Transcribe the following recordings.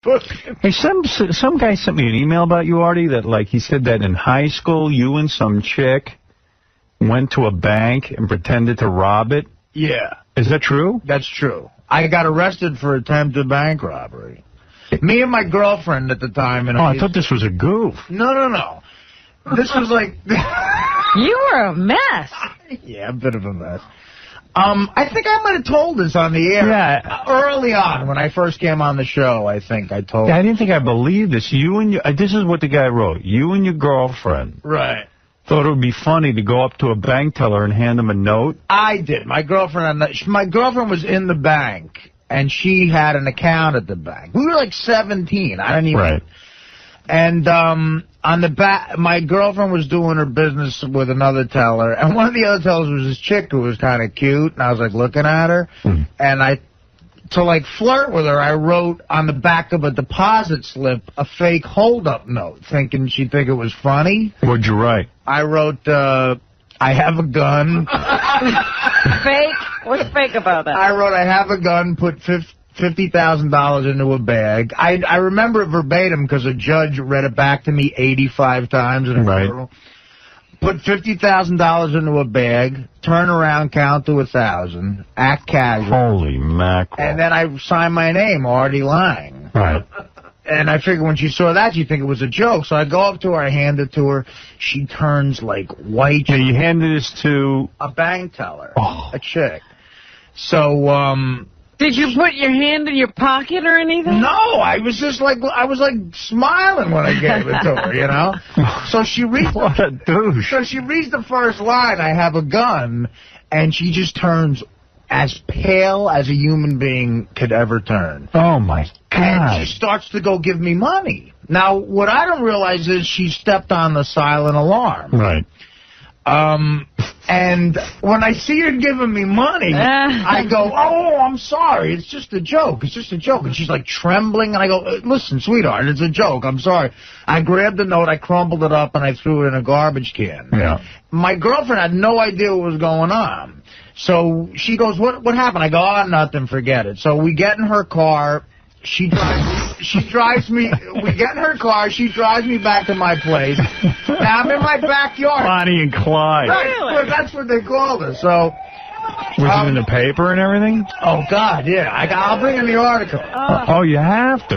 Hey, some guy sent me an email about you, Artie, that, like, he said that in high school, you and some chick went to a bank and pretended to rob it. Yeah. Is that true? That's true. I got arrested for attempted bank robbery. Me and my girlfriend at the time. And I thought this was a goof. No. This was like... You were a mess. Yeah, a bit of a mess. I think I might have told this on the air early on when I first came on the show. I think I told. I didn't think I believed this. This is what the guy wrote. You and your girlfriend thought it would be funny to go up to a bank teller and hand him a note. I did. My girlfriend was in the bank, and she had an account at the bank. We were like 17. I didn't even. Right. And on the back, my girlfriend was doing her business with another teller, and one of the other tellers was this chick who was kind of cute, and I was like looking at her, and to like flirt with her, I wrote on the back of a deposit slip a fake hold-up note, thinking she'd think it was funny. What'd you write? I wrote, I have a gun. Fake? What's fake about that? I wrote, I have a gun, put $50,000 into a bag. I remember it verbatim because a judge read it back to me 85 times in a funeral. Put $50,000 into a bag, turn around, count to 1,000, act casual. Holy mackerel. And then I signed my name, Artie Lange. Right. And I figured when she saw that, she'd think it was a joke. So I go up to her, I hand it to her. She turns like white. And you handed this to? A bank teller. A chick. So, did you put your hand in your pocket or anything? No, I was like smiling when I gave it to her, you know? So she reads What a douche. So she reads the first line, I have a gun, and she just turns as pale as a human being could ever turn. Oh, my God. And she starts to go give me money. Now, what I don't realize is she stepped on the silent alarm. Right. And when I see her giving me money, I go, oh, I'm sorry. It's just a joke. It's just a joke. And she's like trembling. And I go, listen, sweetheart, it's a joke. I'm sorry. I grabbed the note, I crumpled it up, and I threw it in a garbage can. Yeah. My girlfriend had no idea what was going on. So she goes, what happened? I go, oh, nothing, forget it. So we get in her car. She drives me, we get in her car, she drives me back to my place. Now I'm in my backyard. Bonnie and Clyde. Right, that's what they called her. So, was it in the paper and everything? Oh, God, yeah. I'll bring in the article. Oh, you have to.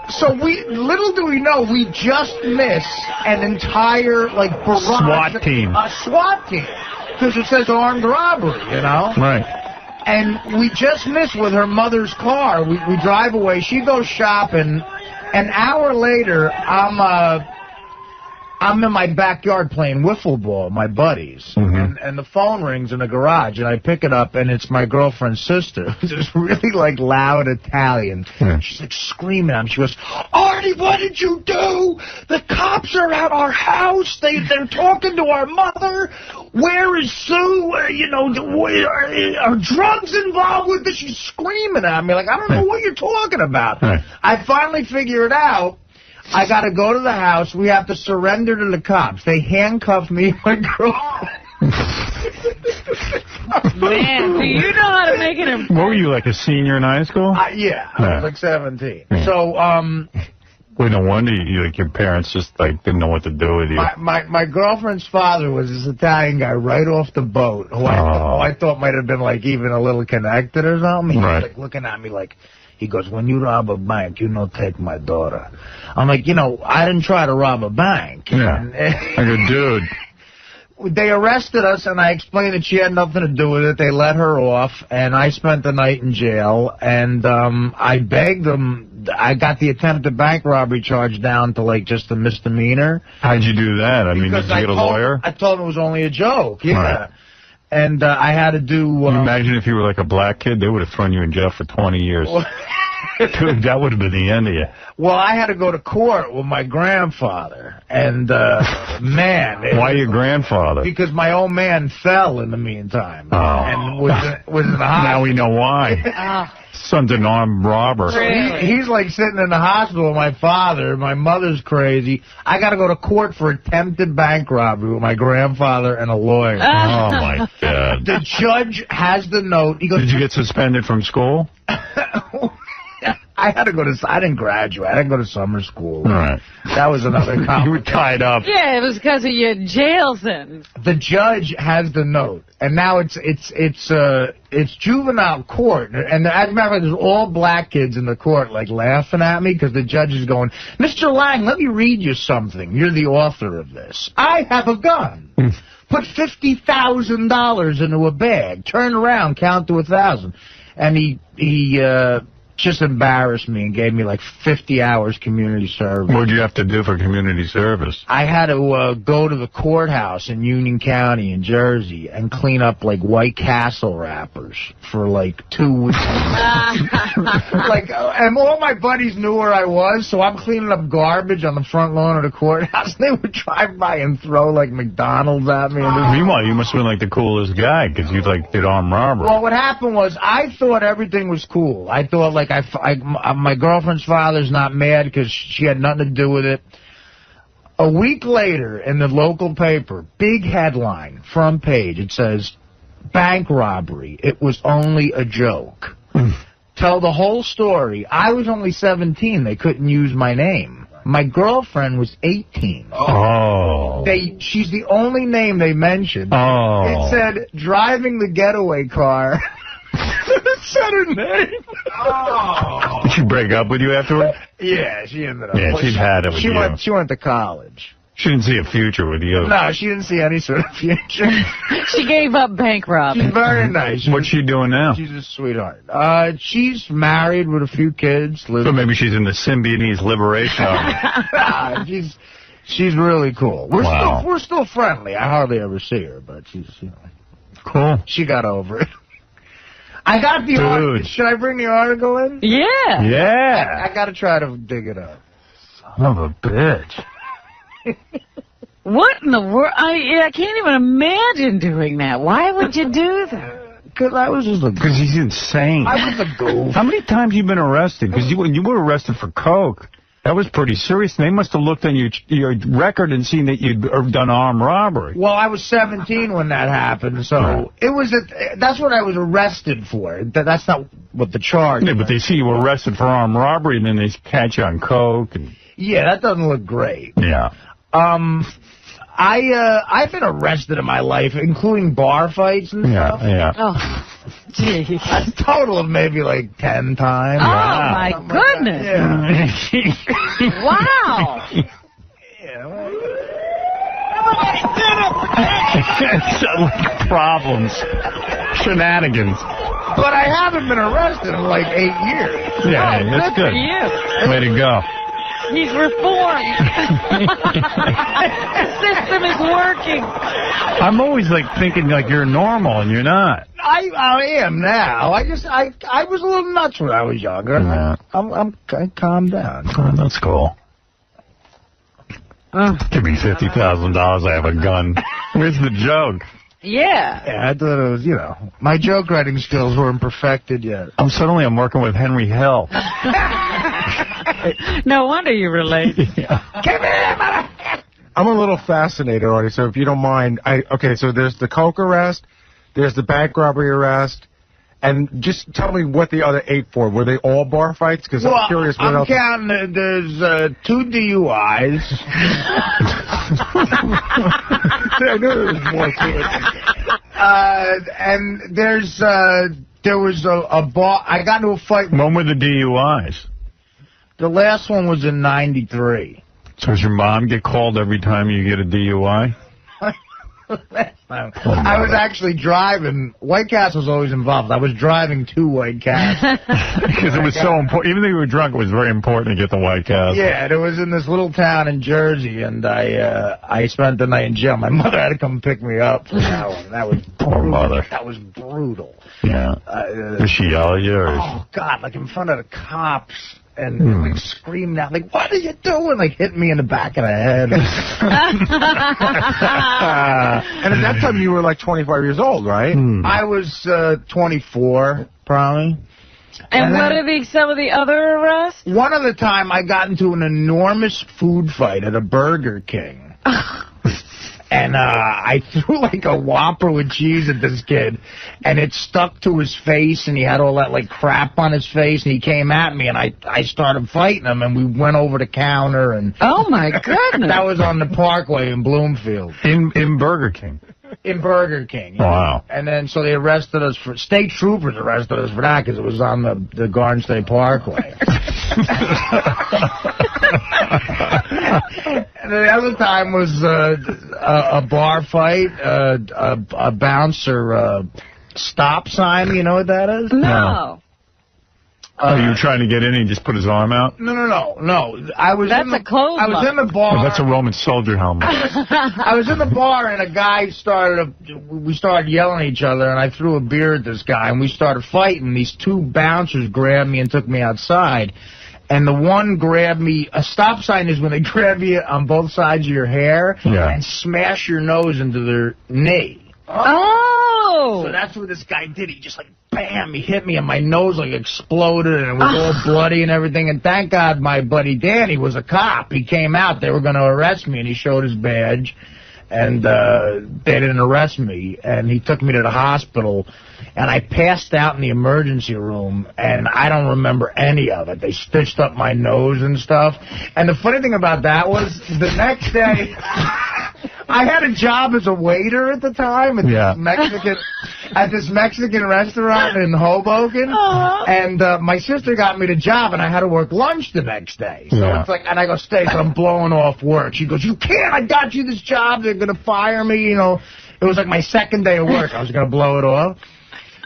So we, little do we know, we just missed an entire, like, barrage. SWAT team. A SWAT team. Because it says armed robbery, you know? Right. And we just missed with her mother's car. We drive away. She goes shopping. An hour later, I'm in my backyard playing wiffle ball with my buddies. And the phone rings in the garage, and I pick it up, and it's my girlfriend's sister, who's this really, like, loud Italian. She's, like, screaming at him. She goes, Artie, what did you do? The cops are at our house. They're talking to our mother. Where is Sue? Are drugs involved with this? She's screaming at me, like, I don't know what you're talking about. I finally figure it out. I got to go to the house. We have to surrender to the cops. They handcuffed me and my girl. Man, do you know how to make it? What were you, like a senior in high school? Yeah, I was like 17. So, well, no wonder your parents just like didn't know what to do with you. My girlfriend's father was this Italian guy right off the boat who I thought might have been like even a little connected or something. He was like looking at me like. He goes, when you rob a bank, you don't take my daughter. I'm like, I didn't try to rob a bank. Yeah, like a dude. They arrested us, and I explained that she had nothing to do with it. They let her off, and I spent the night in jail. And I begged them. I got the attempted bank robbery charge down to, like, just a misdemeanor. How'd you do that? I mean, did you get a lawyer? I told him it was only a joke. Yeah. Right. And I had to do... Can you imagine if you were like a black kid? They would have thrown you in jail for 20 years. Dude, that would have been the end of you. Well, I had to go to court with my grandfather, and man, why your grandfather? Because my old man fell in the meantime, and was in the hospital. Now we know why. Son's an armed robber. He's like sitting in the hospital with my father. My mother's crazy. I got to go to court for attempted bank robbery with my grandfather and a lawyer. Oh my God! The judge has the note. He goes, "Did you get suspended from school?" I had to go to. I didn't graduate. I didn't go to summer school. All right. That was another. You were tied up. Yeah, it was because of your jail sentence. The judge has the note, and now it's juvenile court, and as a matter of fact, there's all black kids in the court like laughing at me because the judge is going, "Mr. Lange, let me read you something. You're the author of this. I have a gun. Put $50,000 into a bag. Turn around, count to 1,000." And he just embarrassed me and gave me like 50 hours community service. What did you have to do for community service? I had to go to the courthouse in Union County in Jersey and clean up like White Castle wrappers for like 2 weeks. And all my buddies knew where I was, so I'm cleaning up garbage on the front lawn of the courthouse. They would drive by and throw like McDonald's at me. Meanwhile, you must have been like the coolest guy because you like did armed robbery. Well, what happened was I thought everything was cool. I thought like my girlfriend's father's not mad because she had nothing to do with it. A week later, in the local paper, big headline, front page, it says, "Bank robbery. It was only a joke." Tell the whole story. I was only 17. They couldn't use my name. My girlfriend was 18. Oh. She's the only name they mentioned. Oh. It said, driving the getaway car. It said her name. Oh. Did she break up with you afterward? Yeah, she ended up. Yeah, she'd had it with you. She went to college. She didn't see a future with you. No, she didn't see any sort of future. She gave up bank robbing. She's very nice. What's she doing now? She's a sweetheart. She's married with a few kids. So maybe she's in the Symbionese Liberation Army. She's really cool. Wow. We're still friendly. I hardly ever see her, but she's cool. She got over it. I got the article. Should I bring the article in? Yeah. Yeah. I got to try to dig it up. Son of a bitch. What in the world? I can't even imagine doing that. Why would you do that? Because I was just because he's insane. I was a goof. How many times you been arrested? Because you were arrested for coke. That was pretty serious. They must have looked on your record and seen that you'd done armed robbery. Well, I was 17 when that happened, so it was. That's what I was arrested for. That's not what the charge. Yeah, but they see you were arrested for armed robbery, and then they catch you on coke. And yeah, that doesn't look great. Yeah. I've been arrested in my life, including bar fights and stuff. Yeah. Oh, geez. A total of maybe like 10 times. Oh, my goodness. Yeah. Wow. It's problems. Shenanigans. But I haven't been arrested in like 8 years. Yeah, Oh, that's good good. for you. Way to go. He's reformed. The system is working. I'm always like thinking like you're normal and you're not. I am now. I was a little nuts when I was younger. Yeah. I calmed down. Oh, that's cool. Give me $50,000. I have a gun. Where's the joke? Yeah. Yeah, I thought it was, my joke writing skills weren't perfected yet. I'm working with 𝗦𝗵cie𝗄. No wonder you relate. Yeah. Come here, mother! I'm a little fascinated, Artie, so if you don't mind, so there's the coke arrest, there's the bank robbery arrest, and just tell me what the other 8 for. Were they all bar fights? Because I'm curious what else. I'm counting, there's 2 DUIs. I knew there was more to it. And there was a bar. I got into a fight. When were the DUIs? The last one was in '93. So does your mom get called every time you get a DUI? I was actually driving. White Castle's always involved. I was driving to White Castle. Because it was so important. Even though you were drunk, it was very important to get to White Castle. Yeah, and it was in this little town in Jersey, and I spent the night in jail. My mother had to come pick me up for that one. That was Poor mother. That was brutal. Yeah. Did she yell at you? Or... Oh, God, like in front of the cops. And like screamed out, like, what are you doing? Like, hit me in the back of the head. And at that time, you were like 25 years old, right? I was 24, probably. And what are some of the other arrests? One other time, I got into an enormous food fight at a Burger King. And I threw like a Whopper with cheese at this kid, and it stuck to his face, and he had all that like crap on his face, and he came at me, and I started fighting him, and we went over the counter, and oh my goodness, that was on the Parkway in Bloomfield. In Burger King. In Burger King. Wow. And then so they arrested us for state troopers arrested us for that because it was on the Garden State Parkway. And the other time was a bar fight, a bouncer stop sign. You know what that is? No. You were trying to get in and he just put his arm out? No. I was That's a clothesline. I was in the bar. Oh, that's a Roman soldier helmet. I was in the bar and a guy we started yelling at each other, and I threw a beer at this guy, and we started fighting. These two bouncers grabbed me and took me outside. And the one grabbed me. A stop sign is when they grab you on both sides of your hair and smash your nose into their knee. Oh! So that's what this guy did. He just like, bam, he hit me, and my nose like exploded, and it was all bloody and everything. And thank God my buddy Danny was a cop. He came out. They were going to arrest me, and he showed his badge. And they didn't arrest me. And he took me to the hospital. And I passed out in the emergency room, and I don't remember any of it. They stitched up my nose and stuff. And the funny thing about that was the next day, I had a job as a waiter at the time at this Mexican restaurant in Hoboken. And my sister got me the job, and I had to work lunch the next day. So it's like, and I go, Stace, I'm blowing off work. She goes, you can't. I got you this job. They're going to fire me. You know, it was like my second day of work. I was going to blow it off.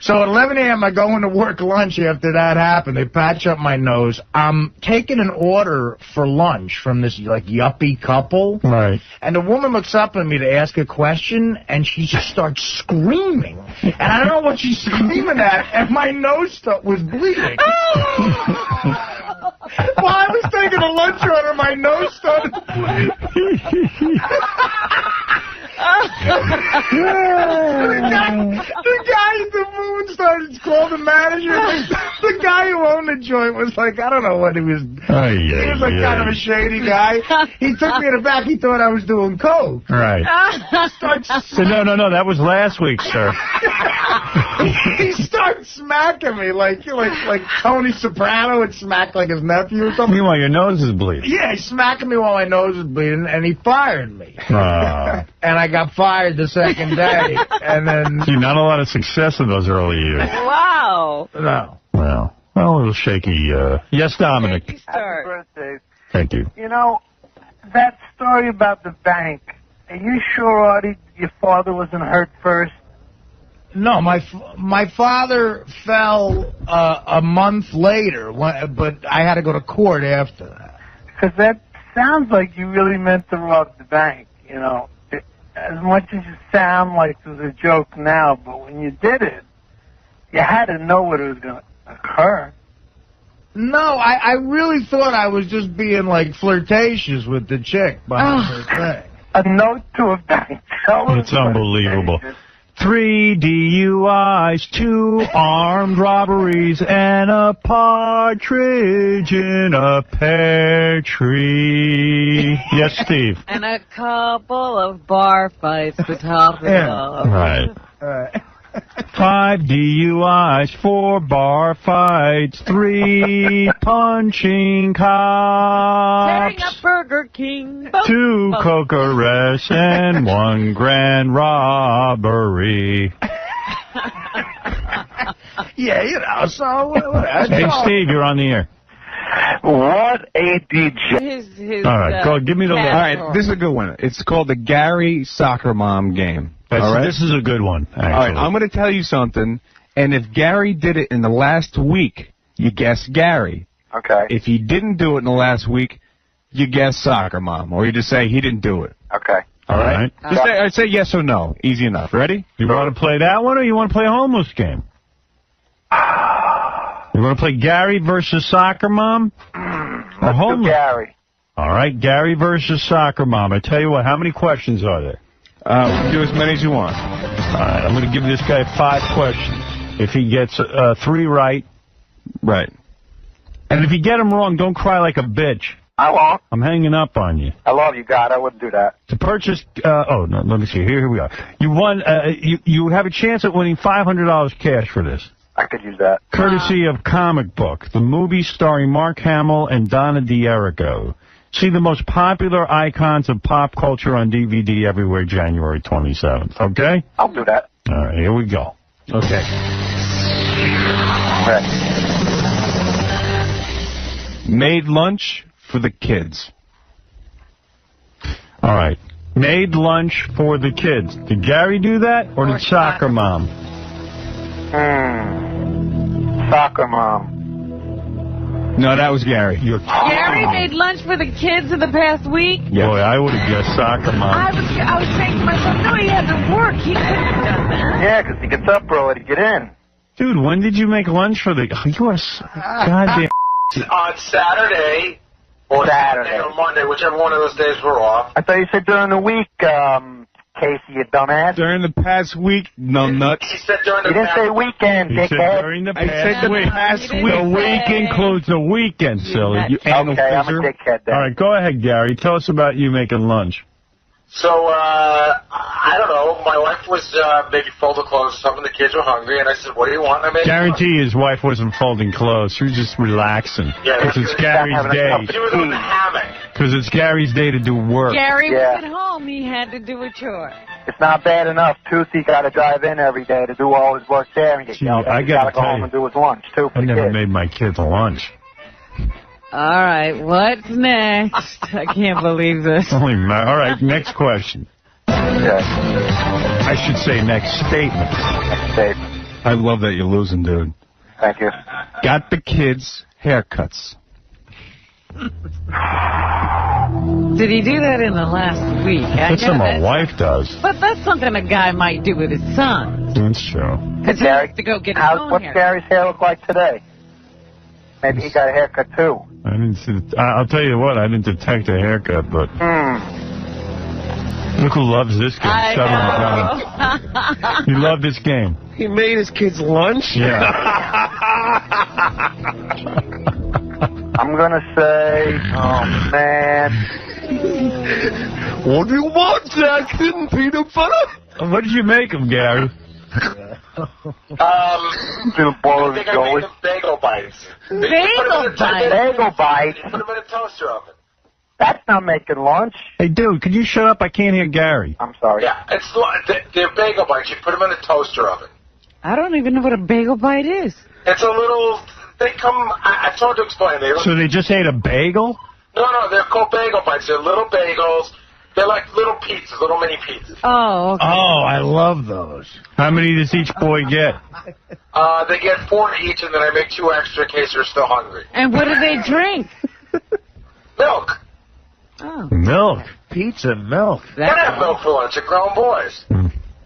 So at 11 a.m., I go into work lunch after that happened. They patch up my nose. I'm taking an order for lunch from this, like, yuppie couple. Right. And the woman looks up at me to ask a question, and she just starts screaming. And I don't know what she's screaming at, and my nose was bleeding. While I was taking a lunch order, my nose started bleeding. The guy at the moon started called the manager. The guy who owned the joint was like, I don't know what he was. He was like kind of a shady guy. He took me in the back. He thought I was doing coke. Right. So no, that was last week, sir. He starts smacking me like Tony Soprano would smack like his nephew or something. Meanwhile, your nose is bleeding. Yeah, he's smacking me while my nose is bleeding, and he fired me. And I got fired the second day. And then not a lot of success in those early years. Wow. No. Well, a little shaky. Yes, Dominic. Happy birthday. Thank you. You know, that story about the bank, are you sure, Artie, your father wasn't hurt first? No, my father fell a month later, but I had to go to court after that. Because that sounds like you really meant to rob the bank, you know. As much as you sound like it was a joke now, but when you did it, you had to know what was going to occur. No, I really thought I was just being, like, flirtatious with the chick behind her thing. A note to a bank teller. It's unbelievable. 3 DUIs, 2 armed robberies, and a partridge in a pear tree. Yes, Steve. And a couple of bar fights to top it off. Right. 5 DUIs, 4 bar fights, 3 punching cops, Tearing up Burger King, 2 coke arrests, and 1 grand robbery. Yeah, you know, so... Hey, Steve, you're on the air. What a DJ. All right, go. Give me the list. All right, this is a good one. It's called the Gary Soccer Mom game. All right? Right? This is a good one, actually. All right, I'm going to tell you something, and if Gary did it in the last week, you guess Gary. Okay. If he didn't do it in the last week, you guess Soccer Mom, or you just say he didn't do it. Okay. All right. Just say, I'd say yes or no. Easy enough. Ready? You want to play that one, or you want to play a homeless game? You want to play Gary versus Soccer Mom? Let's do Gary. All right, Gary versus Soccer Mom. I tell you what, how many questions are there? Do as many as you want. All right, I'm going to give this guy 5 questions. If he gets 3 right. Right. And if you get them wrong, don't cry like a bitch. I won't. I'm hanging up on you. I love you, God. I wouldn't do that. To purchase, oh, no, let me see. Here we are. You won, you have a chance at winning $500 cash for this. I could use that. Courtesy of Comic Book, the movie starring Mark Hamill and Donna D'Errico. See the most popular icons of pop culture on DVD everywhere January 27th. Okay? I'll do that. All right, here we go. Okay. Okay. Made lunch for the kids. All right. Made lunch for the kids. Did Gary do that, or did Soccer Mom? Soccer Mom. No, that was Gary. Gary made lunch for the kids in the past week? Yes. Boy, I would have guessed Soccer Mom. I was saying to myself, no, he had to work. He couldn't have done that. Yeah, because he gets up early to get in. Dude, when did you make lunch for the... You are goddamn... On Saturday or Saturday or Monday, whichever one of those days we're off. I thought you said during the week, Casey, you dumbass. During the past week, nuts. He said during the You didn't say weekend, He said dickhead. during the I said the past week. The week includes the weekend, silly. You anal Okay, I'm a fisser. dickhead then. All right, go ahead, Gary. Tell us about you making lunch. So, I don't know. My wife was maybe folding clothes or something. The kids were hungry, and I said, what do you want? And I made Guarantee his wife wasn't folding clothes. She was just relaxing. Yeah, Because it's she was Gary's having a day. cup She was on the hammock. Because it's Gary's day to do work. Gary Yeah. was at home. He had to do a chore. It's not bad enough. Toothy got to drive in every day to do all his work there and get Gee, yelled at. I He's gotta got to go tell home you, and do his lunch, too, for I the never kids. made my kids lunch. All right, what's next? I can't believe this. All right, next question. Okay. I should say next statement. Next statement. I love that you're losing, dude. Thank you. Got the kids haircuts. Did he do that in the last week? That's what my wife does. But that's something a guy might do with his son. That's true. Because he has to go get his own What's hair. Gary's hair look like today? Maybe he got a haircut, too. I didn't see. I'll tell you what. I didn't detect a haircut, but look who loves this game. I know. You love this game. He made his kids lunch? Yeah. I'm going to say, oh, man. What do you want, Jackson? Peanut butter? What did you make him, Gary? Two I balls think I going. made them bagel bites. Bagel bites? Bagel bites? Put them in a toaster oven. That's not making lunch. Hey, dude, could you shut up? I can't hear Gary. I'm sorry. Yeah, they're bagel bites. You put them in a toaster oven. I don't even know what a bagel bite is. It's a little... They come... I tried to explain. They look, So they just ate a bagel? no, they're called bagel bites. They're little bagels. They're like little pizzas, little mini pizzas. Oh, okay. Oh, I love those. How many does each boy get? They get 4 each, and then I make 2 extra in case they're still hungry. And what do they drink? Milk. Oh, Milk. Pizza, milk. They have milk for lunch. They're grown boys.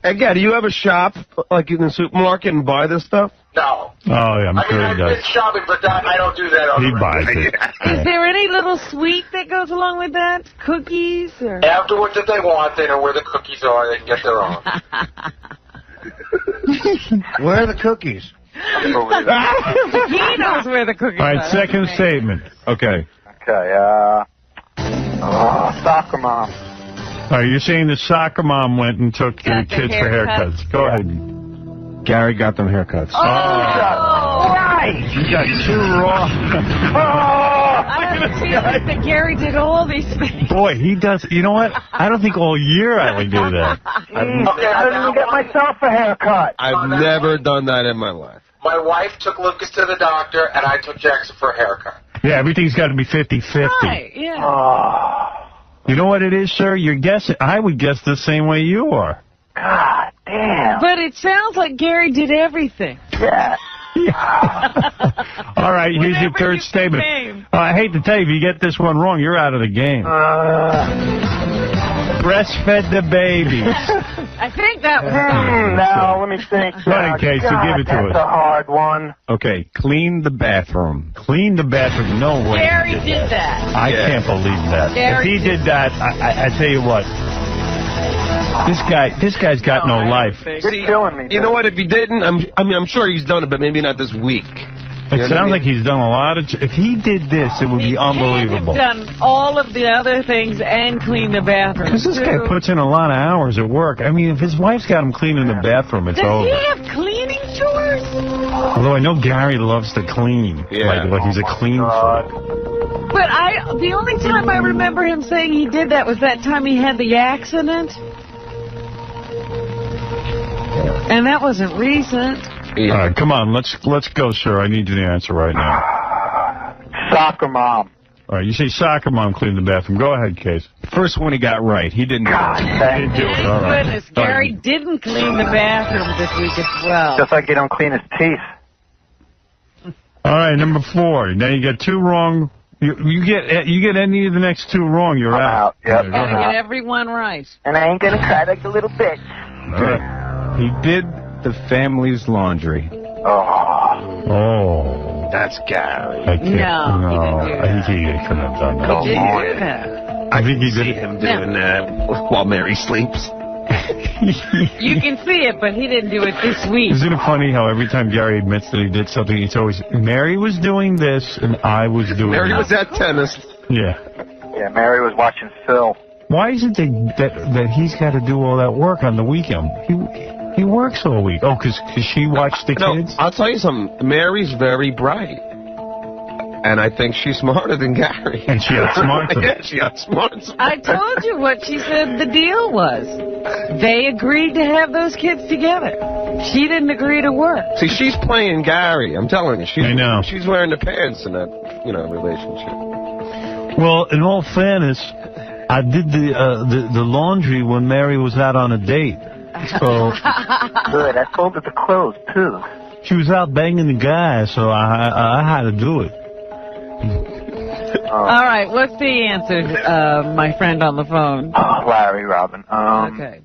Hey, Gary, do you ever shop, like in the supermarket, and buy this stuff? No. Oh, yeah, I'm I mean, sure he I've been does. shopping, but I don't do that on He the buys regular. it. is there any little sweet that goes along with that? Cookies or? Afterwards, if they want, they know where the cookies are. They can get their own. Where are the cookies? He knows where the cookies All are. right, second statement. Okay. Okay, soccer mom. All right, you're saying the soccer mom went and took the Got the kids for haircuts. haircuts. Go ahead. Gary got them haircuts. Oh! Right! You got 2 raw. I have a feeling that Gary did all these things. Boy, he does. You know what? I don't think all year I would do that. I didn't even get myself a haircut. I've never done that in my life. My wife took Lucas to the doctor, and I took Jackson for a haircut. Yeah, everything's got to be 50-50. Right, yeah. You know what it is, sir? You're guessing. I would guess the same way you are. God damn. But it sounds like Gary did everything. Yeah. All right, here's your third statement. I hate to tell you, if you get this one wrong, you're out of the game. Breastfed the babies. I think that was... No, let me think. Go ahead, Casey, give it to us. That's a hard one. Okay, clean the bathroom. Clean the bathroom. No way. Gary did that. I can't believe that. Gary if he did that, I tell you what. This guy's got no life. You're killing me. You know what? If he didn't, I'm sure he's done it, but maybe not this week. It sounds like he's done a lot of... If he did this, it would be unbelievable. He's done all of the other things and cleaned the bathroom. Because this guy puts in a lot of hours at work. I mean, if his wife's got him cleaning the bathroom, it's over. Does he have cleaning chores? Although I know Gary loves to clean. Yeah. Like he's a clean freak. But the only time I remember him saying he did that was that time he had the accident. And that wasn't recent. All right, come on, let's go, sir. I need you to answer right now. Soccer mom. All right, you say soccer mom cleaned the bathroom. Go ahead, Case. First one he got right. He didn't do it. Thank you. All right. Goodness, Gary didn't clean the bathroom this week as well. Just like he don't clean his teeth. All right, number 4. Now you get 2 wrong. You get any of the next 2 wrong, you're out. Yep. Gotta get everyone right. And I ain't gonna cry like a little bitch. Okay. He did the family's laundry. Oh. That's Gary. I can't. No, he didn't do I think he couldn't have done that. He didn't do that. I think he did See him doing that while Mary sleeps. You can see it, but he didn't do it this week. Isn't it funny how every time Gary admits that he did something, it's always, Mary was doing this and I was doing Mary that. was at tennis. Yeah. Yeah, Mary was watching Phil. Why is it that he's got to do all that work on the weekend? He works all week. Oh, because she watched the kids? I'll tell you something. Mary's very bright. And I think she's smarter than Gary. And she outsmarts him. Yeah, she outsmarts him. I told you what she said the deal was. They agreed to have those kids together. She didn't agree to work. See, she's playing Gary. I'm telling you. I know. She's wearing the pants in that, relationship. Well, in all fairness, I did the laundry when Mary was out on a date. So Good. I folded the clothes, too. she was out banging the guy, so I had to do it. All right, what's the answer, my friend on the phone? Larry, Robin. Okay.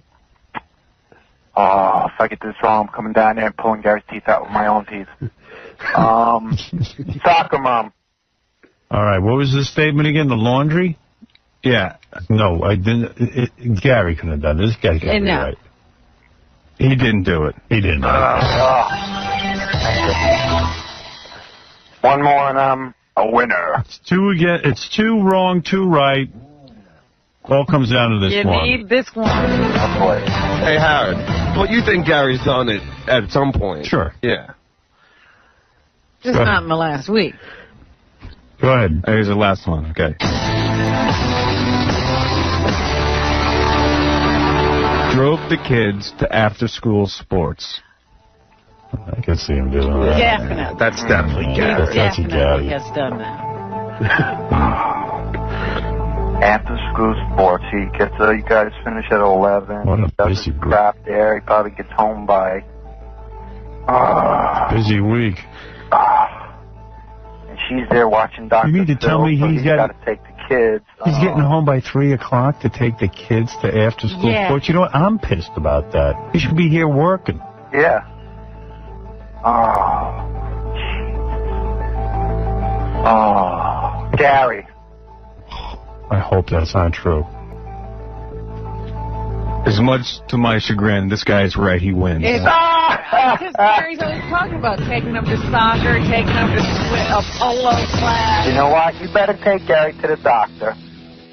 Oh, if I get this wrong, I'm coming down there and pulling Gary's teeth out with my own teeth. Soccer mom. All right, what was the statement again? The laundry? Yeah. No, I didn't. Gary couldn't have done it. This guy can't be right. He didn't do it. He didn't. One more and I'm a winner. It's 2 again. It's 2 wrong, 2 right. All comes down to this one. You need this one. Hey, Howard. Well, you think Gary's done it at some point. Sure. Yeah. Just not in the last week. Go ahead. Here's the last one. Okay. Drove the kids to after-school sports. I can see him doing that. Definitely. That's definitely Gary. He That's definitely Gary. has done that. After school sports, he gets, you guys finish at 11. What a He does busy his group. crap there. He probably gets home by... Busy week. and she's there watching Dr. You mean to tell me so he's got to take the kids. He's getting home by 3 o'clock to take the kids to after-school Yeah. sports. You know what? I'm pissed about that. He should be here working. Yeah. Gary. I hope that's not true. As much to my chagrin, this guy's right. He wins. Because Gary's always talking about taking them to soccer, taking them to a polo class. You know what? You better take Gary to the doctor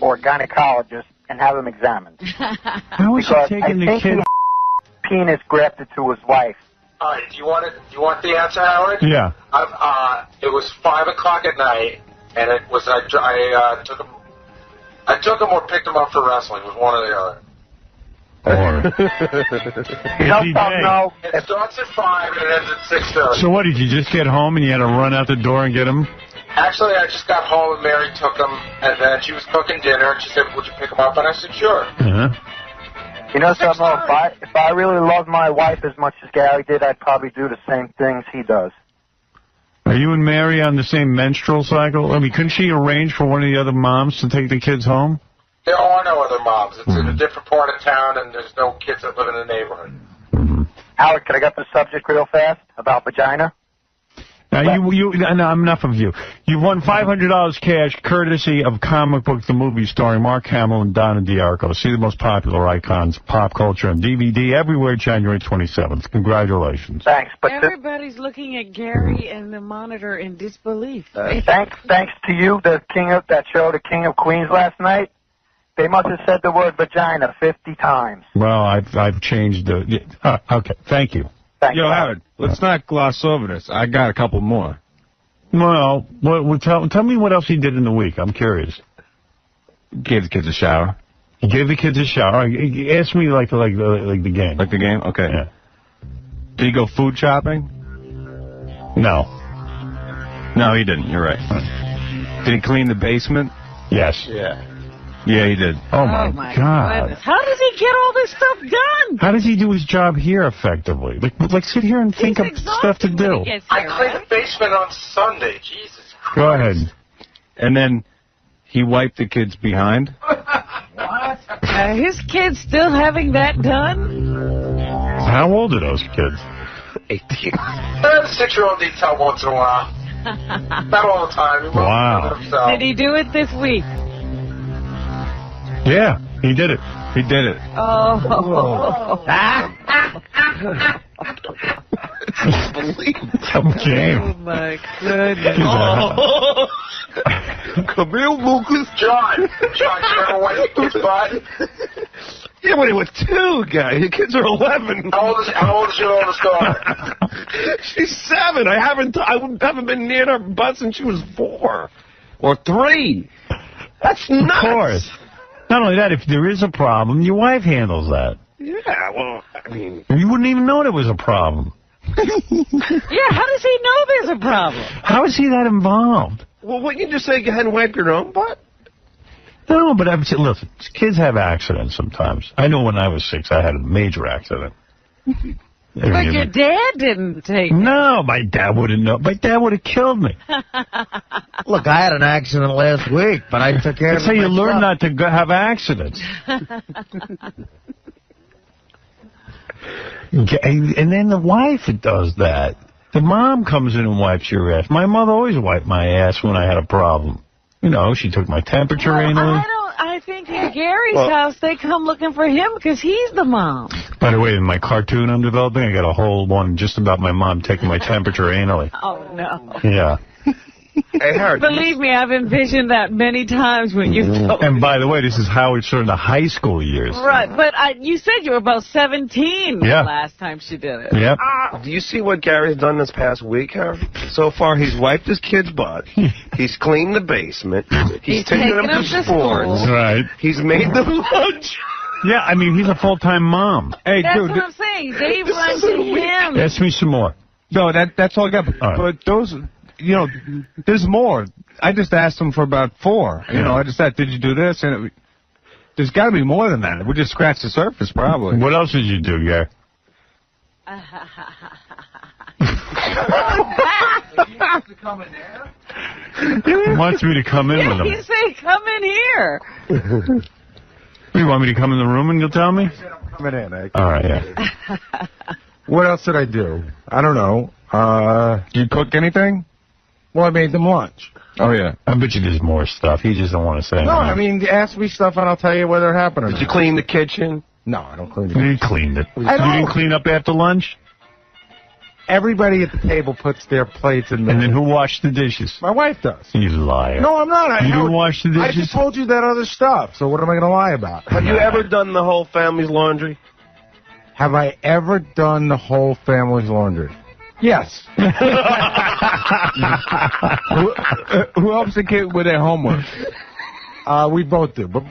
or a gynecologist and have him examined. How is he Because taking the I think kids? he penis grafted to his wife. All right, do you want it? Do you want the answer, Howard? Yeah. It was 5 o'clock at night, and it was I took him. I took him or picked him up for wrestling. It was one or the other. You don't know. It starts at 5 and it ends at 6:30. So what, did you just get home and you had to run out the door and get him? Actually, I just got home and Mary took him, and then she was cooking dinner, and she said, would you pick him up? And I said, sure. You know something? If I really loved my wife as much as Gary did, I'd probably do the same things he does. Are you and Mary on the same menstrual cycle? I mean, couldn't she arrange for one of the other moms to take the kids home? There are no other moms. It's in a different part of town, and there's no kids that live in the neighborhood. Howard, can I get the subject real fast about vagina? Now, no, enough of you. You've won $500 cash, courtesy of Comic Book, the movie starring Mark Hamill and Donna D'Errico. See the most popular icons, pop culture, on DVD everywhere, January 27th. Congratulations. Thanks. But everybody's looking at Gary and the monitor in disbelief. Thanks to you, the king of that show, the King of Queens last night. They must have said the word vagina 50 times. Well, I've changed the... okay, thank you. Yo, Howard, let's not gloss over this. I got a couple more. Well, tell me what else he did in the week. I'm curious. Gave the kids a shower. He gave the kids a shower. He asked me like the game. Like the game? Okay. Yeah. Did he go food shopping? No. No, he didn't. You're right. Did he clean the basement? Yes. Yeah. Yeah, he did. Oh, my God. Goodness. How does he get all this stuff done? How does he do his job here effectively? Like sit here and think of stuff to do. I cleaned the basement on Sunday. Jesus Christ. Go ahead. And then he wiped the kids behind. What? His kids still having that done? How old are those kids? 18. The 6-year-old needs help once in a while. Not all the time. Wow. Did he do it this week? Yeah, he did it. He did it. Oh. Some game. Oh, my goodness. Oh. Come here, Lucas. John, you ever wipe your kid's butt? Yeah, but he was 2, guy. Your kids are 11. How old is your oldest daughter? She's 7. I haven't been near her butt since she was 4 or 3. That's nuts. Of course. Not only that, if there is a problem, your wife handles that. Yeah, well, I mean... You wouldn't even know there was a problem. Yeah, how does he know there's a problem? How is he that involved? Well, wouldn't you just say you hadn't wiped your own butt? No, but listen, kids have accidents sometimes. I know when I was 6, I had a major accident. But your dad didn't take it. No, my dad wouldn't know. My dad would have killed me. Look, I had an accident last week, but I took care of it. That's how you learn not to have accidents. And then the wife does that. The mom comes in and wipes your ass. My mother always wiped my ass when I had a problem. You know, she took my temperature anally. I think in Gary's house, they come looking for him because he's the mom. By the way, in my cartoon I'm developing, I got a whole one just about my mom taking my temperature anally. Oh, no. Yeah. Hey, Howard. Believe me, I've envisioned that many times when you told me. And by the way, this is Howard Stern, the high school years. Right, but you said you were about 17 the last time she did it. Yep. Do you see what Gary's done this past week, Howard? So far, he's wiped his kid's butt. He's cleaned the basement. He's taken them to sports. Right. He's made them lunch. Yeah, I mean, he's a full-time mom. Hey, That's dude. what I'm saying. They run to him. Ask me some more. No, that's all I got. All right. But those, you know, there's more. I just asked him for about 4. You know, I just said, did you do this? And there's got to be more than that. We just scratched the surface, probably. What else did you do, Gary? He wants me to come in with him. He said, come in here. You want me to come in the room and you'll tell me? Coming in, eh? All right, yeah. What else did I do? I don't know. Did you cook anything? Well, I made them lunch. Oh, yeah. I bet you there's more stuff. He just don't want to say No, anything. I mean, ask me stuff and I'll tell you whether it happened or not. Did you clean the kitchen? No, I don't clean the kitchen. You cleaned it. You don't. didn't clean up after lunch? Everybody at the table puts their plates in there. And then who washed the dishes? My wife does. You liar. No, I'm not. You didn't wash the dishes? I just told you that other stuff, so what am I going to lie about? Have you ever done the whole family's laundry? Have I ever done the whole family's laundry? Yes. Who helps the kid with their homework? We both do, but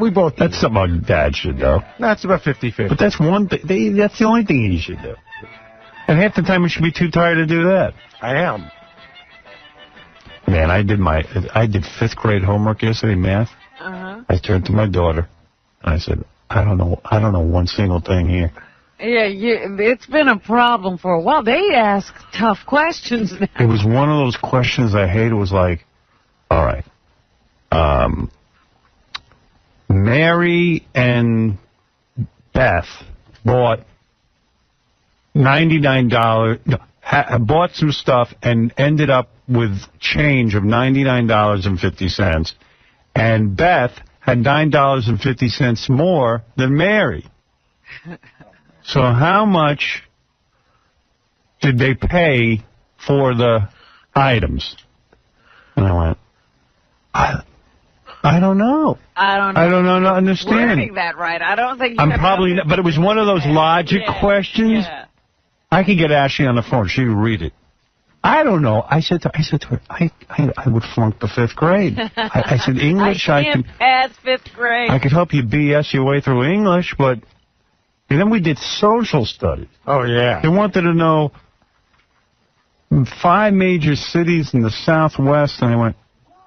we both do. That's something Dad should do. That's about 50-50. But that's one thing. That's the only thing he should do. And half the time we should be too tired to do that. I am. Man, I did 5th grade homework yesterday, math. I turned to my daughter, and I said, I don't know one single thing here. Yeah, it's been a problem for a while. They ask tough questions now. It was one of those questions I hated. It was like, all right, Mary and Beth bought $99, bought some stuff and ended up with change of $99.50, and Beth had $9.50 more than Mary. So how much did they pay for the items? And I went, I don't know. I don't know. Understanding that right. I don't think I'm probably not, but it was one of those logic questions. Yeah. I could get Ashley on the phone. She would read it. I don't know. I said to her, I would flunk the 5th grade. I said, English, I can't pass 5th grade. I could help you BS your way through English, but... And then we did social studies. Oh, yeah. They wanted to know 5 major cities in the Southwest, and I went,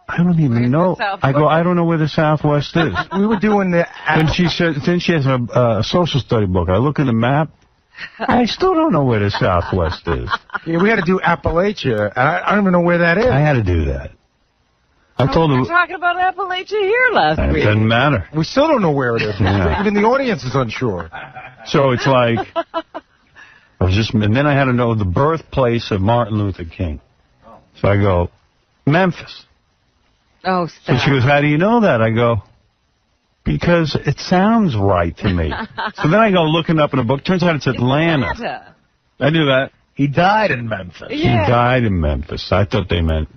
I don't even know. I go, I don't know where the Southwest is. We were doing the... And she said, then she has a social study book. I look at the map. I still don't know where the Southwest is. Yeah, we had to do Appalachia, and I don't even know where that is. I had to do that. I told her. We were talking about Appalachia here last week. It doesn't matter. We still don't know where it is. Yeah. Even the audience is unsure. So it's like, and then I had to know the birthplace of Martin Luther King. So I go, Memphis. Oh, So stop. she goes, how do you know that? I go, because it sounds right to me. So then I go looking up in a book. Turns out it's Atlanta. I knew that. He died in Memphis. He died in Memphis. I thought they meant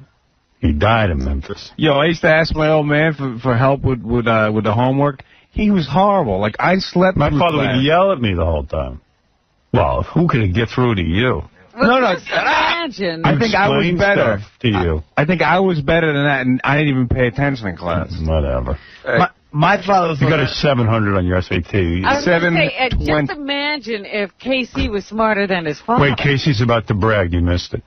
he died in Memphis. Yo, I used to ask my old man for help with the homework. He was horrible. Like, I slept. My father would yell at me the whole time. Well, who could get through to you? Well, no. Imagine. I think I was better. To you. I think I was better than that, and I didn't even pay attention in class. Whatever. My father's... You got a 700 on your SAT. I was gonna say, just imagine if Casey was smarter than his father. Wait, Casey's about to brag. You missed it.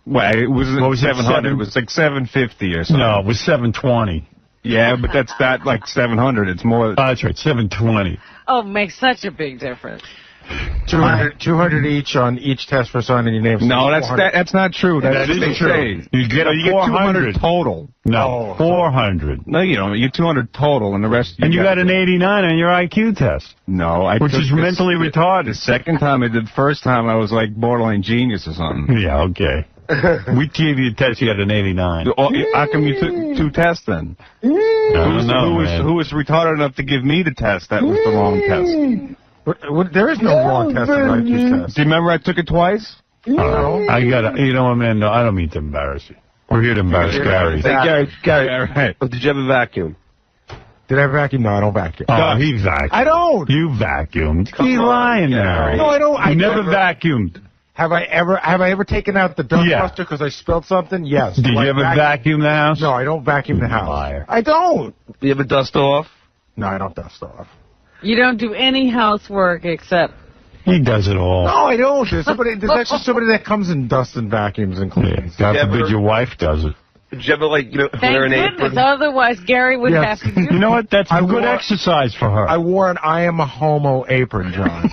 Well, it was 700. It was like 750 or something. No, it was 720. Yeah, but that's not like 700. It's more. Oh, that's right, 720. Oh, makes such a big difference. 200 each on each test for signing your name. No, that's not true. That is true. You get 200 total. No, 400. No, you don't. You get 200 total, and the rest. And you got an 89 on your IQ test. No, which is mentally retarded. The second time I did, the first time I was like borderline genius or something. Yeah, okay. We gave you a test, you got an 89. How come you took 2 tests then? I don't know, who was retarded enough to give me the test that was the wrong test? There is no wrong test in IQ test. Do you remember I took it twice? I got you know what, man? No, I don't mean to embarrass you. We're here to embarrass Gary. Hey, Gary. Oh, did you have a vacuum? Did I vacuum? No, I don't vacuum. Oh, he vacuumed. I don't. You vacuumed. He's lying now. No, I don't. I never vacuumed. Have I ever taken out the dust buster because I spilled something? Yes. Did you ever vacuum the house? No, I don't vacuum the house. Liar. I don't. Do you ever dust off? No, I don't dust off. You don't do any housework except... He does it all. No, I don't. There's actually somebody that comes and dusts and vacuums and cleans. God forbid your wife does it. Did you ever, like, wear an apron? Otherwise Gary would have to do it. You know what? That's good exercise for her. I wore an I am a homo apron, John.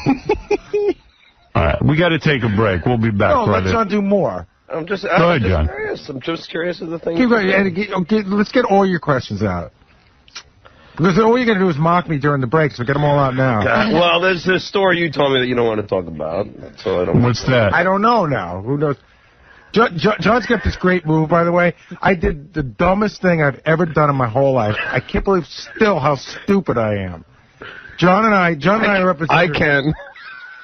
All right, we got to take a break. We'll be back. No, let's not do more. I'm just John. curious. I'm just curious of the thing. Let's get all your questions out. Because all you're going to do is mock me during the break, so get them all out now. Well, there's this story you told me that you don't want to talk about. So I don't. What's that? I don't know now. Who knows? John's got this great move, by the way. I did the dumbest thing I've ever done in my whole life. I can't believe still how stupid I am. John and I are up in Syracuse.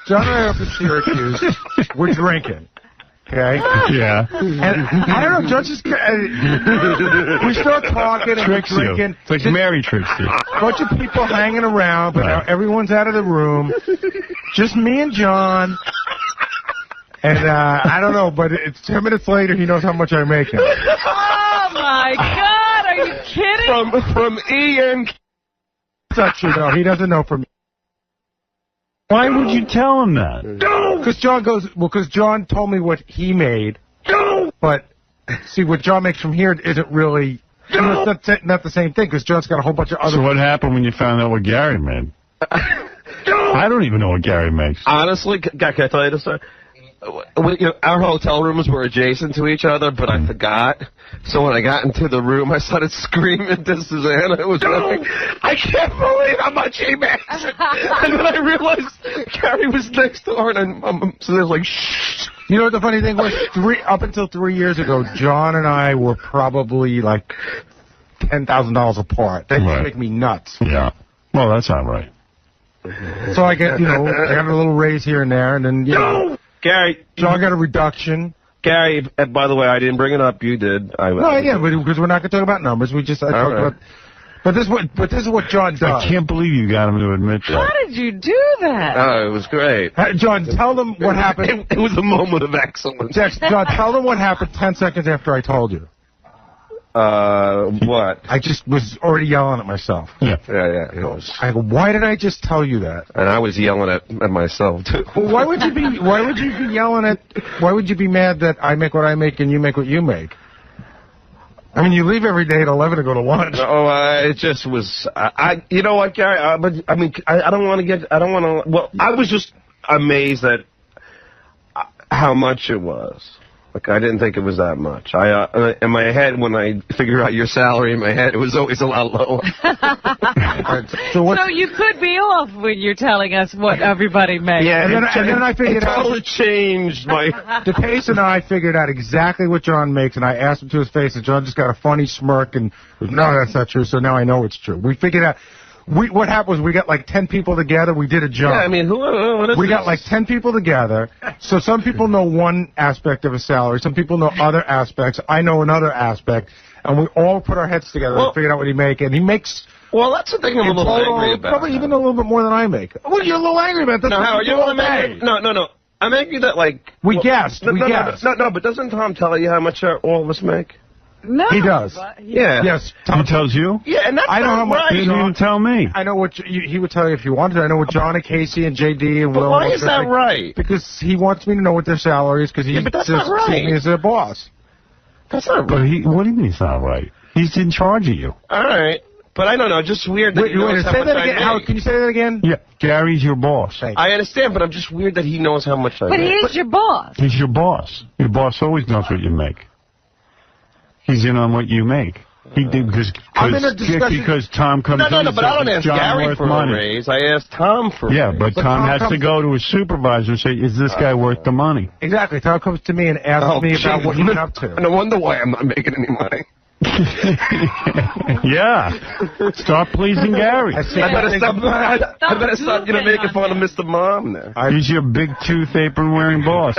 John and I are up in Syracuse. We're drinking. Okay? Yeah. And I don't know, John just... we start talking and tricks we're drinking. You. It's like Mary tricks you. A bunch of people hanging around, but now everyone's out of the room. Just me and John. And I don't know, but it's 10 minutes later, he knows how much I make him. Oh, my God. Are you kidding? From Ian. No, he doesn't know from me. Why would you tell him that? Because John goes, because John told me what he made. But see, what John makes from here isn't really... It's not the same thing, because John's got a whole bunch of other... So what happened when you found out what Gary made? I don't even know what Gary makes. Honestly, can I tell you this story? Our hotel rooms were adjacent to each other, but I forgot. So when I got into the room, I started screaming to Susanna. It was like, I can't believe how much he makes. And then I realized Gary was next door, and so they was like, shh. You know what the funny thing was? Up until 3 years ago, John and I were probably like $10,000 apart. That used to make me nuts. Yeah. Well, that's not right. So I get, I got a little raise here and there, and then, Gary, John got a reduction. Gary, by the way, I didn't bring it up. You did. Because we're not going to talk about numbers. We just talked about. But this is what John does. I can't believe you got him to admit that. How did you do that? Oh, it was great. John, tell them what happened. It was a moment of excellence. John, tell them what happened 10 seconds after I told you. What? I just was already yelling at myself. Yeah. I go, why did I just tell you that? And I was yelling at myself too. Well, why would you be yelling at? Why would you be mad that I make what I make and you make what you make? I mean, you leave every day at 11 to go to lunch. Oh, it just was. You know what, Gary? But I mean, I don't want to get. I don't want to. Well, I was just amazed at how much it was. Like, I didn't think it was that much. In my head, when I figured out your salary in my head, it was always a lot lower. So you could be off when you're telling us what everybody makes. Yeah, and then I figured out. It totally changed my... DePace and I figured out exactly what John makes, and I asked him to his face, and John just got a funny smirk, and no, that's not true, so now I know it's true. We figured out... What happened was we got like 10 people together. We did a jump. Yeah, I mean, we got like 10 people together. So some people know one aspect of a salary. Some people know other aspects. I know another aspect. And we all put our heads together and figured out what he makes. And he makes... Well, that's the thing I'm a little angry about. Probably even a little bit more than I make. Well, you're a little angry about that. No, Howard, you want to make... No. I'm angry that, like... We guessed. No, but doesn't Tom tell you how much all of us make? No. He does. Yeah. Yes. Tom tells you? Yeah, and that's I know how much. He didn't even tell me. I know what he would tell you if you wanted to. I know what John and Casey and JD and Will. But why is that right? Because he wants me to know what their salary is because he but that's not right. sees me as their boss. That's not But right. what do you mean it's not right? He's in charge of you. All right. But I don't know. Just weird that he knows how much I make. Howard, can you say that again? Yeah. Gary's your boss. I understand, but I'm just weird that he knows how much I make. But he is your boss. He's your boss. Your boss always knows what you make. He's in on what you make. He did because Tom comes in and but I don't says, ask John Gary worth for money. a raise. I asked Tom for a raise. But Tom has to go to his supervisor and say, is this guy worth the money? Exactly. Tom comes to me and asks me about what he's been up to. No wonder why I'm not making any money. Yeah. Start pleasing Gary. I better stop making fun of Mr. Mom now. He's your big tooth apron wearing boss.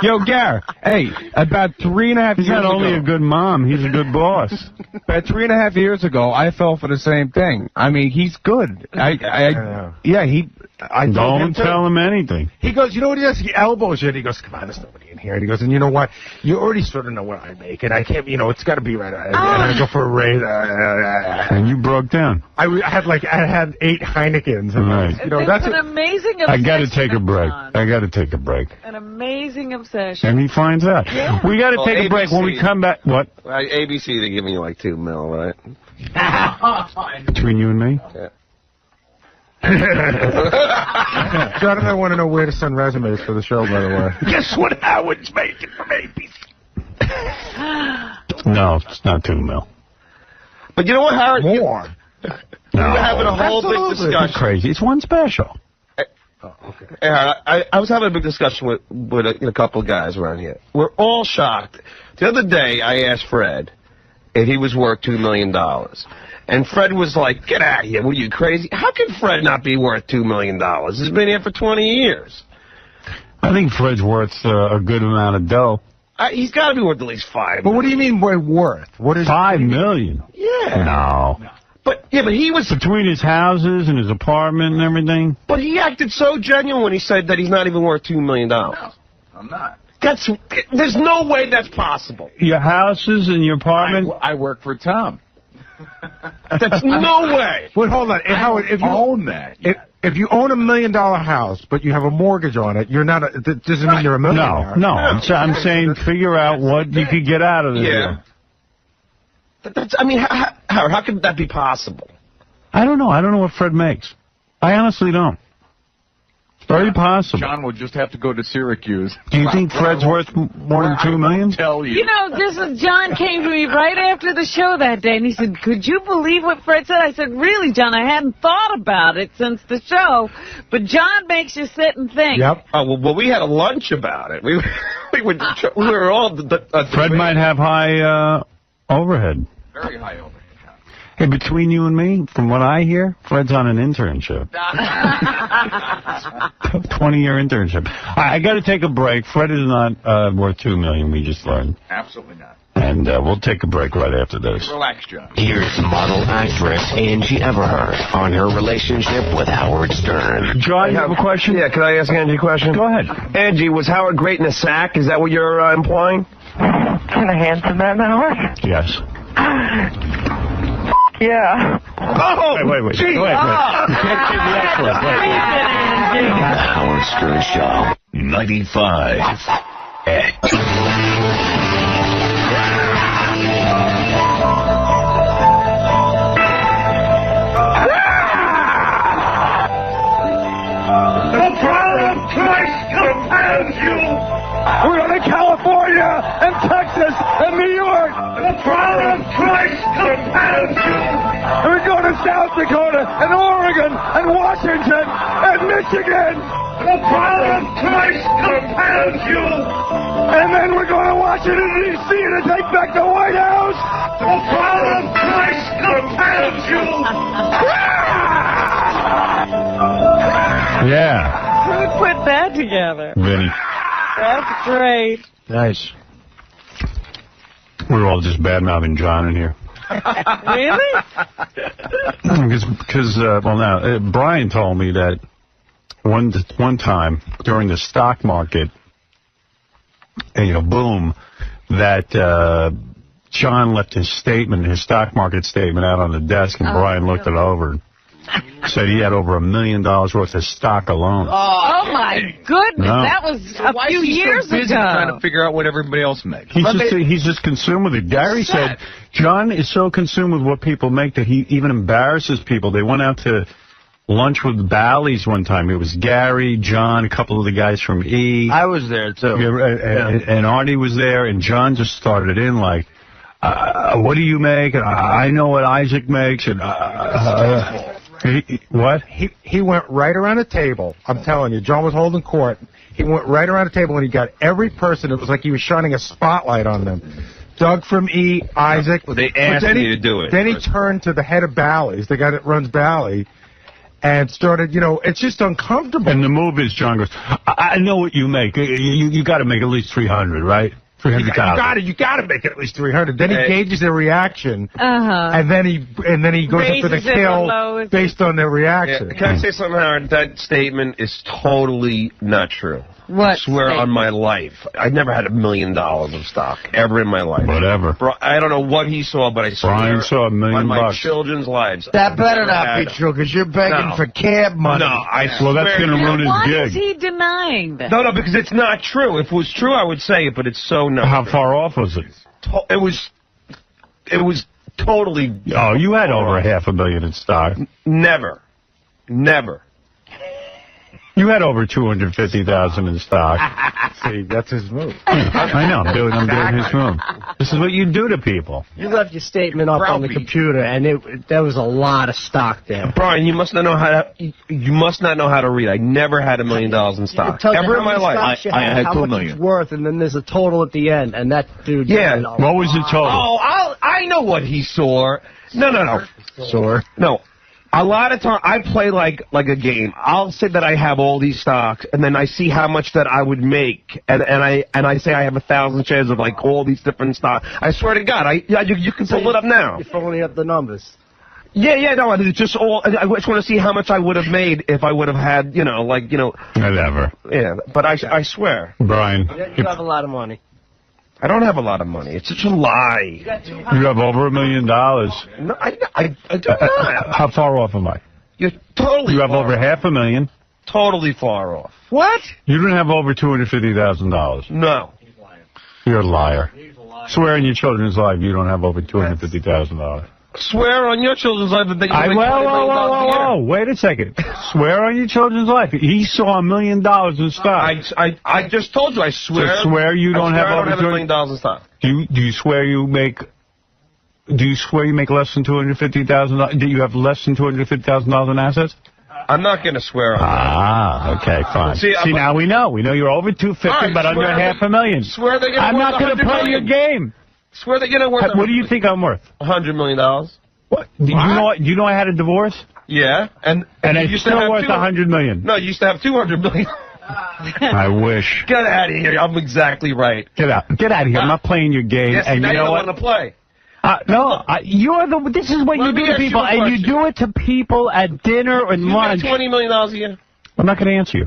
Yo, Gary. Hey, about 3.5 years ago. He's not only a good mom, he's a good boss. About 3.5 years ago, I fell for the same thing. I mean, he's good. Don't tell him anything. He goes, you know what he does? He elbows you, and he goes, come on, there's nobody in here. And he goes, and you know what? You already sort of know what I make, and I can't, it's got to be right. And I go for a raise. And you broke down. I had 8 Heinekens. And right. That's an amazing obsession. I got to take a break. An amazing obsession. And he finds out. Yeah. We got to take a break. When we come back, what? ABC, they're giving you like $2 million, right? Between you and me? Yeah. John and I want to know where to send resumes for the show, by the way. Guess what Howard's making from ABC? No, it's not $2 million. But you know what, Howard? More. We were having a whole big discussion. It's crazy. It's one special. Okay. I was having a big discussion with a couple of guys around here. We're all shocked. The other day, I asked Fred if he was worth $2 million. And Fred was like, get out of here. Were you crazy? How can Fred not be worth $2 million? He's been here for 20 years. I think Fred's worth a good amount of dough. He's got to be worth at least $5 million. But what do you mean by worth? What is $5 million? Yeah. No. But he was... Between his houses and his apartment and everything? But he acted so genuine when he said that he's not even worth $2 million. No, I'm not. There's no way that's possible. Your houses and your apartment? I work for Tom. That's no way. Wait, hold on. Howard, if you own that. if you own $1 million house, but you have a mortgage on it, you're not. That doesn't mean you're a millionaire. No. I'm saying figure out what you could get out of this. Yeah. I mean, how could that be possible? I don't know. I don't know what Fred makes. I honestly don't. It's very possible. John will just have to go to Syracuse. Do you think Fred's worth more than $2 million? Tell you. You know, John came to me right after the show that day, and he said, could you believe what Fred said? I said, really, John, I hadn't thought about it since the show, but John makes you sit and think. Yep. Oh, well, we had a lunch about it. We were all... Fred might have high Very overhead. high overhead. Hey, between you and me, from what I hear, Fred's on an internship. 20-year internship. I got to take a break. Fred is not worth $2 million, we just learned. Absolutely not. And we'll take a break right after this. Relax, John. Here's model actress 𝗫𝗛𝗄𝗏 on her relationship with Howard Stern. John, you have a question? Yeah, can I ask Angie a question? Go ahead. Angie, was Howard great in a sack? Is that what you're implying? Kind of handsome, that Howard? Yes. Yeah. Oh, wait. Geez. Wait. You can't give the excellent. The Howard Stern Show. 95. The power of Christ compels you. We're going to California and Texas and New York. The power of Christ compels you. We're going to South Dakota and Oregon and Washington and Michigan. The power of Christ compels you. And then we're going to Washington, D.C. to take back the White House. The power of Christ compels you. Yeah. Who put that together? Vinny. That's great. Nice. We're all just bad-mouthing John in here. Really? Because Brian told me that one time during the stock market, boom, that John left his stock market statement out on the desk, and Brian looked it over. Said he had over $1 million worth of stock alone. Oh my goodness, No. that was a few years busy ago. trying to figure out what everybody else makes. He's just consumed with it. Gary said John is so consumed with what people make that he even embarrasses people. They went out to lunch with 𝗏𝗟s one time. It was Gary, John, a couple of the guys from E. I was there, too. And Artie was there, and John just started in like, what do you make? And I know what Isaac makes. And what? He went right around the table. I'm telling you, John was holding court. He went right around the table, and he got every person. It was like he was shining a spotlight on them. Doug from E, Isaac. Well, they asked me to do it. Then he turned to the head of 𝗏𝗟s, the guy that runs 𝗏𝗟, and started, it's just uncomfortable. And the move is, John goes, I know what you make. You got to make at least 300, right? 300,000. You got to make it at least 300. Then he gauges their reaction, and then he goes up to the kill based on their reaction. Yeah. Can I say something, Howard? That statement is totally not true. What? I swear on my life. I've never had $1 million of stock ever in my life. Whatever. I don't know what he saw, but I swear Brian saw $1 million on my children's lives. That better not be true, because you're begging for cab money. No, I swear. Well, that's going to ruin his Why gig. is he denying that? No, because it's not true. If it was true, I would say it, but it's so not. How far off was it? It was totally. Oh, you had over $500,000 in stock. Never. You had over $250,000 in stock. See, that's his move. I know. I'm doing his move. This is what you do to people. You left your statement up on the computer, and there was a lot of stock there. Brian, you must not know how to read. I never had $1 million in stock ever in my life. I had $2 million. It's worth, and then there's a total at the end, and that dude. Yeah. What was the total? Oh, I know what he saw. No. No. A lot of time, I play like a game. I'll say that I have all these stocks, and then I see how much that I would make, and I say I have 1,000 shares of like all these different stocks. I swear to God, you can pull it up now. You're pulling up the numbers. Yeah, no, it's just all. I just want to see how much I would have made if I would have had, Whatever. Yeah, but I swear, Brian, You have a lot of money. I don't have a lot of money. It's such a lie. You have over $1 million. No, I don't. How far off am I? You're totally. You have over $500,000. Totally far off. What? You don't have over $250,000. No. You're a liar. Swear on your children's life you don't have over $250,000. Swear on your children's life that you make $20 million a year. Wait a second. Swear on your children's life. He saw $1 million in stock. I just told you I swear. So swear you don't have over $1 million in stock. Do you swear you make? Do you swear you make less than $250,000? Do you have less than $250,000 in assets? I'm not going to swear on that. Okay, fine. See, now we know. We know you're over 250, right, but under $500,000. Swear they're I'm not going to play your game. Swear they're getting worth. What do you think I'm worth? $100 million. What? Do you know I had a divorce? Yeah, and it's still worth $100 million. No, you used to have $200 million. I wish. Get out of here. I'm exactly right. Get out. Get out of here. I'm not playing your game. Yes, and now you know don't what? want to play. This is what you do to people, and you do it to people at dinner and lunch. You make $20 million a year. I'm not going to answer you.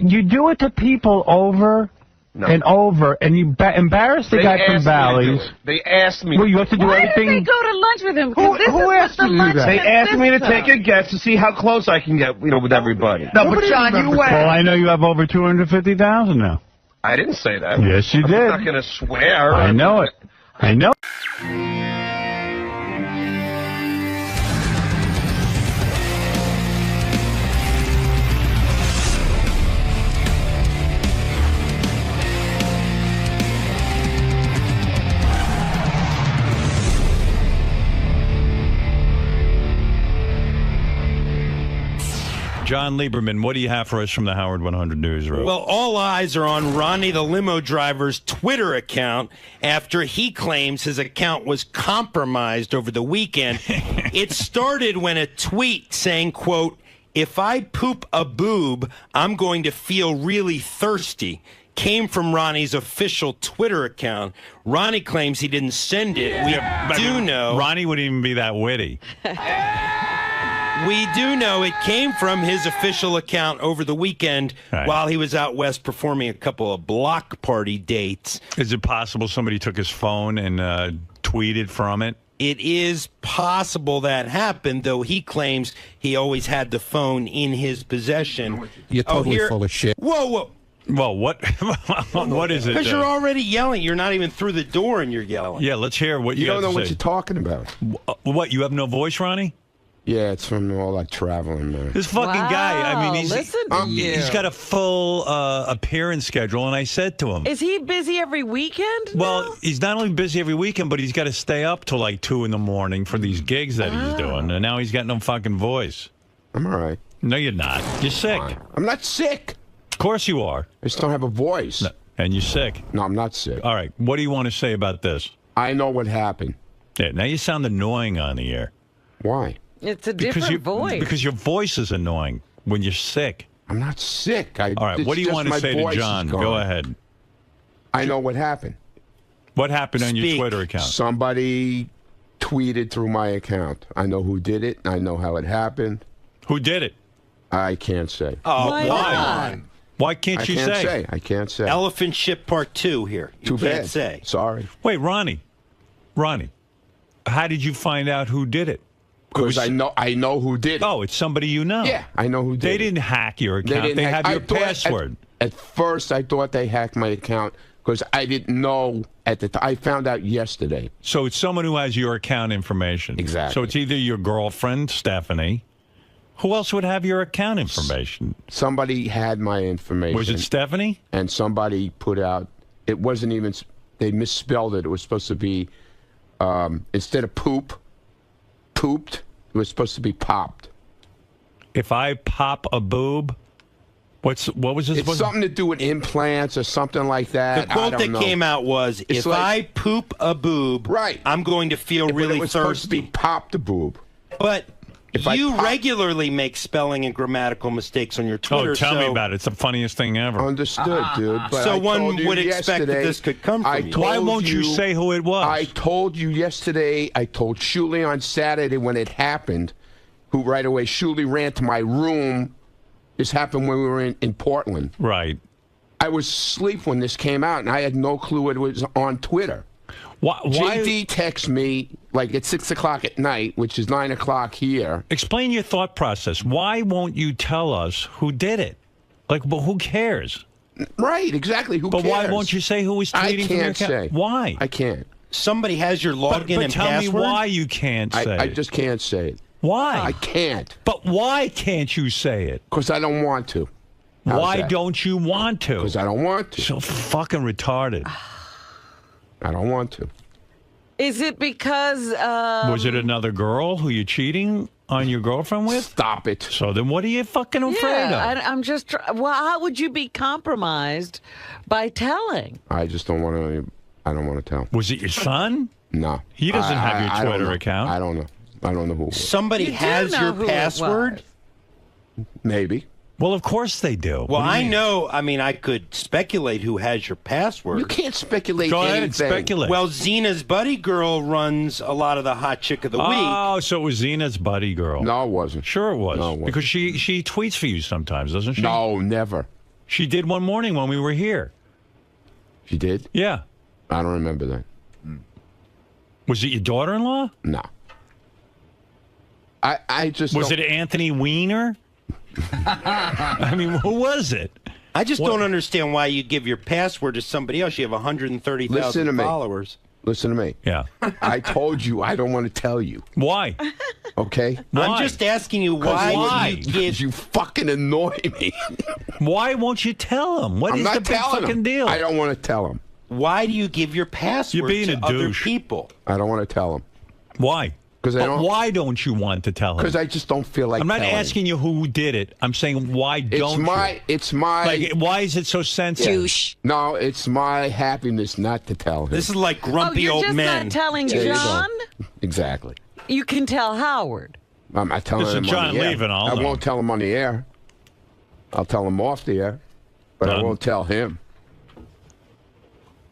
You do it to people over and over, and you embarrass the guy from Bally's. They asked me. Well, you have to do everything. Why did they go to lunch with him? Who asked you to do that? They asked me to take a guess to see how close I can get, with everybody. No, but John, you went. Well, I know you have over $250,000 now. I didn't say that. Yes, you did. I'm not going to swear. I know it. I know. John Lieberman, what do you have for us from the Howard 100 Newsroom? Well, all eyes are on Ronnie the limo driver's Twitter account after he claims his account was compromised over the weekend. It started when a tweet saying, quote, "If I poop a boob, I'm going to feel really thirsty," came from Ronnie's official Twitter account. Ronnie claims he didn't send it. Ronnie wouldn't even be that witty. We do know it came from his official account over the weekend while he was out west performing a couple of block party dates. Is it possible somebody took his phone and tweeted from it? It is possible that happened, though he claims he always had the phone in his possession. You're totally full of shit. Whoa. Well, what what is it? Because you're already yelling. You're not even through the door and you're yelling. Yeah, let's hear what you you don't know have to what say. you're talking about. What, you have no voice, Ronnie? Yeah, it's from all that traveling, man. This fucking guy, I mean, he's got a full appearance schedule, and I said to him... Is he busy every weekend? Well, he's not only busy every weekend, but he's got to stay up till like 2 in the morning for these gigs that he's doing, and now he's got no fucking voice. I'm all right. No, you're not. You're sick. I'm not sick. Of course you are. I just don't have a voice. No, and you're sick. No, I'm not sick. All right, what do you want to say about this? I know what happened. Yeah, now you sound annoying on the air. Why? It's a different voice. Because your voice is annoying when you're sick. I'm not sick. All right, what do you want to say to John? Go ahead. I know what happened. What happened on your Twitter account? Somebody tweeted through my account. I know who did it. I know how it happened. Who did it? I can't say. Oh, why? Why can't you say? I can't say. Elephant Ship Part 2 here. You Too can't bad. say. Sorry. Wait, Ronnie, how did you find out who did it? Because I know who did it. Oh, it's somebody you know. Yeah, I know who did it. They didn't hack your account. They have your password. At first, I thought they hacked my account because I didn't know at the time. I found out yesterday. So it's someone who has your account information. Exactly. So it's either your girlfriend, Stephanie. Who else would have your account information? Somebody had my information. Was it Stephanie? And somebody put out, it wasn't even, they misspelled it. It was supposed to be, instead of pooped, it was supposed to be popped. If I pop a boob, what was this? It's something to do with implants or something like that. The quote that came out was, "If I poop a boob, I'm going to feel really it was thirsty." Supposed to be pop the boob. But you regularly make spelling and grammatical mistakes on your Twitter. Oh, tell me about it. It's the funniest thing ever. Understood, dude. But so I one told you would expect that this could come from you. Why won't you say who it was? I told you yesterday. I told Shuli on Saturday when it happened, who right away, Shuli ran to my room. This happened when we were in Portland. Right. I was asleep when this came out, and I had no clue it was on Twitter. Why? JD texted me like at 6 o'clock at night, which is 9 o'clock here. Explain your thought process. Why won't you tell us who did it? Like, but who cares? Right, exactly. Who but cares? why won't you say who was tweeting? I can't say. Why? I can't. Somebody has your login but and tell password? me why you can't say I it. just can't say it. Why? I can't. But why can't you say it? Because I don't want to. How's Why that? don't you want to? Because I don't want to. So fucking retarded. I don't want to. Is it because... Was it another girl who you're cheating on your girlfriend with? Stop it. So then what are you fucking afraid of? I'm just... Well, how would you be compromised by telling? I just don't want to. I don't want to tell. Was it your son? No. He doesn't have your I don't Twitter know. account. I don't know. I don't know who it was. Somebody has your password? Maybe. Well, of course they do. Well, I know. I mean, I could speculate who has your password. You can't speculate Go anything. ahead, speculate. Well, Xena's buddy girl runs a lot of the hot chick of the week. Oh, so it was Xena's buddy girl. No, it wasn't. Sure it was. No, it wasn't. Because she tweets for you sometimes, doesn't she? No, never. She did one morning when we were here. She did? Yeah. I don't remember that. Was it your daughter-in-law? No. I just Was it Anthony Weiner? I mean, who was it? I just don't understand why you give your password to somebody else. You have 130,000 followers. Listen to me. Yeah. I told you I don't want to tell you. Why? Okay? I'm just asking you why you give... Because you fucking annoy me. Why won't you tell him? What I'm is not the big telling fucking him. deal? I don't want to tell him. Why do you give your password You're being to a other douche. people? I don't want to tell him. Why? Because I don't. Why don't you want to tell him? Because I just don't feel like I'm not telling asking you who did it. I'm saying why don't you? It's my... Like, why is it so sensitive? No, it's my happiness not to tell him. This is like grumpy you're old just men. not telling There you go. John? Exactly. You can tell Howard. I'm not telling Listen, him John on the air. leaving, I'll I know. won't tell him on the air. I'll tell him off the air. But I won't tell him.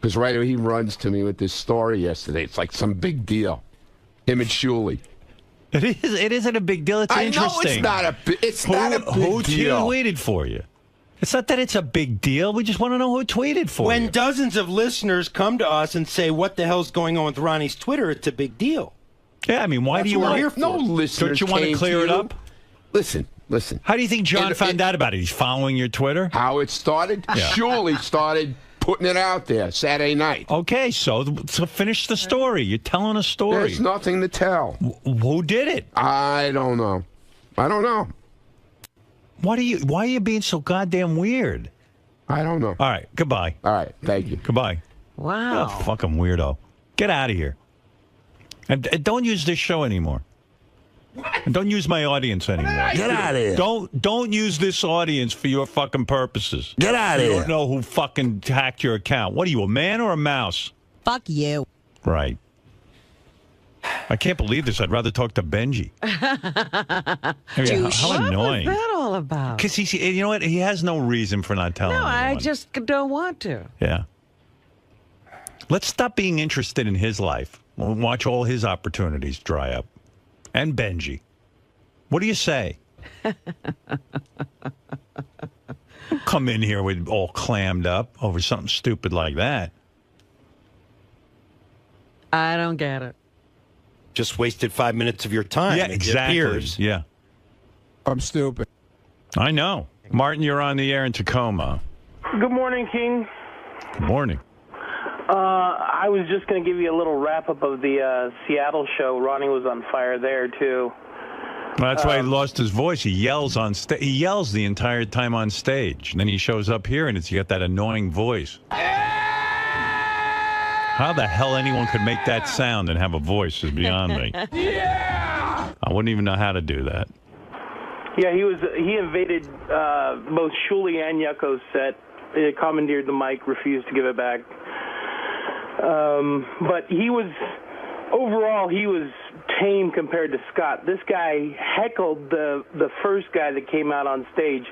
Because right away he runs to me with this story yesterday. It's like some big deal. Him and 𝗛cie. It isn't a big deal. It's I know interesting. it's not a Who big deal. tweeted for you? It's not that it's a big deal. We just want to know who tweeted for When you. dozens of listeners come to us and say, what the hell's going on with Ronnie's Twitter, it's a big deal. Yeah, I mean, why That's do you what we're want... here for. No listeners Don't you want to came clear it you. up? Listen. How do you think John found out about it? He's following your Twitter? How it started? Yeah. 𝗛cie started putting it out there Saturday night. Okay, so finish the story. You're telling a story. There's nothing to tell. Who did it? I don't know. I don't know. Why are you being so goddamn weird? I don't know. All right, goodbye. All right, thank you. Goodbye. Wow. Oh, fucking weirdo. Get out of here. And don't use this show anymore. And don't use my audience anymore. Get out of here. Don't use this audience for your fucking purposes. Get out of You here. don't know who fucking hacked your account. What are you, a man or a mouse? Fuck you. Right. I can't believe this. I'd rather talk to benji. How annoying. What was that all about? Because you know what? He has no reason for not telling No, I anyone. just don't want to. Yeah. Let's stop being interested in his life. We'll watch all his opportunities dry up. And Benji. What do you say? Come in here with all clammed up over something stupid like that. I don't get it. Just wasted 5 minutes of your time. Yeah, it exactly. appears. Yeah. I'm stupid. I know. Martin, you're on the air in Tacoma. Good morning, King. Good morning. I was just going to give you a little wrap-up of the Seattle show. Ronnie was on fire there, too. Well, that's why he lost his voice. He yells on stage. He yells the entire time on stage. And then he shows up here, and he got that annoying voice. How the hell anyone could make that sound and have a voice is beyond me. Yeah! I wouldn't even know how to do that. Yeah, he invaded both 𝗛cie and 𝗪𝗑's set. He commandeered the mic, refused to give it back. But overall, he was tame compared to Scott. This guy heckled the first guy that came out on stage.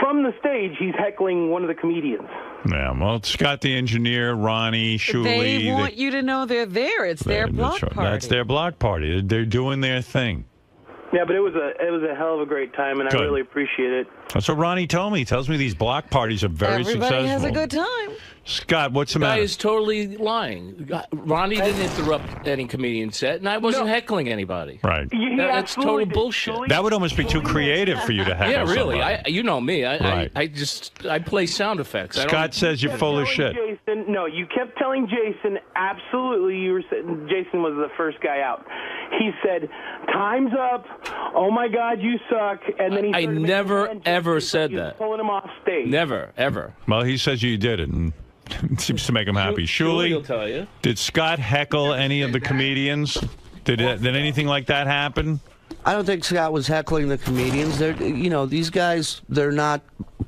From the stage, he's heckling one of the comedians. Yeah, well, Scott the engineer, Ronnie, 𝗛cie. They want you to know they're there. It's their block party. That's their block party. They're doing their thing. Yeah, but it was a hell of a great time, and Good. I really appreciate it. That's what Ronnie told me. He tells me these block parties are very Everybody successful. has a good time. Scott, what's the guy matter? is totally lying. Ronnie didn't interrupt any comedian set, and I wasn't heckling anybody. Right. That's total bullshit. That would almost be too creative for you to heckle Yeah, really. somebody. You know me. Right. I play sound effects. Scott says you're full of shit. Jason, no, you kept telling Jason, absolutely, you were saying Jason was the first guy out. He said, time's up, oh my God, you suck, and then he I never, ever said that. Pulling him off stage. Never, ever. Well, he says you did it, and it seems to make him happy. Shuli will Shuli, tell you. did Scott heckle any of the comedians? Did anything like that happen? I don't think Scott was heckling the comedians. They're, these guys, they're not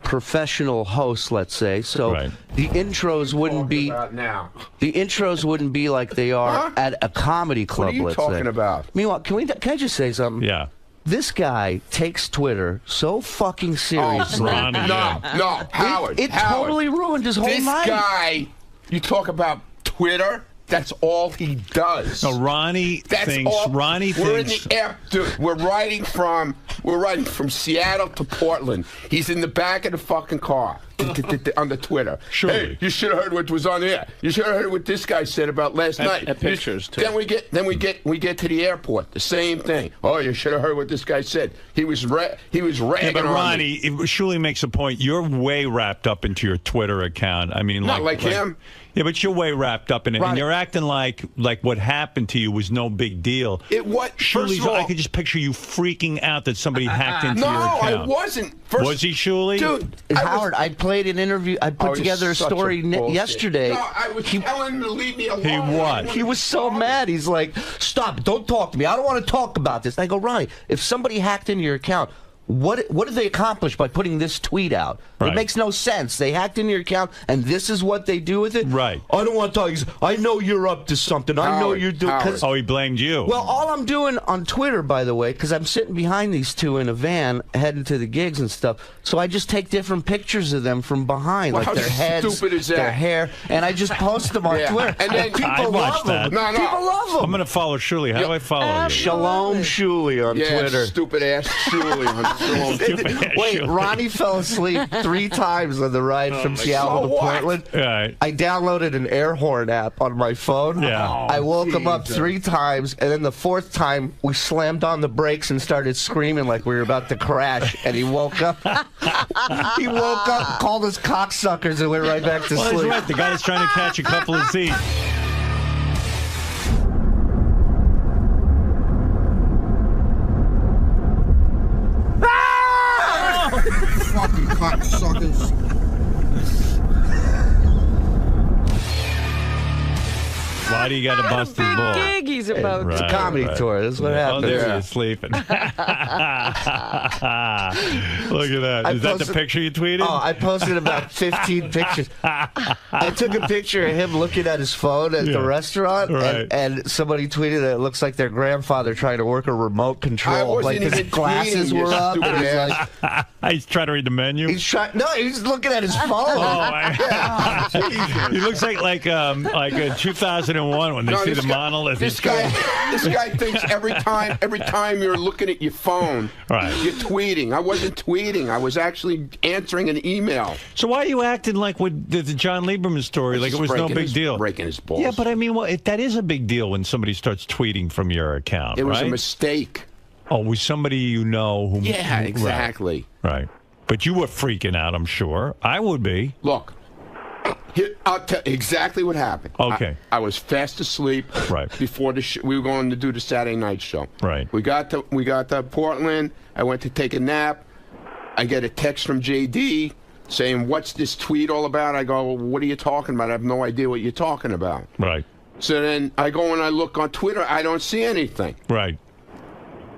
professional hosts, let's say. So the intros wouldn't be now. The intros wouldn't be like they are at a comedy club. What are you let's talking say. about? Meanwhile, can I just say something? Yeah. This guy takes Twitter so fucking seriously. No, Howard. It Howard, totally ruined his whole this night. This guy, you talk about Twitter. That's all he does. No, Ronnie thinks. We're in the air, dude. We're riding from Seattle to Portland. He's in the back of the fucking car on the Twitter. Sure. Hey, you should have heard what was on there. You should have heard what this guy said about last night. Pictures too. Then we get to the airport. The same thing. Oh, you should have heard what this guy said. He was ragging but on Ronnie, me. Shuli makes a point. You're way wrapped up into your Twitter account. I mean, Not like him. Yeah, but you're way wrapped up in it, and you're acting like what happened to you was no big deal. First of all, I could just picture you freaking out that somebody hacked into your account. No, I wasn't. Was he, Shuli? Dude, Howard, I played an interview. I put together a story yesterday. No, I was telling him to leave me alone. He what? He was so mad. He's like, "Stop! Don't talk to me. I don't want to talk about this." I go, Ronnie, if somebody hacked into your account, what did they accomplish by putting this tweet out? Right. It makes no sense. They hacked into your account, and this is what they do with it? Right. I don't want to talk. He's, I know you're up to something. I know you're doing... Oh, he blamed you. Well, all I'm doing on Twitter, by the way, because I'm sitting behind these two in a van heading to the gigs and stuff, so I just take different pictures of them from behind, Well, like their heads, stupid is that? their hair, and I just post them on Twitter. And then people love them. No. People love them. I'm going to follow Shuli. How do I follow you? Shalom Shuli on Twitter. Stupid ass Shuli on Twitter. Wait, Ronnie fell asleep 3 times on the ride from Seattle to Portland. Right. I downloaded an air horn app on my phone. Yeah. I woke him up 3 times, and then the 4th time, we slammed on the brakes and started screaming like we were about to crash, and he woke up. He woke up, called us cocksuckers, and went right back to Well, sleep. he's right. The guy's trying to catch a couple of seats. Fucking cocksuckers. Why do you got to bust his ball? Gig he's about It's a comedy tour. That's what happens. Oh, there he is sleeping. Look at that. Is that the picture you tweeted? Oh, I posted about 15 pictures. I took a picture of him looking at his phone at the restaurant, and somebody tweeted that it looks like their grandfather trying to work a remote control. Like his glasses were up. And he's like, he's trying to read the menu. he's looking at his phone. Oh, he looks like 2001 when they see the monolith. This guy thinks every time you're looking at your phone, you're tweeting. I wasn't tweeting. I was actually answering an email. So why are you acting like with the John Lieberman story, like it was no big deal? Breaking his balls. Yeah, but I mean, that is a big deal when somebody starts tweeting from your account. It was right? a mistake. Oh, with somebody you know who? Yeah, exactly. Right. But you were freaking out, I'm sure. I would be. Look. I'll tell you exactly what happened. Okay. I was fast asleep. Right. Before we were going to do the Saturday night show. Right. We got to Portland. I went to take a nap. I get a text from JD saying, "What's this tweet all about?" I go, well, "What are you talking about? I have no idea what you're talking about." Right. So then I go and I look on Twitter. I don't see anything. Right.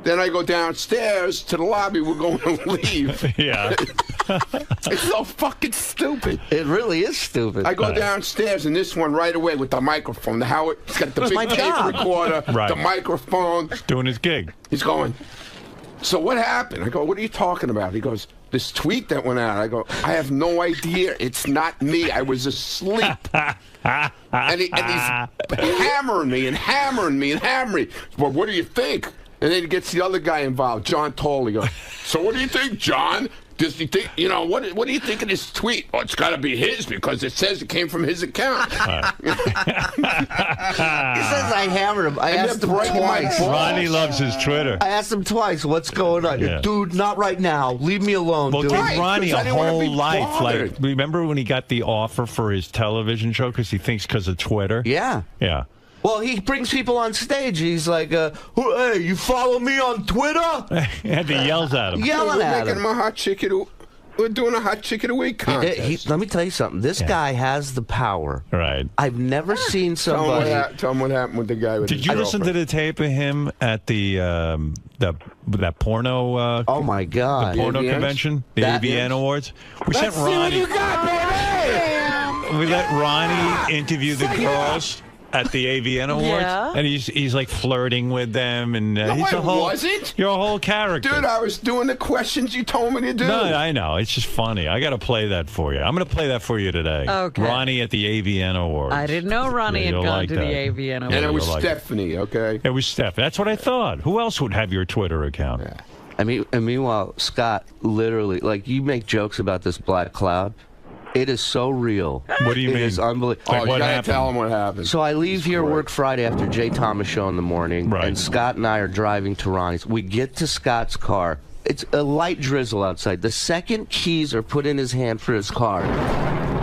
Then I go downstairs to the lobby. We're going to leave. Yeah. It's so fucking stupid. It really is stupid. I go downstairs, and this one right away with the microphone. He's got the big tape recorder, the microphone. Doing his gig. He's going, "So what happened?" I go, "What are you talking about?" He goes, "This tweet that went out." I go, "I have no idea. It's not me. I was asleep." and he's hammering me and hammering me and hammering me. "Well, what do you think?" And then he gets the other guy involved, John Toll. He goes, "So what do you think, John?" Does he think, you know, what do you think of this tweet? Oh, it's got to be his because it says it came from his account. He says I hammered him. I asked him twice. Ronnie loves his Twitter. I asked him twice, what's going on? Yeah. Dude, not right now. Leave me alone, Well, dude. give Ronnie a whole life. Like, remember when he got the offer for his television show because he thinks because of Twitter? Yeah. Yeah. Well, he brings people on stage. He's like, hey, you follow me on Twitter? And he yells at him. Yelling at him. We're doing a hot chicken of the week contest. Let me tell you something. This guy has the power. Right. I've never seen somebody. Tell him what happened with the guy with Did you listen to the tape of him at that porno? Oh my God! The porno convention, the AVN Awards. We sent Ronnie. We let Ronnie interview the girls at the AVN Awards, and he's like flirting with them, and he's a whole. Wasn't? You're a whole character, dude. I was doing the questions you told me to do. No, I know. It's just funny. I got to play that for you. I'm going to play that for you today. Okay. Ronnie at the AVN Awards. I didn't know Ronnie had gone to the AVN Awards. And it was Stephanie. Okay. It was Stephanie. That's what I thought. Who else would have your Twitter account? Yeah. I mean, and meanwhile, Scott, literally, like, you make jokes about this black cloud. It is so real. What do you mean? It is unbelievable. Oh, you gotta tell him what happened. So I leave here, work Friday after 𝗦𝗵cie show in the morning, and Scott and I are driving to Ronnie's. We get to Scott's car. It's a light drizzle outside. The second keys are put in his hand for his car,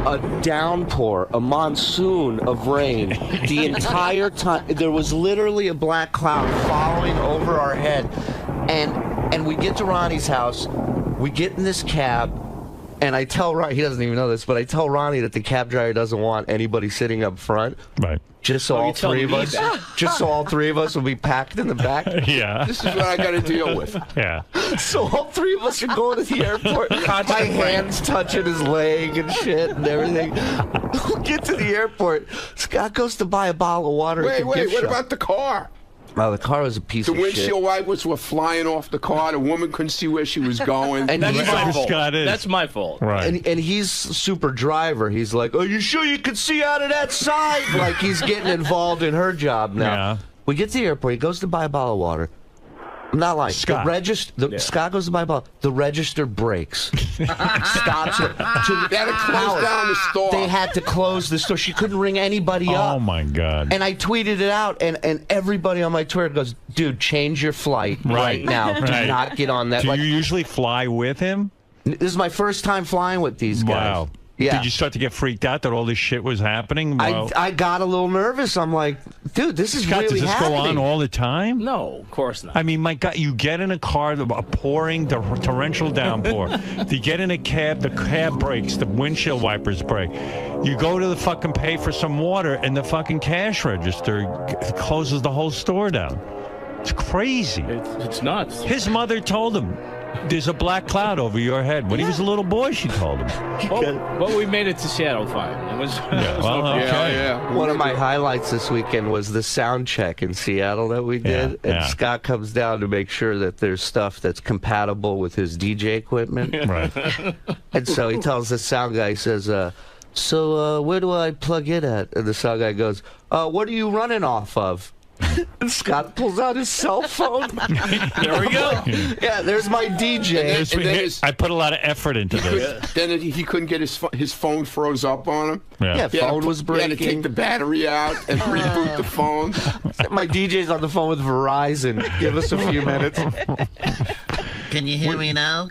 a downpour, a monsoon of rain. The entire time, there was literally a black cloud following over our head. And we get to Ronnie's house. We get in this cab. And I tell Ronnie, he doesn't even know this, but I tell Ronnie that the cab driver doesn't want anybody sitting up front. Right. Just so all three of us, will be packed in the back. Yeah. This is what I got to deal with. Yeah. So all three of us are going to the airport. My hands touching his leg and shit and everything. We get to the airport. Scott goes to buy a bottle of water. Wait, what about the car? Well, the car was a piece of shit. The windshield wipers were flying off the car. The woman couldn't see where she was going. And that's my fault. Scott is. That's my fault. Right. And he's super driver. He's like, "Are you sure you can see out of that side?" Like he's getting involved in her job now. Yeah. We get to the airport. He goes to buy a bottle of water. I'm not lying. Scott. Scott goes to buy a bottle. The register breaks. Stops it. They had to close down the store. They had to close the store. She couldn't ring anybody up. Oh my God. And I tweeted it out, and everybody on my Twitter goes, "Dude, change your flight right now. Do not get on that." Do you usually fly with him? This is my first time flying with these guys. Wow. Yeah. Did you start to get freaked out that all this shit was happening? I got a little nervous. I'm like, dude, this is Scott, really does this happening. go on all the time? No, of course not. I mean, my God, you get in a car, a pouring torrential downpour. You get in a cab, the cab breaks, the windshield wipers break. You go to the fucking pay for some water, and the fucking cash register closes the whole store down. It's crazy. It's nuts. His mother told him, "There's a black cloud over your head." When he was a little boy, she told him. But we made it to Seattle fine. It was. One of my highlights this weekend was the sound check in Seattle that we did. And Scott comes down to make sure that there's stuff that's compatible with his DJ equipment. Right. And so he tells the sound guy, he says, so where do I plug in at? And the sound guy goes, what are you running off of? And Scott pulls out his cell phone. There we go. Yeah, there's my DJ. I put a lot of effort into this. Then he couldn't get his phone froze up on him. Yeah, phone was breaking. He had to take the battery out and reboot the phone. My DJ's on the phone with Verizon. Give us a few minutes. Can you hear me now?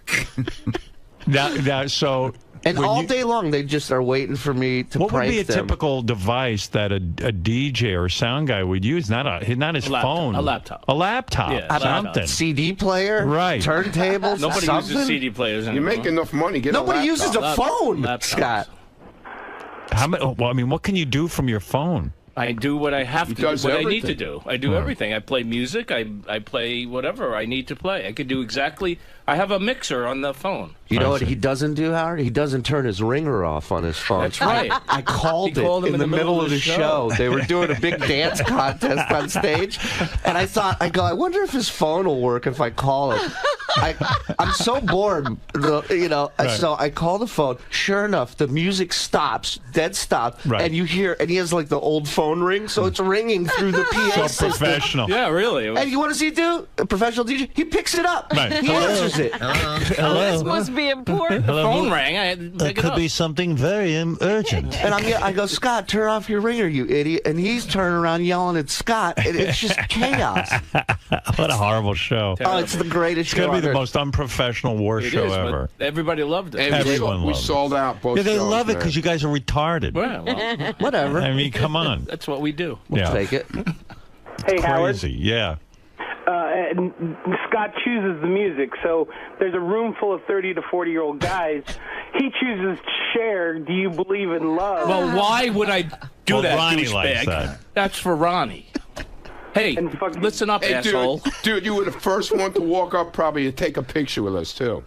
And all day long, they just are waiting for me to prank them. What would be a typical device that a DJ or sound guy would use? Not his phone. A laptop. A laptop. Yeah, something. CD player? Right. Turntables? Nobody uses CD players anymore. You make enough money. Get Nobody a uses a phone, Scott. Well, I mean, what can you do from your phone? I do what I have to do, what I need to do. I do Right. everything. I play music. I play whatever I need to play. I could do exactly. I have a mixer on the phone. You know what he doesn't do, Howard? He doesn't turn his ringer off on his phone. That's right. I called him in the middle of the show. They were doing a big dance contest on stage, and I thought, I wonder if his phone will work if I call it. I'm so bored, you know. Right. So I call the phone. Sure enough, the music stops, dead stop, and you hear, and he has like the old phone ring, so it's ringing through the PA So system. professional. Yeah, really. And you what does he do? A professional DJ? He picks it up. Right. He answers it. Oh, this must be important. The phone rang. I had to pick it up. Something very urgent. And I go, Scott, turn off your ringer, you idiot. And he's turning around yelling at Scott. And it's just chaos. What a horrible show. Oh, it's the greatest show. It's going to be the most unprofessional war show ever. Everybody loved it. Everyone we loved it. sold out both Yeah, they shows, love it man. because you guys are retarded. Well, whatever. I mean, come on. That's what we do. Yeah. Take it. Hey, Howard. Crazy, yeah. And Scott chooses the music, so there's a room full of 30 to 40-year-old guys. He chooses Cher, Do You Believe in Love? Well, why would I do Well, that, Ronnie douchebag? likes that. That's for Ronnie. Hey, listen up, Hey, asshole. dude, you were the first one to walk up probably to take a picture with us, too.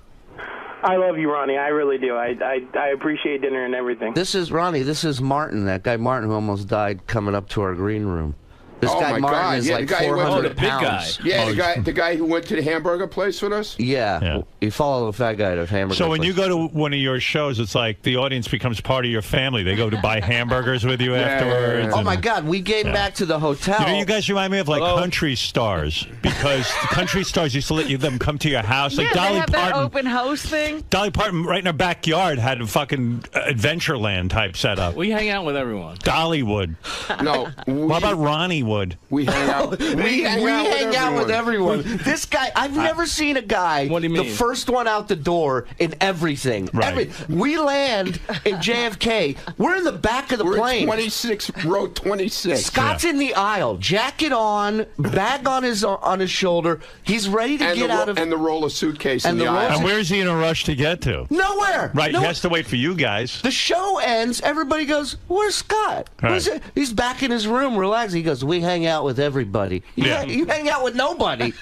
I love you, Ronnie. I really do. I appreciate dinner and everything. This is Ronnie. This is Martin, that guy Martin who almost died coming up to our green room. This Oh, guy my Martin God. is Yeah, like the guy who went to 400 the big guy. pounds. Yeah, the guy who went to the hamburger place with us? Yeah. You follow the fat guy to hamburger So when place. you go to one of your shows, it's like the audience becomes part of your family. They go to buy hamburgers with you afterwards. Oh, and- my God. We came back to the hotel. You know, you guys remind me of like country stars because the country stars used to let them come to your house. Like Yeah, Dolly they have that Parton. open house thing. Dolly Parton, right in her backyard, had a fucking Adventureland type setup. We hang out with everyone. Dolly would. No. What about Ronnie would? We hang out. We hang out with everyone. This guy, I've never seen a guy, What do you mean? the first one out the door in everything. Right. We land in JFK. We're in the back of the We're plane. 26, row 26. Scott's in the aisle, jacket on, bag on his shoulder. He's ready to get out of. And the roller suitcase in And the the aisle. And where's he in a rush to get to? Nowhere. Right, No- he has to wait for you guys. The show ends. Everybody goes, "Where's Scott?" Right. Where's it? He's back in his room, relaxing. He goes, "We hang out with everybody. You hang out with nobody."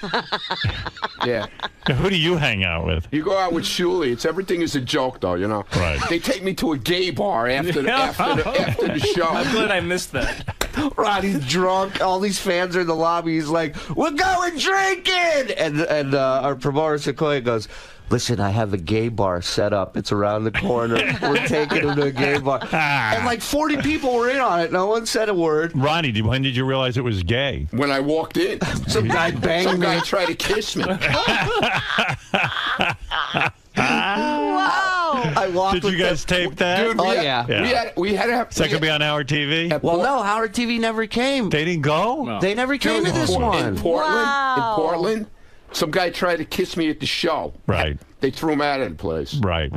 Yeah. Now, who do you hang out with? You go out with Shuli. Everything is a joke, though, you know. Right. They take me to a gay bar after the show. I'm glad I missed that. Ronnie's drunk. All these fans are in the lobby. He's like, "We're going drinking," and our promoter Sequoia goes, "Listen, I have a gay bar set up. It's around the corner. We're taking him to a gay bar." And like 40 people were in on it. No one said a word. Ronnie, when did you realize it was gay? When I walked in. Some guy banged Some me. guy tried to kiss me. Wow. I walked Did with you guys tape that? Dude, we had to have. Is that going to be on Howard TV? Well, no, Howard TV never came. They didn't go? No. They never came to this In one. Portland, some guy tried to kiss me at the show. Right. They threw him out of the place. Right.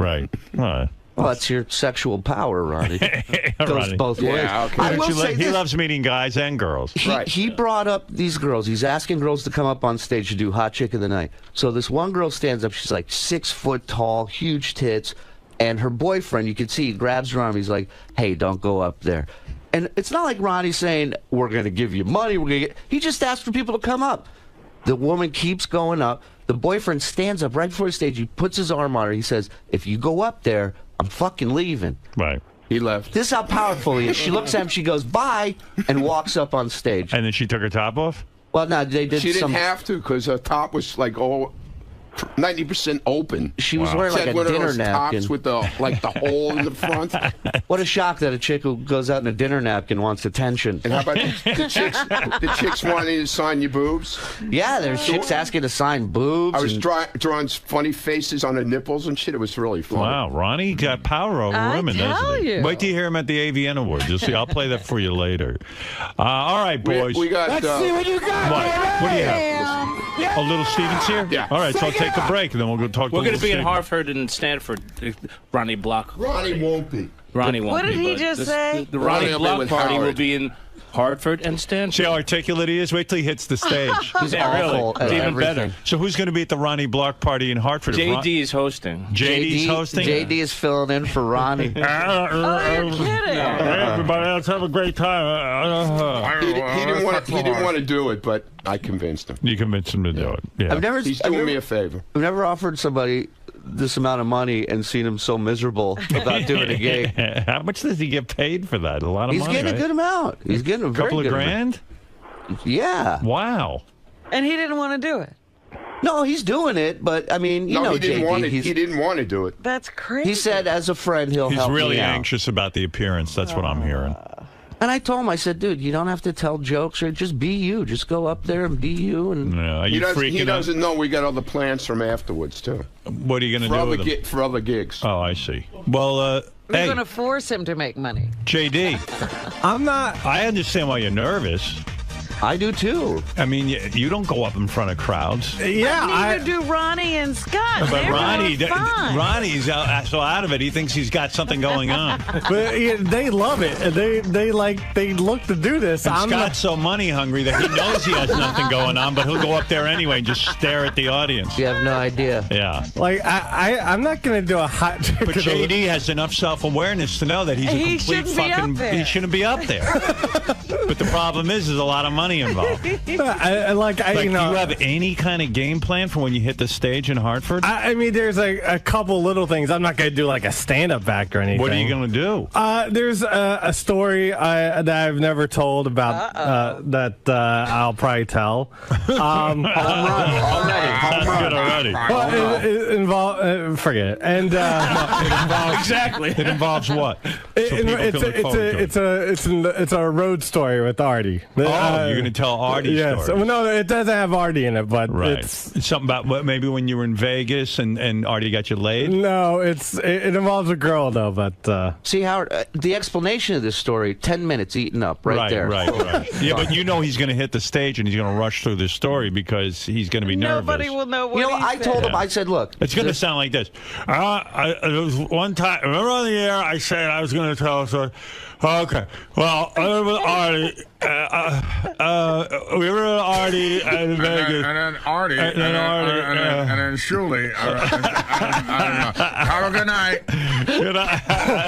Well, that's your sexual power, Ronnie. Goes Ronnie. both ways. Yeah, okay. I will say He this. loves meeting guys and girls. He brought up these girls. He's asking girls to come up on stage to do Hot Chick of the Night. So this one girl stands up. She's like 6 foot tall, huge tits. And her boyfriend, you can see, he grabs her arm. He's like, "Hey, don't go up there." And it's not like Ronnie's saying, "We're going to give you money." He just asked for people to come up. The woman keeps going up. The boyfriend stands up right before the stage. He puts his arm on her. He says, "If you go up there, I'm fucking leaving." Right. He left. This is how powerful he is. She looks at him, she goes, "Bye," and walks up on stage. And then she took her top off? Well, no, they did She some... didn't have to because her top was like 90% open. She was wearing like She had a one of dinner those napkin. tops with the hole in the front. What a shock that a chick who goes out in a dinner napkin wants attention. And how about the chicks wanting to sign your boobs? Yeah, there's chicks asking to sign boobs. I was drawing funny faces on her nipples and shit. It was really fun. Wow, Ronnie got power over women, doesn't he? you. Wait till you hear him at the AVN Awards. You'll see. I'll play that for you later. All right, boys. We got. Let's see what you got. What do you have? Oh, Little Steven's here? Yeah. All right, so I'll take a break, and then we'll go talk to We're going to Little be in Steven. Hartford and Stanford. Ronnie Block. Ronnie won't be. Ronnie won't What did be, he but just say? The Ronnie Ronnie will be Block with party will Howard. be in Hartford and Stanford. See how articulate he is? Wait till he hits the stage. He's Yeah, really. awful at It's even everything. better. So who's going to be at the Ronnie Block party in Hartford? JD is hosting. JD's hosting? JD is filling in for Ronnie. Oh, you're kidding. Everybody, let's have a great time. He didn't want to do it, but I convinced him. You convinced him to do it. Yeah. He's doing me a favor. I've never offered somebody this amount of money and seen him so miserable about doing a gig. How much does he get paid for that? A lot of He's money, getting right? a good amount. He's getting a very Couple of good grand? amount. Yeah. Wow. And he didn't want to do it. No, he's doing it, but I mean, you know, he didn't JD, want to. He didn't want to do it. That's crazy. He said, as a friend, he'll help me out. He's really anxious about the appearance. That's what I'm hearing. And I told him, I said, dude, you don't have to tell jokes or just be you. Just go up there and be you. And are you freaking out? He doesn't know we got other plans from afterwards too. What are you going to do with him? For other gigs. Oh, I see. Well, We're going to force him to make money. JD, I'm not. I understand why you're nervous. I do too. I mean, you don't go up in front of crowds. Yeah, neither do Ronnie and Scott. But They're Ronnie's so out of it. He thinks he's got something going on. But they love it. They look to do this. And Scott's so money hungry that he knows he has nothing going on, but he'll go up there anyway and just stare at the audience. You have no idea. Yeah. Like I'm not gonna do a hot trick. But JD has enough self-awareness to know that he's a complete fucking. He shouldn't be up there. But the problem is, there's a lot of money involved. Do you have any kind of game plan for when you hit the stage in Hartford? I mean, there's a couple little things. I'm not going to do like a stand-up act or anything. What are you going to do? There's a story that I've never told about that I'll probably tell. Home run already. Well, it involves forget it. And exactly. It involves what? It's a road story with Artie. You're going to tell Artie's yes. story. Well, no, it doesn't have Artie in it, but it's something about maybe when you were in Vegas and Artie got you laid. No, it involves a girl though. But see, Howard, the explanation of this story, 10 minutes eaten up right there. Right. Yeah, but you know he's going to hit the stage and he's going to rush through this story because he's going to be nervous. Nobody will know what I told him. I said, look, it's going to sound like this. There was one time. Remember on the air, I said I was going to tell a story. Okay. Well, I was with Artie. We were with Artie in Vegas. And then Artie. And then 𝗛cie𝗄𝗿𝗍. Have a good night.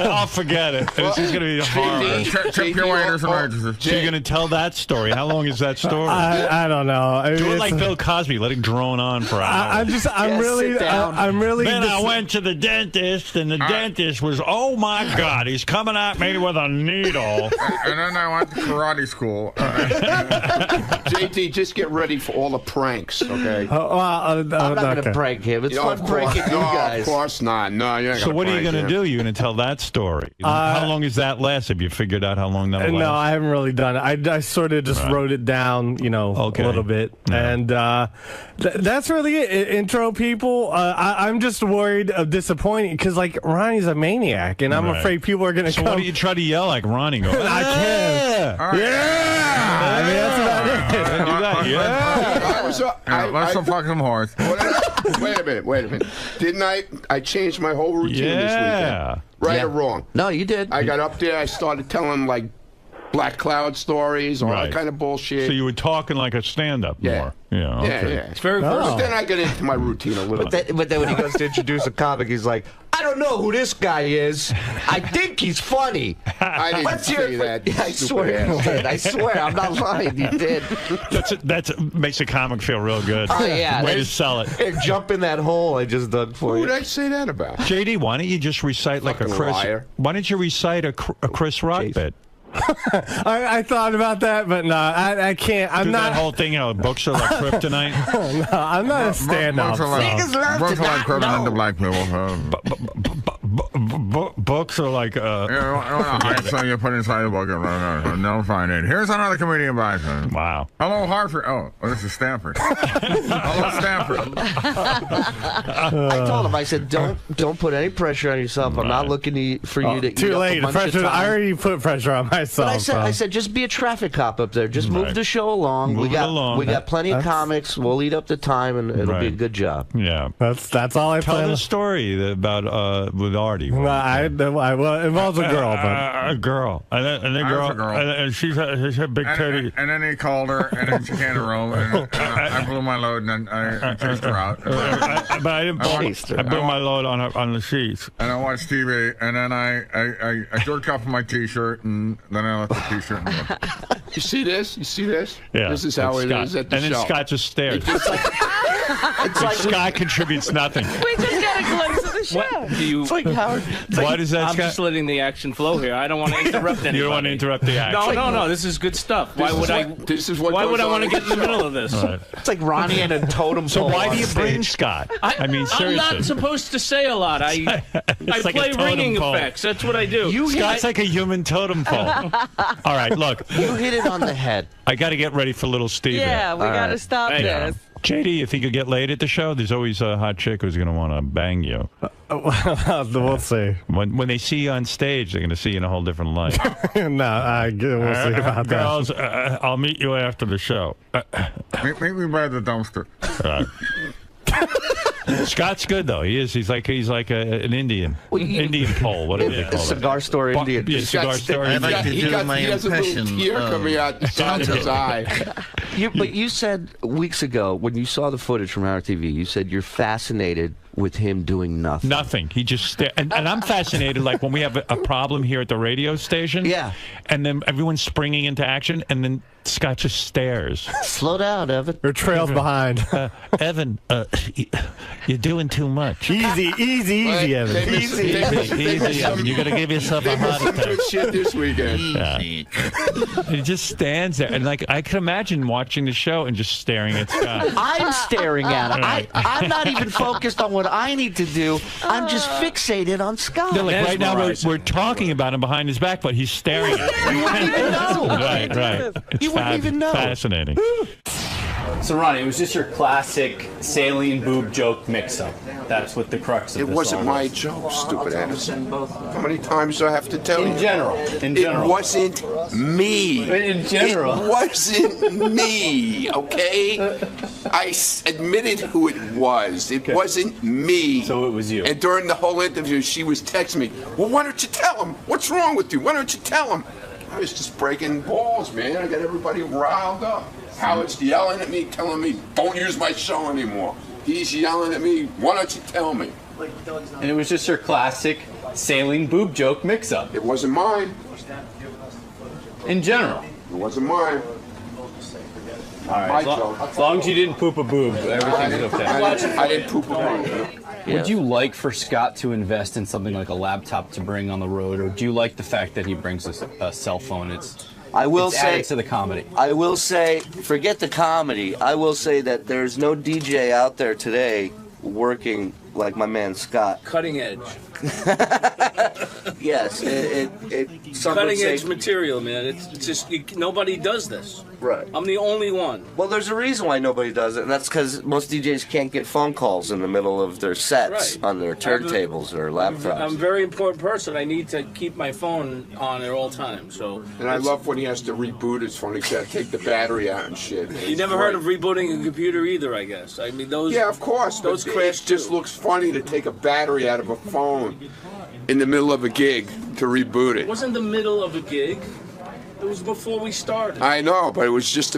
I'll forget it. This is going to be horrible. Tip your waiters and waitresses. So you're going to tell that story. How long is that story? I don't know. Do it like Bill Cosby. Let it drone on for hours. I'm really. Then I went to the dentist, and the dentist was, oh my God, he's coming at me with a needle. And then I went to karate school. JD, just get ready for all the pranks, okay? I'm not going to prank him. It's fun pranking you guys. Of course not. No, you're not So what are you going to do? You're going to tell that story. How long does that last? Have you figured out how long that'll last? No, I haven't really done it. I sort of just wrote it down, a little bit. Yeah. And that's really it. Intro people. I'm just worried of disappointing because, like, Ronnie's a maniac, and I'm afraid people are going to come. So why don't you try to yell like Ronnie? Go, I can. I mean, that's about it. Do that. Yeah. Let's go fuck some horse. Wait a minute. Didn't I changed my whole routine this weekend. Right or wrong? No, you did. I got up there, I started telling, like, Black Cloud stories, all that kind of bullshit. So you were talking like a stand-up more. Yeah, okay. Yeah. It's very But then I get into my routine a little bit. But then when he goes to introduce a comic, he's like, I don't know who this guy is. I think he's funny. I didn't say that. Yeah, I swear you did. I swear. I'm not lying. You did. That makes a comic feel real good. Oh, yeah. Way to sell it. And jump in that hole I just dug for you. Who did I say that about? JD, why don't you just recite like a Chris... liar. Why don't you recite a Chris Rock bit? I thought about that, but no, I can't. I'm not. That whole thing, books are like kryptonite. No, I'm not a stand-up. Books are like kryptonite to black people. Books are like. So you put inside the book and they'll find it. Here's another comedian bison. Wow. Hello, Hartford. Oh, this is Stanford. Hello, Stanford. I told him. I said, don't put any pressure on yourself. I'm not looking for you to. Too late. Pressure. I already put pressure on myself. But I said, just be a traffic cop up there. Just move the show along. We got plenty of comics. We'll eat up the time, and it'll be a good job. Yeah, that's all I tell plan. The story about with Artie. Well, it involves a girl, but a girl, and the girl, and she's a big titty. And then he called her, and then she came to room, and I blew my load, and then I chased her out. But I didn't chase her. I blew my load on the sheets. And I watched TV, and then I jerked off my T-shirt, and then I left the T-shirt. You see this? Yeah. This is how it is at the show. And then Scott just stares. It's like Scott contributes nothing. We just got a glimpse of the the show. What do you? It's like Howard. Why does that, I'm Scott? just letting the action flow here. I don't want to interrupt anybody. You don't want to interrupt the action. No. This is good stuff. Why would I? This is what Why would I goes want to on get in the middle of this? Right. It's like Ronnie and a totem pole. So why on do you stage. bring Scott? I mean, seriously. I'm not supposed to say a lot. I It's like a play totem ringing pole. effects. That's what I do. Scott's like a human totem pole. All right, look. You hit it on the head. I got to get ready for little Steve. Yeah, we got to stop this. JD, you think you'll get laid at the show? There's always a hot chick who's going to want to bang you. We'll see. When they see you on stage, they're going to see you in a whole different light. We'll see about Girls, that. I'll meet you after the show. Meet me by the dumpster. Scott's good though. He is. He's like an Indian, Indian pole, whatever they call it. Cigar store Indian. Yeah, cigar store. I'd like to He do my has a impression. little tear coming out the side of his eye. But you said weeks ago when you saw the footage from our TV, you said you're fascinated with him doing nothing. Nothing. He just and I'm fascinated. Like when we have a problem here at the radio station. Yeah. And then everyone's springing into action, and then Scott just stares. Slow down, Evan. Or trails behind. Evan, you're doing too much. Easy, Evan. Easy, Evan. You're gonna give yourself a heart attack. Good shit this weekend. Yeah. He just stands there, and like I can imagine watching the show and just staring at Scott. I'm staring at him. Right. I'm not even focused on what I need to do. I'm just fixated on Scott. No, like right now we're talking about him behind his back, but he's staring at him. You wouldn't even know. Right. It's You wouldn't even know. Fascinating. So, Ronnie, it was just your classic saline boob joke mix-up. That's what the crux of It this wasn't song my was. joke, stupid Anderson. How many times do I have to tell you? In general. It wasn't me. In general. It wasn't me, okay? I admitted who it was. It wasn't me. So it was you. And during the whole interview, she was texting me, well, why don't you tell him? What's wrong with you? Why don't you tell him? I was just breaking balls, man. I got everybody riled up. Howard's yelling at me, telling me, don't use my show anymore. He's yelling at me, why don't you tell me? And it was just your classic saline boob joke mix-up. It wasn't mine. In general. It wasn't mine. All right. As long as you didn't poop a boob, everything's okay. I didn't poop a boob. Would you like for Scott to invest in something like a laptop to bring on the road, or do you like the fact that he brings a cell phone? It's added to the comedy. I will say, forget the comedy. I will say that there's no DJ out there today working like my man Scott. Cutting edge. Yes, Cutting edge material, man. It's just nobody does this. Right. I'm the only one. Well, there's a reason why nobody does it, and that's because most DJs can't get phone calls in the middle of their sets on their turntables or laptops. I'm a very important person. I need to keep my phone on at all times. So. And I love when he has to reboot his phone. He's got to take the battery out and shit. You never heard of rebooting a computer either, I guess. I mean, those. Yeah, of course. Those crash just looks funny to take a battery out of a phone in the middle of a gig to reboot It it. wasn't the middle of a gig. It was before we started. I know, but it was just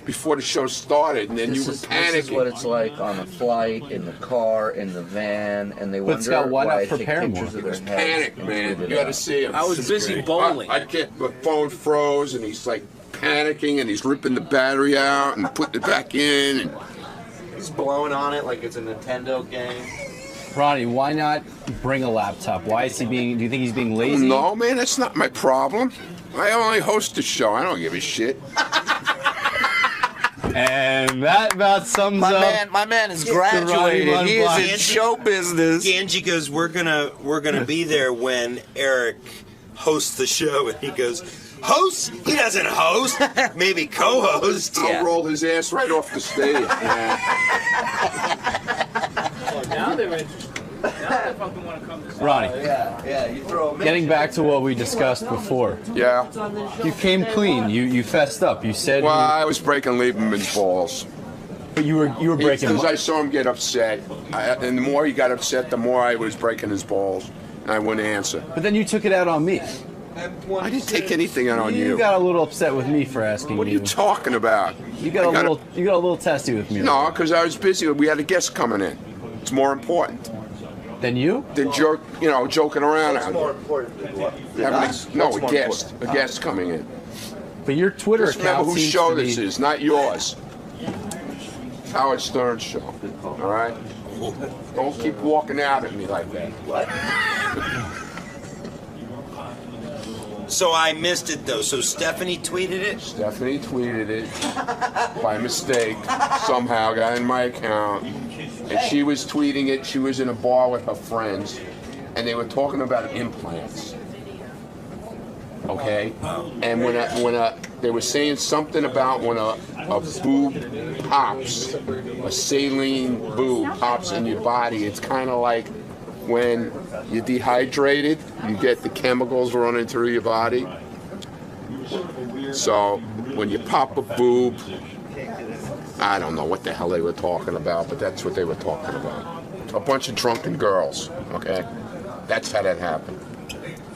before the show started, and then you were panicking. This is what it's like on a flight, in the car, in the van, and they But wonder Scott, why not I take prepare pictures more? of their He was heads panicked, and man. tweet it You got to out. see him. I was busy bowling. I get the phone froze, and he's like panicking, and he's ripping the battery out and putting it back in. And He's blowing on it like it's a Nintendo game. Ronnie, why not bring a laptop? Why is he being? Do you think he's being lazy? No, man, that's not my problem. I only host a show. I don't give a shit. And that about sums up. My man is graduated. He is in show business. Angie goes, we're gonna be there when Eric hosts the show, and he goes, host? He doesn't host. Maybe co-host. I'll roll his ass right off the stage. Now they're interested. Now they fucking want to come to Ronnie. Yeah, you throw him in. Getting back to what we discussed before. Yeah. You came clean. You fessed up. You said. Well, I was breaking Lieberman's balls. But you were breaking. Because I saw him get upset, and the more he got upset, the more I was breaking his balls, and I wouldn't answer. But then you took it out on me. I didn't take anything out on you. You got a little upset with me for asking. What are you talking about? You got a little testy with me. No, because I was busy. We had a guest coming in. It's more important. Than you? Than joking around. What's more important than what? A guest coming in. But your Twitter Just account remember whose seems show to this be... is, not yours. Howard Stern show. All right? Don't keep walking out at me like that. What? So I missed it, though. So Stephanie tweeted it? Stephanie tweeted it by mistake. Somehow got in my account. And she was tweeting it. She was in a bar with her friends. And they were talking about implants. Okay? And when they were saying something about when a boob pops, a saline boob pops in your body, it's kind of like when you're dehydrated, you get the chemicals running through your body. So when you pop a boob, I don't know what the hell they were talking about, but that's what they were talking about. A bunch of drunken girls, okay? That's how that happened.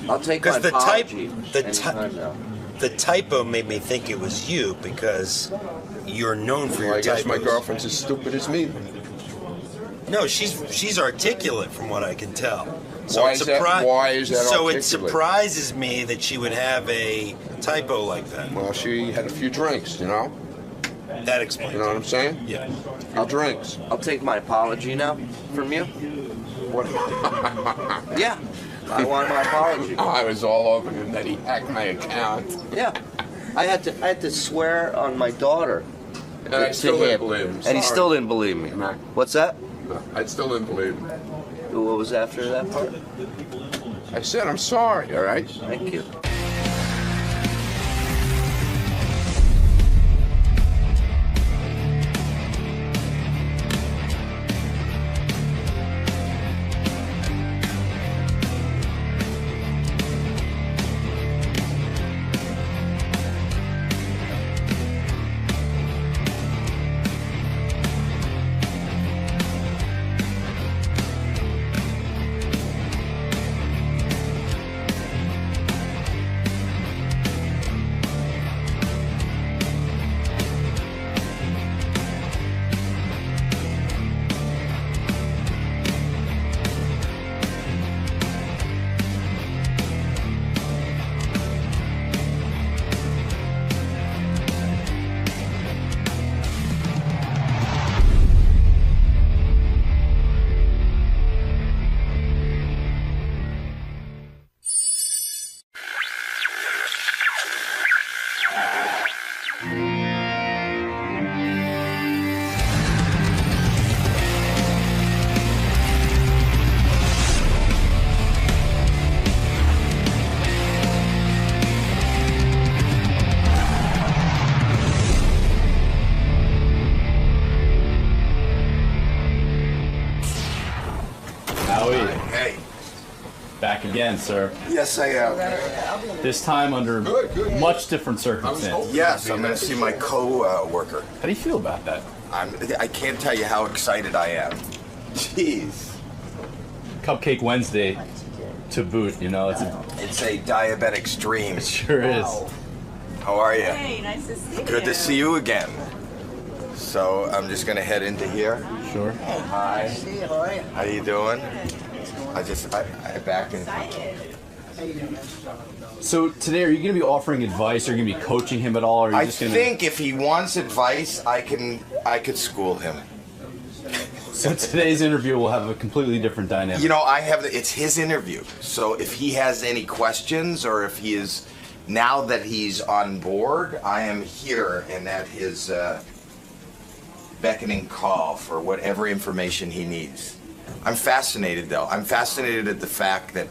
I'll take my apology. The typo made me think it was you because you're known for your I guess typos. my girlfriend's as stupid as me. No, she's articulate from what I can tell. So Why is that So it articulate? surprises me that she would have a typo like that. Well, she had a few drinks, you know? That explains. You know what I'm saying? Yeah. A few drinks. I'll take my apology now from you. What? Yeah. I want my apology. Oh, I was all over him that he hacked my account. Yeah. I had to swear on my daughter. And I still didn't believe him. And he still didn't believe me. What's that? I still didn't believe him. What was after that part? I said I'm sorry, all right? Thank you. Back again, sir. Yes, I am. This time under much different circumstances. Yes, I'm going to see my co-worker. How do you feel about that? I can't tell you how excited I am. Jeez. Cupcake Wednesday to boot, you know. It's a diabetic's dream. It sure is. How are you? Hey, nice to see you. Good to see you again. So I'm just going to head into here. Sure. Hi. How you doing? I back in. So today, are you going to be offering advice? Are you going to be coaching him at all? Or are you just going think if he wants advice, I could school him. So today's interview will have a completely different dynamic. You know, it's his interview. So if he has any questions or if he is, now that he's on board, I am here and at his beckoning call for whatever information he needs. I'm fascinated, though. I'm fascinated at the fact that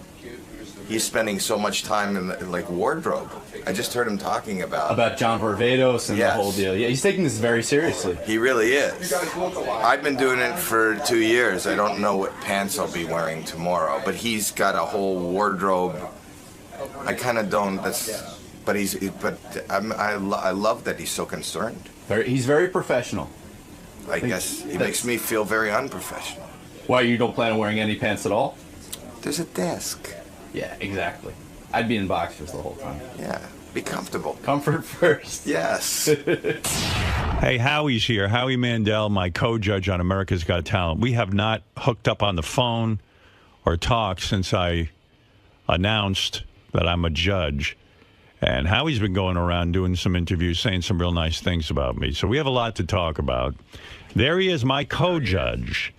he's spending so much time in wardrobe. I just heard him talking about John Varvatos and the whole deal. Yeah, he's taking this very seriously. He really is. I've been doing it for 2 years. I don't know what pants I'll be wearing tomorrow, but he's got a whole wardrobe. I kind of don't. I love that he's so concerned. He's very professional. I guess he makes me feel very unprofessional. Why, you don't plan on wearing any pants at all? There's a desk. Yeah, exactly. I'd be in boxers the whole time. Yeah, be comfortable. Comfort first. Yes. Hey, Howie's here. Howie Mandel, my co-judge on America's Got Talent. We have not hooked up on the phone or talked since I announced that I'm a judge. And Howie's been going around doing some interviews, saying some real nice things about me. So we have a lot to talk about. There he is, my co-judge.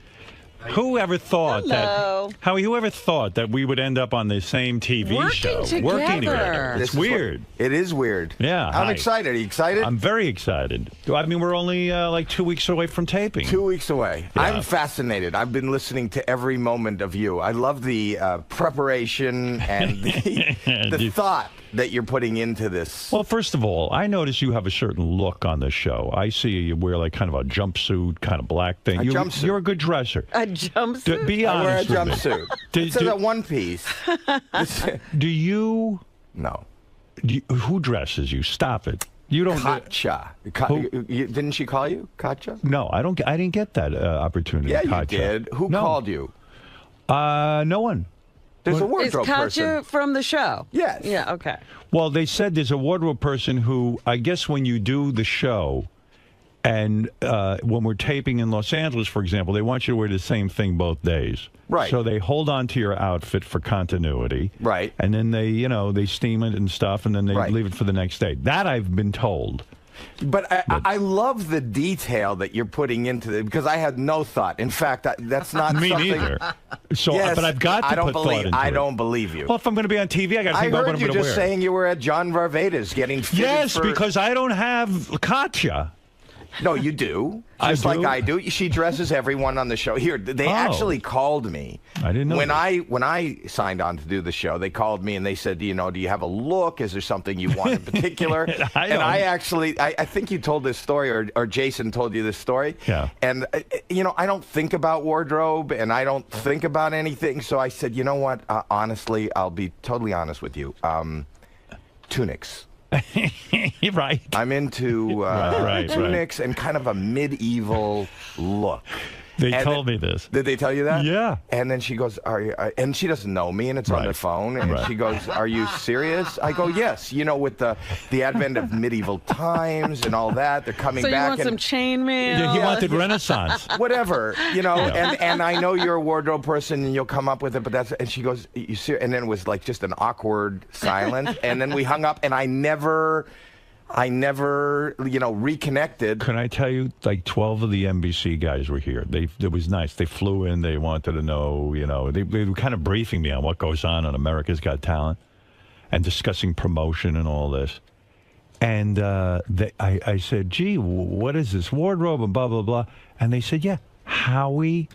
Whoever thought that, Howie, whoever thought that we would end up on the same TV show? Working together. It's weird. It is weird. Yeah. I'm excited. Are you excited? I'm very excited. I mean, we're only like 2 weeks away from taping. 2 weeks away. Yeah. I'm fascinated. I've been listening to every moment of you. I love the preparation and the thought that you're putting into this. Well, first of all, I notice you have a certain look on the show. I see you wear like kind of a jumpsuit, kind of black thing. Jumpsuit. You're a good dresser. A jumpsuit? Be honest. I wear a jumpsuit. It's a one piece. Do you? No. Who dresses you? Stop it. You don't. 𝗏𝗄𝗏. Didn't she call you 𝗏𝗏𝗏? No, I don't. I didn't get that opportunity. Yeah, 𝗏𝗏𝗏. you did. Who called you? No one. There's a wardrobe Is 𝗏𝗏𝗏 person from the show? Yes. Yeah. Okay. Well, they said there's a wardrobe person who, I guess, when you do the show, and when we're taping in Los Angeles, for example, they want you to wear the same thing both days. Right. So they hold on to your outfit for continuity. Right. And then they steam it and stuff, and then they leave it for the next day. That I've been told. But I love the detail that you're putting into it, because I had no thought. In fact, that's not Me something... neither. So, yes, but I've got to put thought into I it. don't believe you. Well, if I'm going to be on TV, I got to think about what I'm going to wear. I heard you just saying you were at John Varvatos getting fitted Yes, because I don't have 𝗏𝗏𝗏𝗏. No, you do. Just like I do. She dresses everyone on the show. Here, they actually called me. I didn't know. When I signed on to do the show, they called me and they said, do you have a look? Is there something you want in particular? I think you told this story, or Jason told you this story. Yeah. And, I don't think about wardrobe, and I don't think about anything. So I said, you know what? Honestly, I'll be totally honest with you. Tunics. Right. I'm into tunics and kind of a medieval look. They told me this. Did they tell you that? Yeah. And then she goes, and she doesn't know me, and it's on the phone, and she goes, are you serious? I go, yes. With the advent of medieval times and all that, they're coming back. So you want some chainmail? Yeah, he wanted Renaissance. Whatever, and I know you're a wardrobe person, and you'll come up with it, but and she goes, you serious? And then it was like just an awkward silence, and then we hung up, and I never, reconnected. Can I tell you, like 12 of the NBC guys were here. It was nice. They flew in. They wanted to know, they were kind of briefing me on what goes on America's Got Talent and discussing promotion and all this. And I said, gee, what is this wardrobe and blah, blah, blah. And they said, yeah, Howie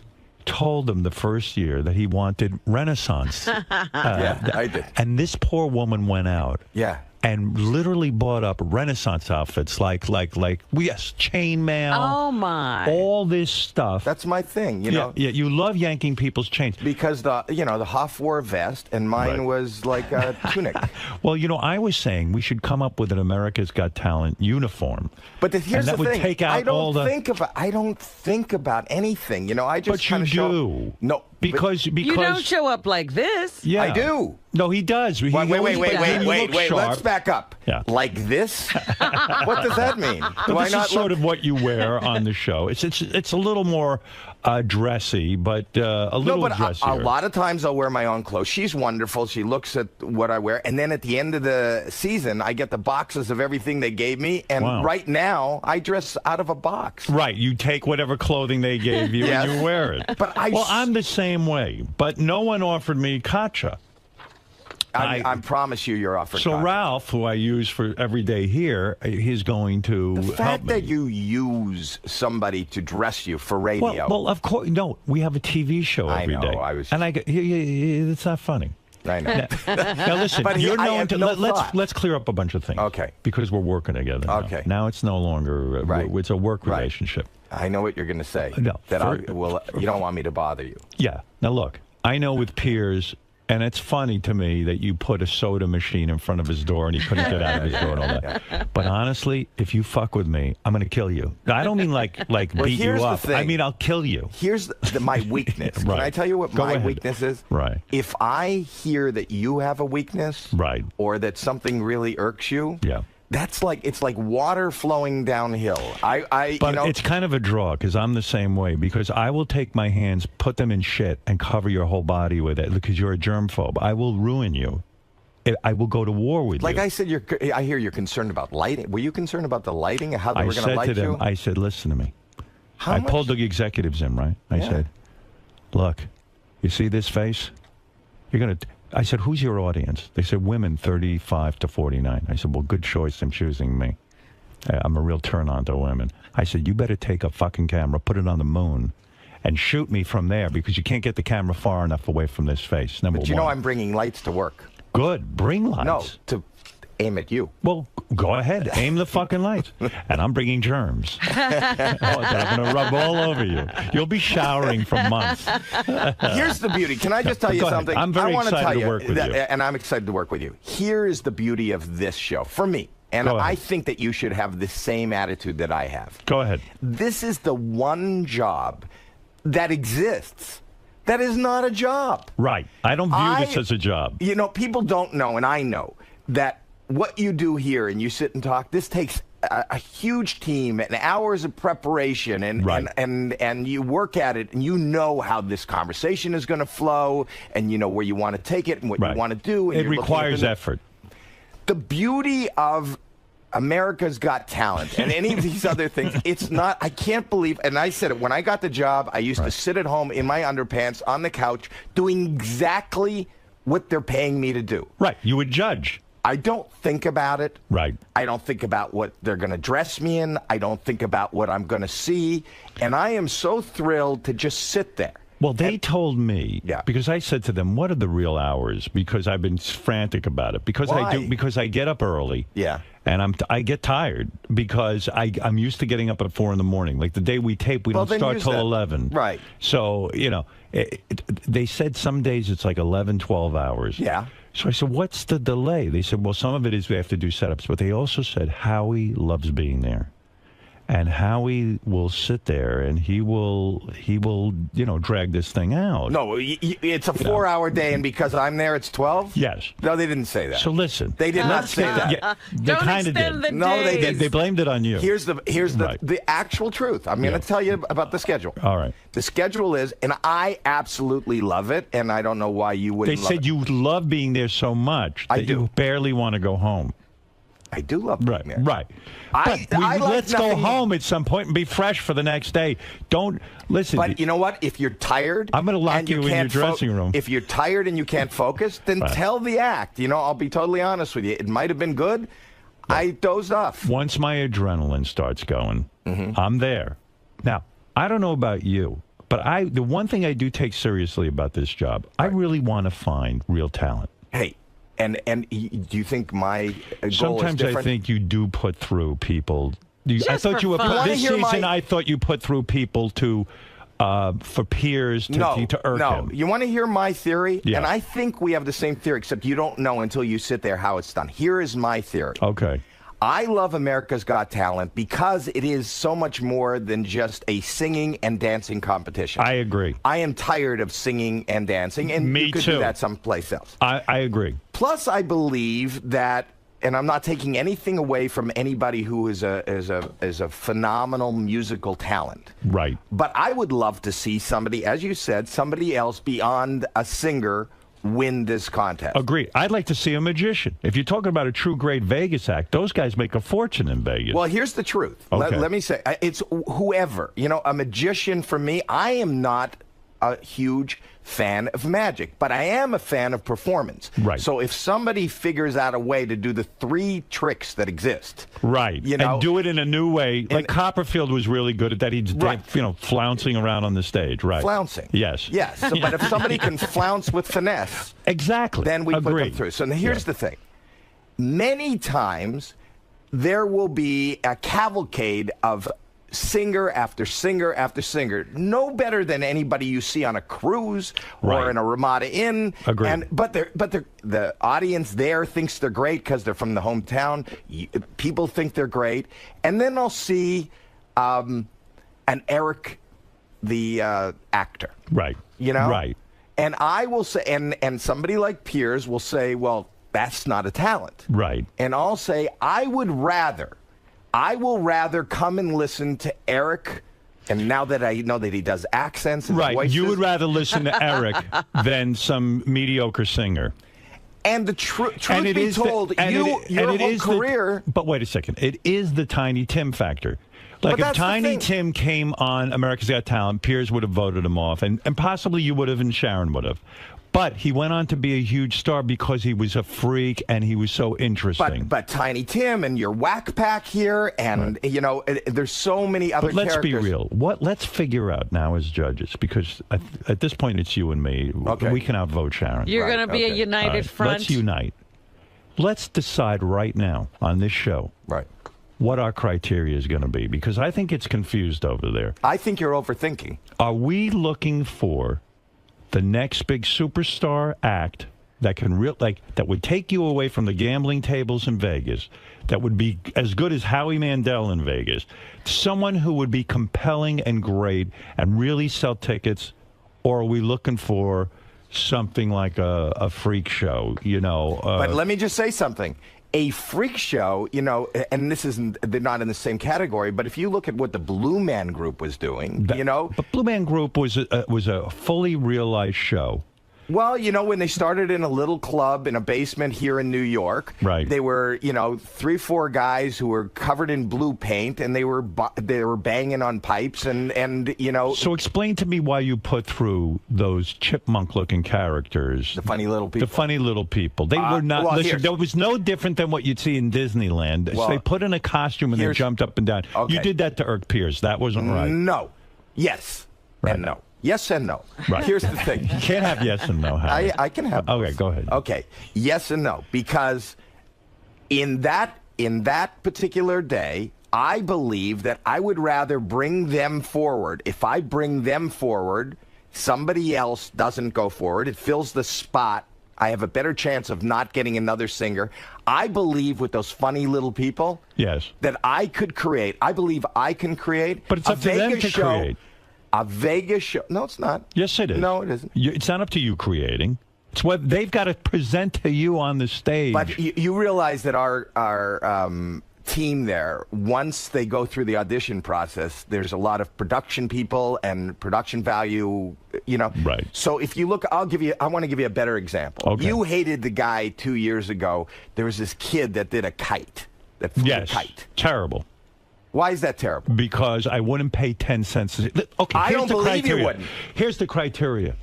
told them the first year that he wanted Renaissance. Yeah, I did. And this poor woman went out. Yeah. And literally bought up Renaissance outfits like chainmail. Oh my! All this stuff. That's my thing, Yeah, you love yanking people's chains because the Hoff wore a vest and mine was like a tunic. Well, I was saying we should come up with an America's Got Talent uniform. But here's the thing: would take out I don't think about anything. I just but you show. Do. No. Because you don't show up like this. Yeah, I do. No, he does. Wait. Let's back up. Yeah. Like this? What does that mean? Do this is sort of what you wear on the show. It's a little more dressy, but a little dressier. A lot of times I'll wear my own clothes. She's wonderful. She looks at what I wear, and then at the end of the season, I get the boxes of everything they gave me. And right now, I dress out of a box. Right. You take whatever clothing they gave you and you wear it. But I'm the same way. But no one offered me 𝗏𝗏𝗏𝗏. I promise you're offered. So 𝗏𝗏𝗏𝗏. Ralph, who I use for every day here, he's going to the fact that you use somebody to dress you for radio. Well, of course, no. We have a TV show every day. And I go, it's not funny. I know. Now listen, you're known to. Let's clear up a bunch of things. Okay. Because we're working together. Okay. Now it's no longer. It's a work relationship. I know what you're going to say. No. You don't want me to bother you. Yeah. Now look, I know with Piers. And it's funny to me that you put a soda machine in front of his door and he couldn't get out of his door and all that. But honestly, if you fuck with me, I'm going to kill you. I don't mean like beat you up. I mean, I'll kill you. Here's my weakness. Right. Can I tell you what my weakness is? Right. If I hear that you have a weakness, right, or that something really irks you, yeah. It's like water flowing downhill. But it's kind of a draw because I'm the same way. Because I will take my hands, put them in shit, and cover your whole body with it because you're a germaphobe. I will ruin you. I will go to war with Like you. I said, I hear you're concerned about lighting. Were you concerned about the lighting and how they were going to light you? I said, listen to me. How I much? pulled the executives in, right? I Yeah. said, look, you see this face? You're going to... I said, who's your audience? They said, women 35 to 49. I said, well, good choice in choosing me. I'm a real turn-on to women. I said, you better take a fucking camera, put it on the moon, and shoot me from there because you can't get the camera far enough away from this face, number But one. you know I'm bringing lights to work. Good. Bring lights. No, to aim at you. Well, go ahead. Aim the fucking lights. And I'm bringing germs. That I'm going to rub all over you. You'll be showering for months. Here's the beauty. Can I just tell you Go ahead. something? I'm very I wanna excited tell to work with you. And I'm excited to work with you. Here is the beauty of this show, for me. And Go ahead. I think that you should have the same attitude that I have. Go ahead. This is the one job that exists that is not a job. Right. I don't view this as a job. You know, people don't know, and I know, that what you do here and you sit and talk, this takes a huge team and hours of preparation, and you work at it, and you know how this conversation is going to flow, and you know where you want to take it and what you want to do. And It requires effort. The beauty of America's Got Talent and any of these other things, it's not, I can't believe, and I said it, when I got the job, I used to sit at home in my underpants on the couch doing exactly what they're paying me to do. Right. You would judge. I don't think about it. Right. I don't think about what they're going to dress me in. I don't think about what I'm going to see. And I am so thrilled to just sit there. Well, they told me, because I said to them, what are the real hours? Because I've been frantic about it. Because because I get up early. Yeah. And I get tired because I'm used to getting up at 4 in the morning. Like the day we tape, we don't start till 11. Right. So, you know, they said some days it's like 11, 12 hours. Yeah. So I said, what's the delay? They said, well, some of it is we have to do setups. But they also said Howie loves being there. And Howie will sit there and he will, you know, drag this thing out. No, it's a 4-hour day, and because I'm there, it's 12? Yes. No, they didn't say that. So listen. They did not say that. Yeah, they kind of did. No, they didn't. They blamed it on you. Here's the actual truth. I'm going to tell you about the schedule. All right. The schedule is, and I absolutely love it, and I don't know why you wouldn't They love said it. you love being there so much that you barely want to go home. I do love being there. Right. But let's go home at some point and be fresh for the next day. Don't listen. But you know what? If you're tired, I'm going to lock you in your dressing room. If you're tired and you can't focus, then tell the act. You know, I'll be totally honest with you. It might have been good. I dozed off. Once my adrenaline starts going, I'm there. Now, I don't know about you, but the one thing I do take seriously about this job, I really want to find real talent. Hey. And do you think my goal Sometimes is different? I think you do put through people. I thought you were this season. I thought you put through people for peers to irk him. You want to hear my theory? Yeah. And I think we have the same theory, except you don't know until you sit there how it's done. Here is my theory. Okay. I love America's Got Talent because it is so much more than just a singing and dancing competition. I agree. I am tired of singing and dancing, and Me you could too. do that someplace else. I agree. Plus, I believe that, and I'm not taking anything away from anybody who is a phenomenal musical talent. Right. But I would love to see somebody, as you said, somebody else beyond a singer win this contest. Agree. I'd like to see a magician. If you're talking about a true great Vegas act, those guys make a fortune in Vegas. Well, here's the truth. Okay. Let me say, it's whoever. You know, a magician for me, I am not a huge fan of magic, but I am a fan of performance. Right. So if somebody figures out a way to do the 3 tricks that exist. Right. You know, and do it in a new way. Like Copperfield was really good at that. He's, flouncing around on the stage. Right. Flouncing. Yes. Yes. So, but if somebody can flounce with finesse. Exactly. Then we put them through. So here's the thing. Many times there will be a cavalcade of singer after singer after singer, no better than anybody you see on a cruise or in a Ramada Inn. Agreed. But the audience there thinks they're great because they're from the hometown. People think they're great, and then I'll see an Eric, the actor. Right. You know. Right. And I will say, and somebody like Piers will say, well, that's not a talent. Right. And I'll say, I will rather come and listen to Eric, and now that I know that he does accents and right. voices. You would rather listen to Eric than some mediocre singer. And the truth be told, your whole career... But wait a second. It is the Tiny Tim factor. Like, if Tiny Tim came on America's Got Talent, Piers would have voted him off, and possibly you would have, and Sharon would have. But he went on to be a huge star because he was a freak and he was so interesting. But Tiny Tim and your Whack Pack here, and you know, there's so many other characters. But let's be real. Let's figure out now as judges, because at this point it's you and me. Okay. We can outvote Sharon. You're going to be a united front. Let's unite. Let's decide right now on this show. Right. What our criteria is going to be, because I think it's confused over there. I think you're overthinking. Are we looking for the next big superstar act that can that would take you away from the gambling tables in Vegas, that would be as good as Howie Mandel in Vegas, someone who would be compelling and great and really sell tickets, or are we looking for something like a freak show, you know? But let me just say something. A freak show, you know, and they're not in the same category, but if you look at what the Blue Man Group was doing, you know. But Blue Man Group was a fully realized show. Well, you know, when they started in a little club in a basement here in New York, right? They were, you know, 3-4 guys who were covered in blue paint, and they were banging on pipes, and you know. So explain to me why you put through those chipmunk-looking characters, the funny little people. The funny little people. They were not. Well, listen, there was no different than what you'd see in Disneyland. Well, so they put in a costume and they jumped up and down. Okay. You did that to Irk Piers. That wasn't right. No. Yes. Right. And no. Yes and no. Right. Here's the thing. You can't have yes and no. I can have both. Okay, go ahead. Okay. Yes and no. Because in that particular day, I believe that I would rather bring them forward. If I bring them forward, somebody else doesn't go forward. It fills the spot. I have a better chance of not getting another singer. I believe with those funny little people, yes, that I could create. I believe I can create. But it's up to them to create. A Vegas show. No, it's not. Yes, it is. No, it isn't. It's not up to you creating. It's what they've got to present to you on the stage. But you realize that our team there, once they go through the audition process, there's a lot of production people and production value, you know. Right. So if you look, I want to give you a better example. Okay. You hated the guy 2 years ago. There was this kid that did a kite. That flew a kite. Terrible. Why is that terrible? Because I wouldn't pay 10 cents. Okay, I don't believe criteria. you wouldn't. Here's the criteria.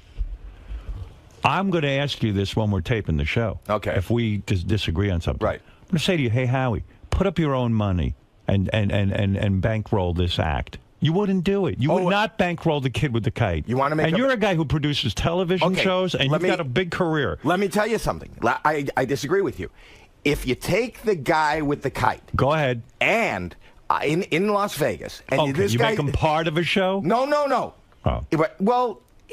I'm going to ask you this when we're taping the show. Okay. If we disagree on something. Right. I'm going to say to you, hey, Howie, put up your own money and bankroll this act. You wouldn't do it. You would not bankroll the kid with the kite. You want to make And you're a guy who produces television shows, and you've got a big career. Let me tell you something. I disagree with you. If you take the guy with the kite. Go ahead. And... in Las Vegas. And okay, you make him part of a show? No. Oh.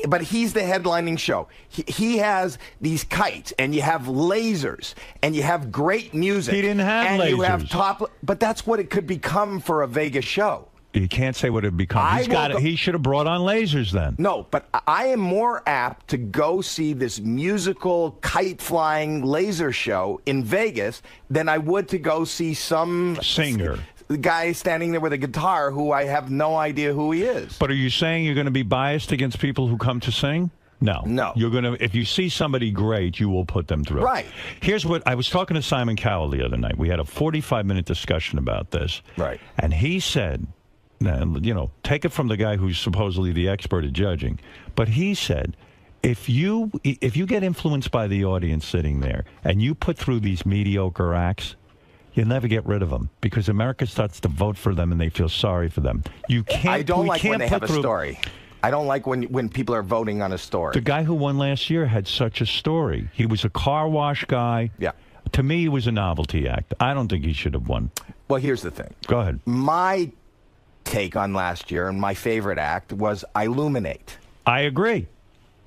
But he's the headlining show. He has these kites, and you have lasers, and you have great music. He didn't have and lasers. You have but that's what it could become for a Vegas show. You can't say what it becomes. He should have brought on lasers then. No, but I am more apt to go see this musical kite-flying laser show in Vegas than I would to go see some singer. The guy standing there with a guitar who I have no idea who he is. But are you saying you're going to be biased against people who come to sing? No. You're going to, if you see somebody great, you will put them through. Right. Here's what, I was talking to Simon Cowell the other night. We had a 45-minute discussion about this. Right. And he said, you know, take it from the guy who's supposedly the expert at judging, but he said, if you get influenced by the audience sitting there and you put through these mediocre acts, you'll never get rid of them because America starts to vote for them and they feel sorry for them. You can't. I don't like when they have a story. I don't like when people are voting on a story. The guy who won last year had such a story. He was a car wash guy. Yeah. To me, he was a novelty act. I don't think he should have won. Well, here's the thing. Go ahead. My take on last year and my favorite act was Illuminate. I agree.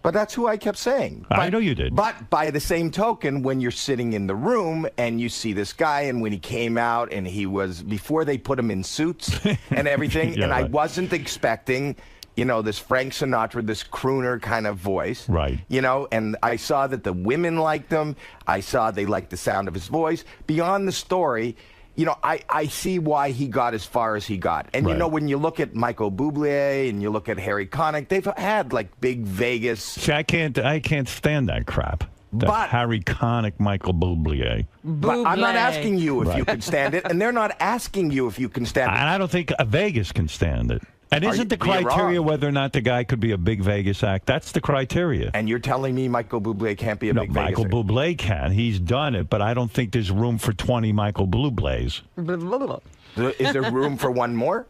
But that's who I kept saying. I know you did. But by the same token, when you're sitting in the room and you see this guy, and when he came out and he was, before they put him in suits and everything, Yeah, and right. I wasn't expecting, you know, this Frank Sinatra, this crooner kind of voice. Right. You know, and I saw that the women liked him. I saw they liked the sound of his voice. Beyond the story, you know, I see why he got as far as he got. And, you know, when you look at Michael Bublé and you look at Harry Connick, they've had, like, big Vegas. See, I can't stand that crap. The Harry-conic Michael Bublé. But I'm not asking you if you can stand it, and they're not asking you if you can stand it. And I don't think Vegas can stand it. And isn't the criteria whether or not the guy could be a big Vegas act? That's the criteria. And you're telling me Michael Bublé can't be a big Vegas act? Michael Bublé can. He's done it, but I don't think there's room for 20 Michael Bublés. Is there room for one more?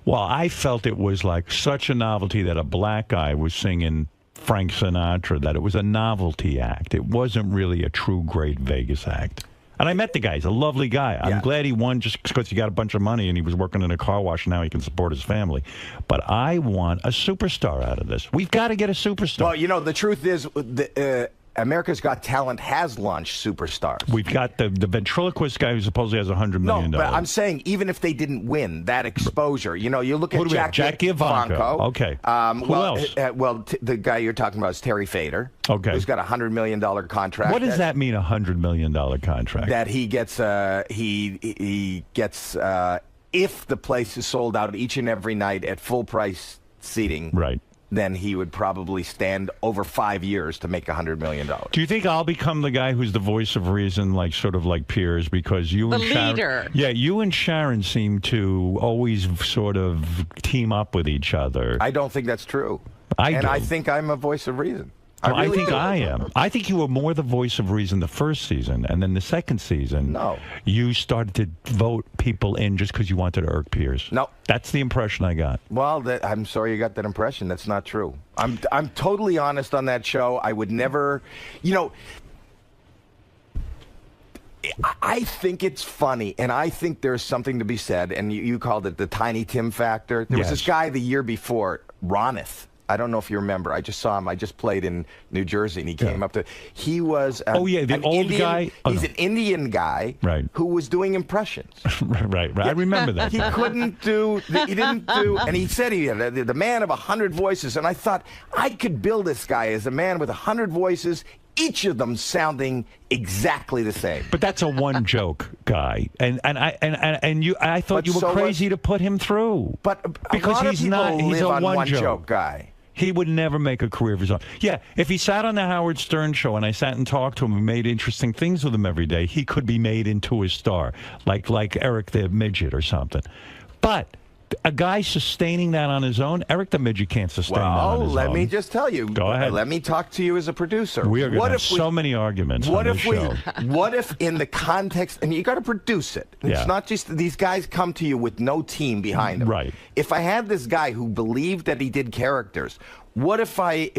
Well, I felt it was like such a novelty that a black guy was singing Frank Sinatra, that it was a novelty act. It wasn't really a true great Vegas act. And I met the guy. He's a lovely guy. I'm glad he won just because he got a bunch of money and he was working in a car wash and now he can support his family. But I want a superstar out of this. We've got to get a superstar. Well, you know, the truth is America's Got Talent has launched superstars. We've got the ventriloquist guy who supposedly has $100 million. No, but I'm saying even if they didn't win, that exposure, you know, you look at Jackie Ivanko. Okay. Who else? The guy you're talking about is Terry Fader. Okay. Who's got a $100 million contract. What does that mean, a $100 million contract? That he gets, he gets, if the place is sold out each and every night at full price seating. Right. Then he would probably stand over 5 years to make $100 million. Do you think I'll become the guy who's the voice of reason, like sort of like Piers, because you and Sharon, leader? Yeah, you and Sharon seem to always sort of team up with each other. I don't think that's true. I think I'm a voice of reason. I think I am. I think you were more the voice of reason the first season, and then the second season, you started to vote people in just because you wanted to irk Piers. No. That's the impression I got. Well, I'm sorry you got that impression. That's not true. I'm totally honest on that show. I would never, you know, I think it's funny, and I think there's something to be said, and you called it the Tiny Tim factor. There was this guy the year before, Ronith. I don't know if you remember. I just saw him. I just played in New Jersey, and he came up to. He was. The old guy. He's an Indian guy, who was doing impressions. right. I remember that. He couldn't do. He didn't do. And he said he had the man of 100 voices. And I thought I could build this guy as a man with 100 voices, each of them sounding exactly the same. But that's a one joke guy, and I thought you were crazy to put him through. But because he's not. He's a one joke guy. He would never make a career of his own. Yeah, if he sat on the Howard Stern show and I sat and talked to him and made interesting things with him every day, he could be made into a star, like Eric the Midget or something. But a guy sustaining that on his own, Eric the Midget can't sustain that on his own. Let me just tell you. Go ahead. Let me talk to you as a producer. We are going to have so many arguments on this show. What if in the context, and you got to produce it. It's not just these guys come to you with no team behind them. Right. If I had this guy who believed that he did characters, what if I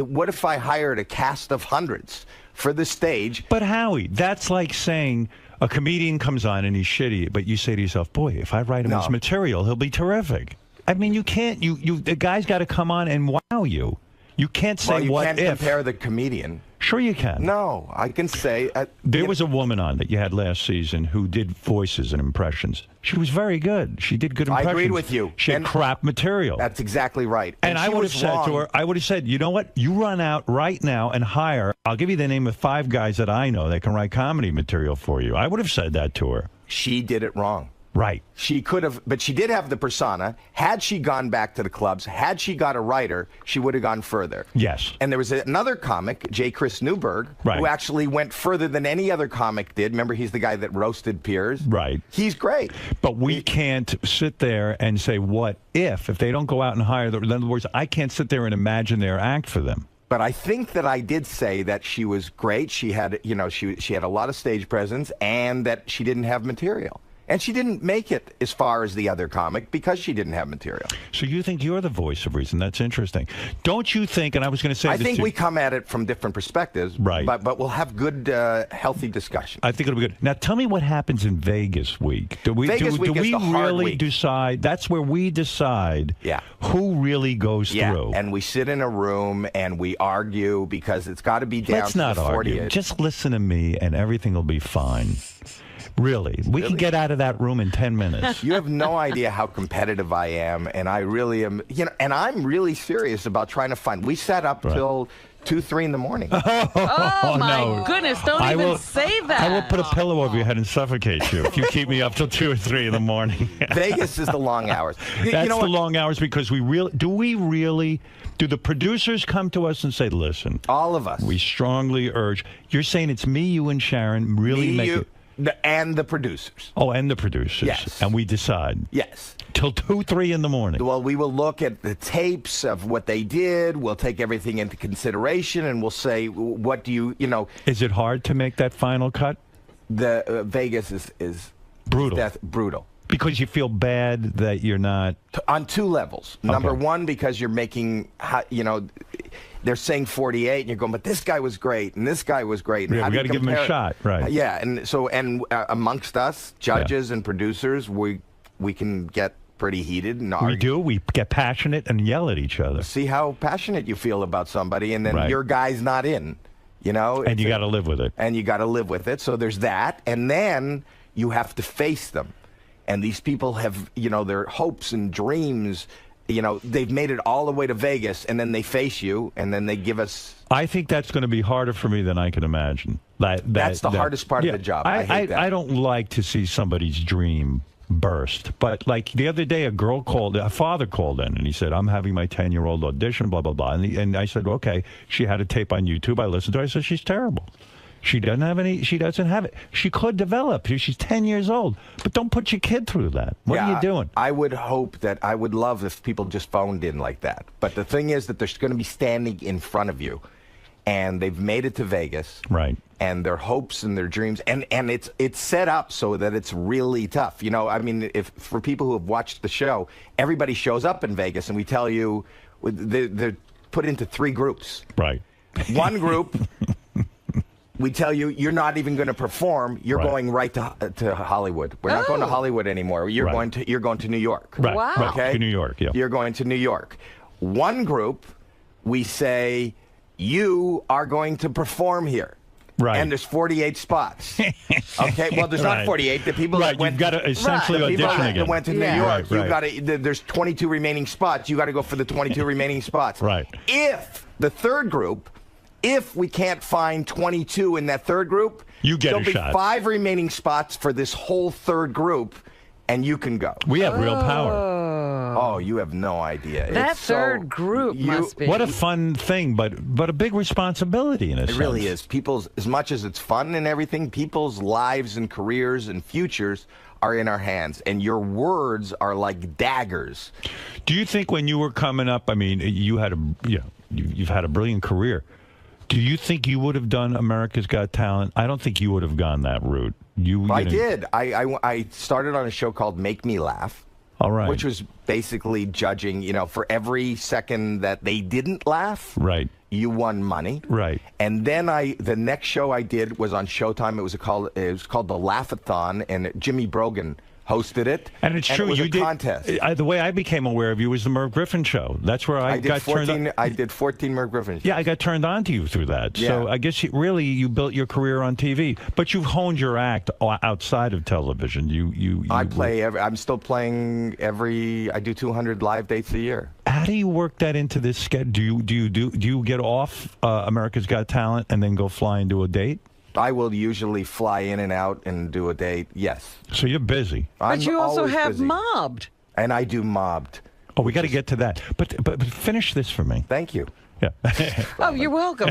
hired a cast of hundreds for the stage? But Howie, that's like saying a comedian comes on and he's shitty, but you say to yourself, boy, if I write him his material, he'll be terrific. I mean, you can't. The guy's got to come on and wow you. You can't say you can't compare the comedian. Sure you can. No, I can say. There was a woman on that you had last season who did voices and impressions. She was very good. She did good impressions. I agreed with you. She had crap material. That's exactly right. And I would have said to her, I would have said, you know what? You run out right now and hire. I'll give you the name of 5 guys that I know that can write comedy material for you. I would have said that to her. She did it wrong. Right. She could have, but she did have the persona. Had she gone back to the clubs, had she got a writer, she would have gone further. Yes. And there was another comic, J. Chris Newberg, who actually went further than any other comic did. Remember, he's the guy that roasted Piers. Right. He's great. But we can't sit there and say, what if they don't go out and hire them? In other words, I can't sit there and imagine their act for them. But I think that I did say that she was great. She had, she had a lot of stage presence, and that she didn't have material. And she didn't make it as far as the other comic because she didn't have material. So you think you're the voice of reason? That's interesting. Don't you think, and I was going to say I think we come at it from different perspectives, right? But we'll have good, healthy discussion. I think it'll be good. Now tell me what happens in Vegas week. Do we really decide? That's where we decide who really goes through. And we sit in a room and we argue because it's got to be down to the 40th. Argue. Just listen to me and everything will be fine. Really? We can get out of that room in 10 minutes. You have no idea how competitive I am, and I really am, and I'm really serious about trying to find. We sat up till 2, 3 in the morning. Oh, my no. goodness. Don't even say that. I will put a pillow over your head and suffocate you if you keep me up till 2 or 3 in the morning. Vegas is the long hours. That's the long hours because do the producers come to us and say, listen, all of us, we strongly urge. You're saying it's me, you, and Sharon really make it. And the producers. Oh, and the producers. Yes. And we decide. Yes. Till 2, 3 in the morning. Well, we will look at the tapes of what they did. We'll take everything into consideration, and we'll say, what do you know? Is it hard to make that final cut? The Vegas is brutal. Brutal. Because you feel bad that you're not... On 2 levels. Okay. Number 1, because you're making, they're saying 48, and you're going, but this guy was great, and this guy was great. And yeah, we got to give him a shot, right? Yeah, and so amongst us, judges and producers, we can get pretty heated. And we do. We get passionate and yell at each other. See how passionate you feel about somebody, and then your guy's not in, And you got to live with it. And you got to live with it. So there's that, and then you have to face them. And these people have, their hopes and dreams. They've made it all the way to Vegas, and then they face you, and then they give us... I think that's going to be harder for me than I can imagine. That's the hardest part of the job. I hate that. I don't like to see somebody's dream burst. But, like, the other day, a father called in, and he said, I'm having my 10-year-old audition, blah, blah, blah. And I said, okay. She had a tape on YouTube. I listened to her. I said, she's terrible. She doesn't have it. She could develop. She's 10 years old. But don't put your kid through that. What are you doing? I would love if people just phoned in like that. But the thing is that they're going to be standing in front of you. And they've made it to Vegas. Right. And their hopes and their dreams. And it's set up so that it's really tough. If for people who have watched the show, everybody shows up in Vegas. And we tell you they're put into 3 groups. Right. One group... We tell you, you're not even going to perform. You're going right to Hollywood. We're not going to Hollywood anymore. You're going to New York. Right. Wow. Okay. To New York. Yeah. You're going to New York. One group, we say, you are going to perform here. Right. And there's 48 spots. Okay. Well, there's not 48. The people that went. You've got to essentially audition again. That went to New York. You got to. There's 22 remaining spots. You got to go for the 22 remaining spots. Right. If the third group. If we can't find 22 in that third group, there'll be 5 remaining spots for this whole third group, and you can go. We have real power. Oh, you have no idea. That third group must be. What a fun thing, but a big responsibility in a sense. It really is. As much as it's fun and everything, people's lives and careers and futures are in our hands, and your words are like daggers. Do you think when you were coming up, you've had a brilliant career. Do you think you would have done America's Got Talent? I don't think you would have gone that route. I did. I started on a show called Make Me Laugh. All right. Which was basically judging, for every second that they didn't laugh. Right. You won money. Right. And then the next show I did was on Showtime. It was called the Laugh-a-thon, and Jimmy Brogan hosted it. And it's true. It was you a contest. The way I became aware of you was the Merv Griffin show. That's where I got turned on. I did 14 Merv Griffin shows. Yeah, I got turned on to you through that. Yeah. So I guess you built your career on TV, but you've honed your act outside of television. I'm still playing I do 200 live dates a year. How do you work that into this schedule? Do you get off America's Got Talent and then go fly and do a date? I will usually fly in and out and do a date, yes. So you're busy. But you also have busy. Mobbed. And I do Mobbed. Oh, we got to get to that. But finish this for me. Thank you. Yeah. Oh, you're welcome.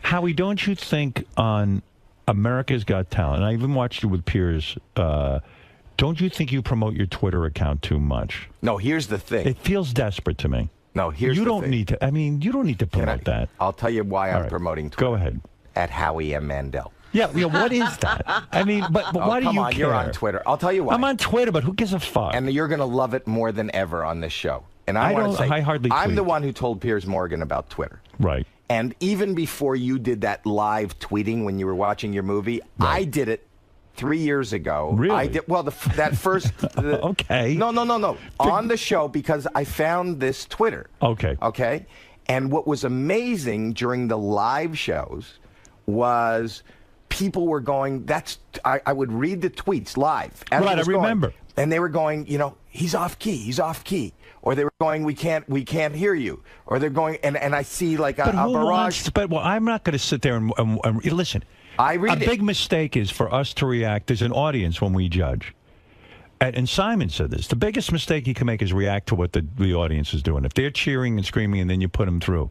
Howie, don't you think on America's Got Talent, and I even watched it with peers, don't you think you promote your Twitter account too much? No, here's the thing. It feels desperate to me. No, here's the thing. You don't need to promote that. I'll tell you why I'm promoting Twitter. Go ahead. At Howie M. Mandel. Yeah, what is that? But why do you care? You're on Twitter. I'll tell you why. I'm on Twitter, but who gives a fuck? And you're going to love it more than ever on this show. And I hardly I'm tweet. the one who told Piers Morgan about Twitter. Right. And even before you did that live tweeting when you were watching your movie, right. I did it 3 years ago. Really? I did. Well, that first. Okay. No. On the show, because I found this Twitter. Okay. Okay. And what was amazing during the live shows was people were going, I would read the tweets live. As Right, it was I remember. Going, and they were going, he's off key, he's off key. Or they were going, we can't hear you. Or they're going, and I see like a barrage. Well, I'm not going to sit there and listen. I read a big mistake is for us to react as an audience when we judge. And Simon said this. The biggest mistake you can make is react to what the audience is doing. If they're cheering and screaming and then you put them through.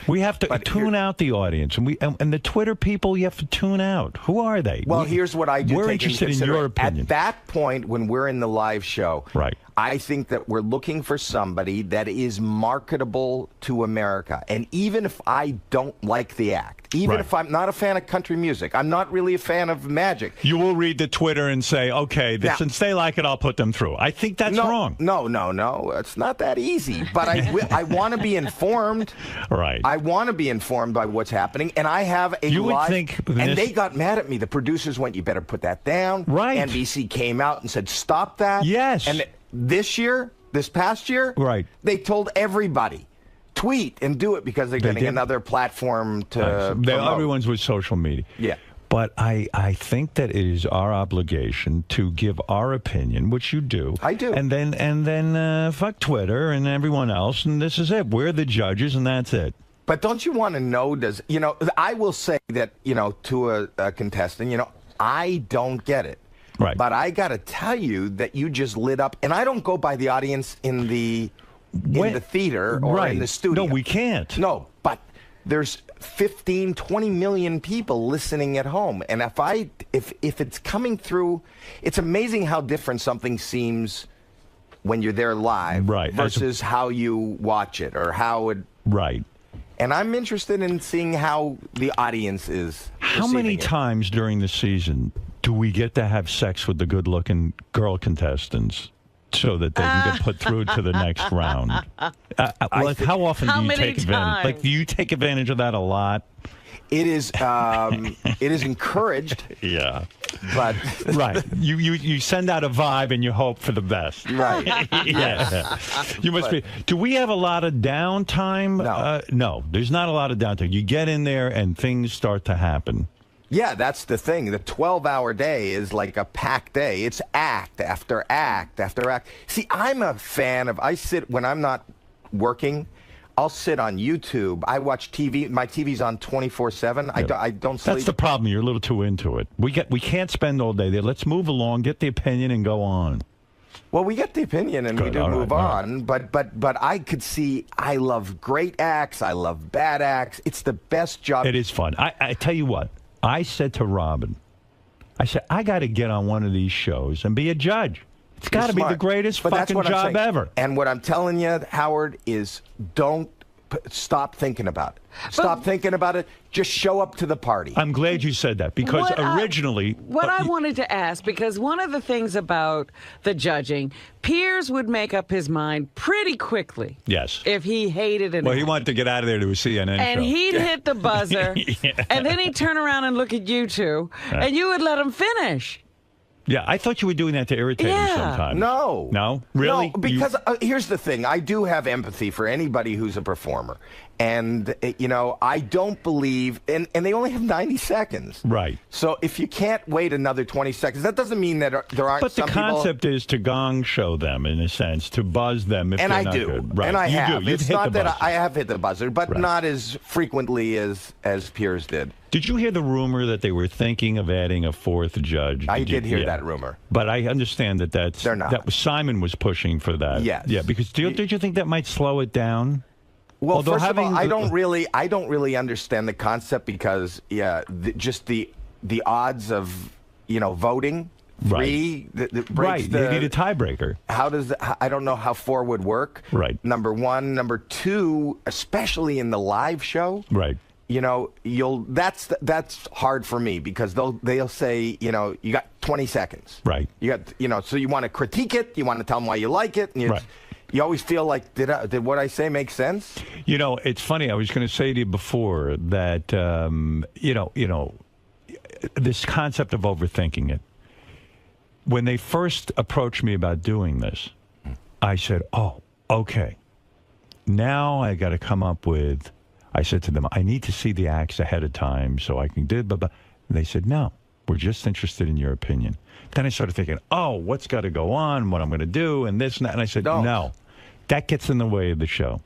We have to tune out the audience. And the Twitter people, you have to tune out. Who are they? Well, here's what I do. We're interested in your opinion. At that point, when we're in the live show, right. I think that we're looking for somebody that is marketable to America. And even if I don't like the act, even if I'm not a fan of country music, I'm not really a fan of magic. You will read the Twitter and say, okay, since they like it, I'll put them through. I think that's wrong. No. It's not that easy. But I want to be informed. Right. I want to be informed by what's happening. And I have a live... And they got mad at me. The producers went, you better put that down. Right. NBC came out and said, stop that. Yes. And this past year, right, they told everybody, tweet and do it because they're getting another platform to promote. Everyone's with social media. Yeah. But I think that it is our obligation to give our opinion, which you do. I do. And then fuck Twitter and everyone else, and this is it. We're the judges, and that's it. But don't you want to know, I will say that, to a contestant, I don't get it. Right. But I got to tell you that you just lit up, and I don't go by the audience in the theater or in the studio. No, we can't. No, but there's 15, 20 million people listening at home, and if it's coming through, it's amazing how different something seems when you're there live versus how you watch it or how it. Right. And I'm interested in seeing how the audience is. How many times during the season do we get to have sex with the good-looking girl contestants so that they can get put through to the next round? How often do you take advantage? Like, do you take advantage of that a lot? It is encouraged. Yeah. But right. You send out a vibe and you hope for the best. Right. Yeah. You must be. Do we have a lot of downtime? No. No, there's not a lot of downtime. You get in there and things start to happen. Yeah, that's the thing. The 12-hour day is like a packed day. It's act after act after act. See, I'm a fan of, when I'm not working, I'll sit on YouTube. I watch TV. My TV's on 24/7. Yeah. I don't sleep. That's the problem. You're a little too into it. We can't spend all day there. Let's move along, get the opinion, and go on. Well, we get the opinion and we do move on. But I could see. I love great acts. I love bad acts. It's the best job. It is fun. I tell you what. I said to Robin, I said, I got to get on one of these shows and be a judge. It's got to be the greatest fucking job ever. And what I'm telling you, Howard, is don't stop thinking about it. Stop thinking about it. Just show up to the party. I'm glad you said that because originally... I wanted to ask, because one of the things about the judging, Piers would make up his mind pretty quickly. Yes. If he hated it. Well, he wanted to get out of there to a CNN and show. He'd hit the buzzer, and then he'd turn around and look at you two, and you would let him finish. Yeah, I thought you were doing that to irritate him sometimes. No. No? Really? No, because here's the thing. I do have empathy for anybody who's a performer. And, I don't believe, and they only have 90 seconds. Right. So if you can't wait another 20 seconds, that doesn't mean that there aren't some people. But the concept is to gong show them, in a sense, to buzz them if they're not good. Right. And I have. It's not that I have hit the buzzer, but not as frequently as Piers did. Did you hear the rumor that they were thinking of adding a fourth judge? I did hear that rumor. But I understand they're not. That was, Simon was pushing for that. Yes. Yeah, because did you think that might slow it down? Well, first of all, I don't really understand the concept because just the odds of voting. Three, right. They need a tiebreaker. I don't know how 4 would work. Right. Number one, number two, especially in the live show. Right. That's hard for me because they'll say, you got 20 seconds. Right. You got, so you want to critique it, you want to tell them why you like it, and you always feel like, did what I say make sense? It's funny. I was going to say to you before that, this concept of overthinking it. When they first approached me about doing this, I said, oh, okay. Now I got to come up with, I said to them, I need to see the acts ahead of time so I can do blah, blah. And they said, no, we're just interested in your opinion. Then I started thinking, oh, what's got to go on, what I'm going to do, and this and that. And I said, no, that gets in the way of the show.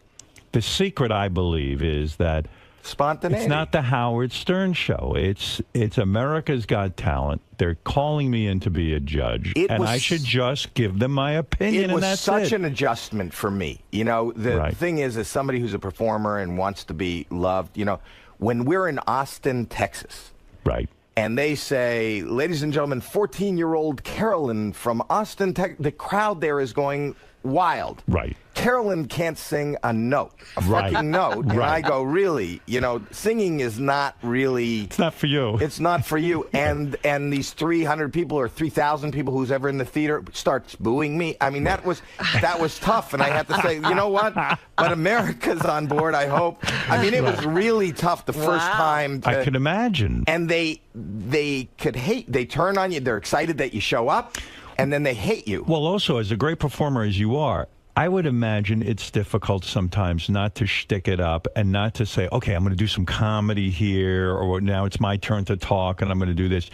The secret, I believe, is that spontaneity. It's not the Howard Stern show. It's America's Got Talent. They're calling me in to be a judge, and I should just give them my opinion, and that's it. It was such an adjustment for me. You know, the thing is, as somebody who's a performer and wants to be loved, you know, when we're in Austin, Texas, right, and they say, ladies and gentlemen, 14-year-old Carolyn from Austin, Texas, the crowd there is going wild. Right. Carolyn can't sing a note, a fucking note. And I go, really? You know, singing is not really... It's not for you. It's not for you. And these 300 people or 3,000 people who's ever in the theater starts booing me. I mean, that was tough. And I had to say, you know what? But America's on board, I hope. I mean, it was really tough the first time. I can imagine. And they could hate. They turn on you. They're excited that you show up. And then they hate you. Well, also, as a great performer as you are, I would imagine it's difficult sometimes not to shtick it up and not to say, okay, I'm going to do some comedy here, or now it's my turn to talk and I'm going to do this.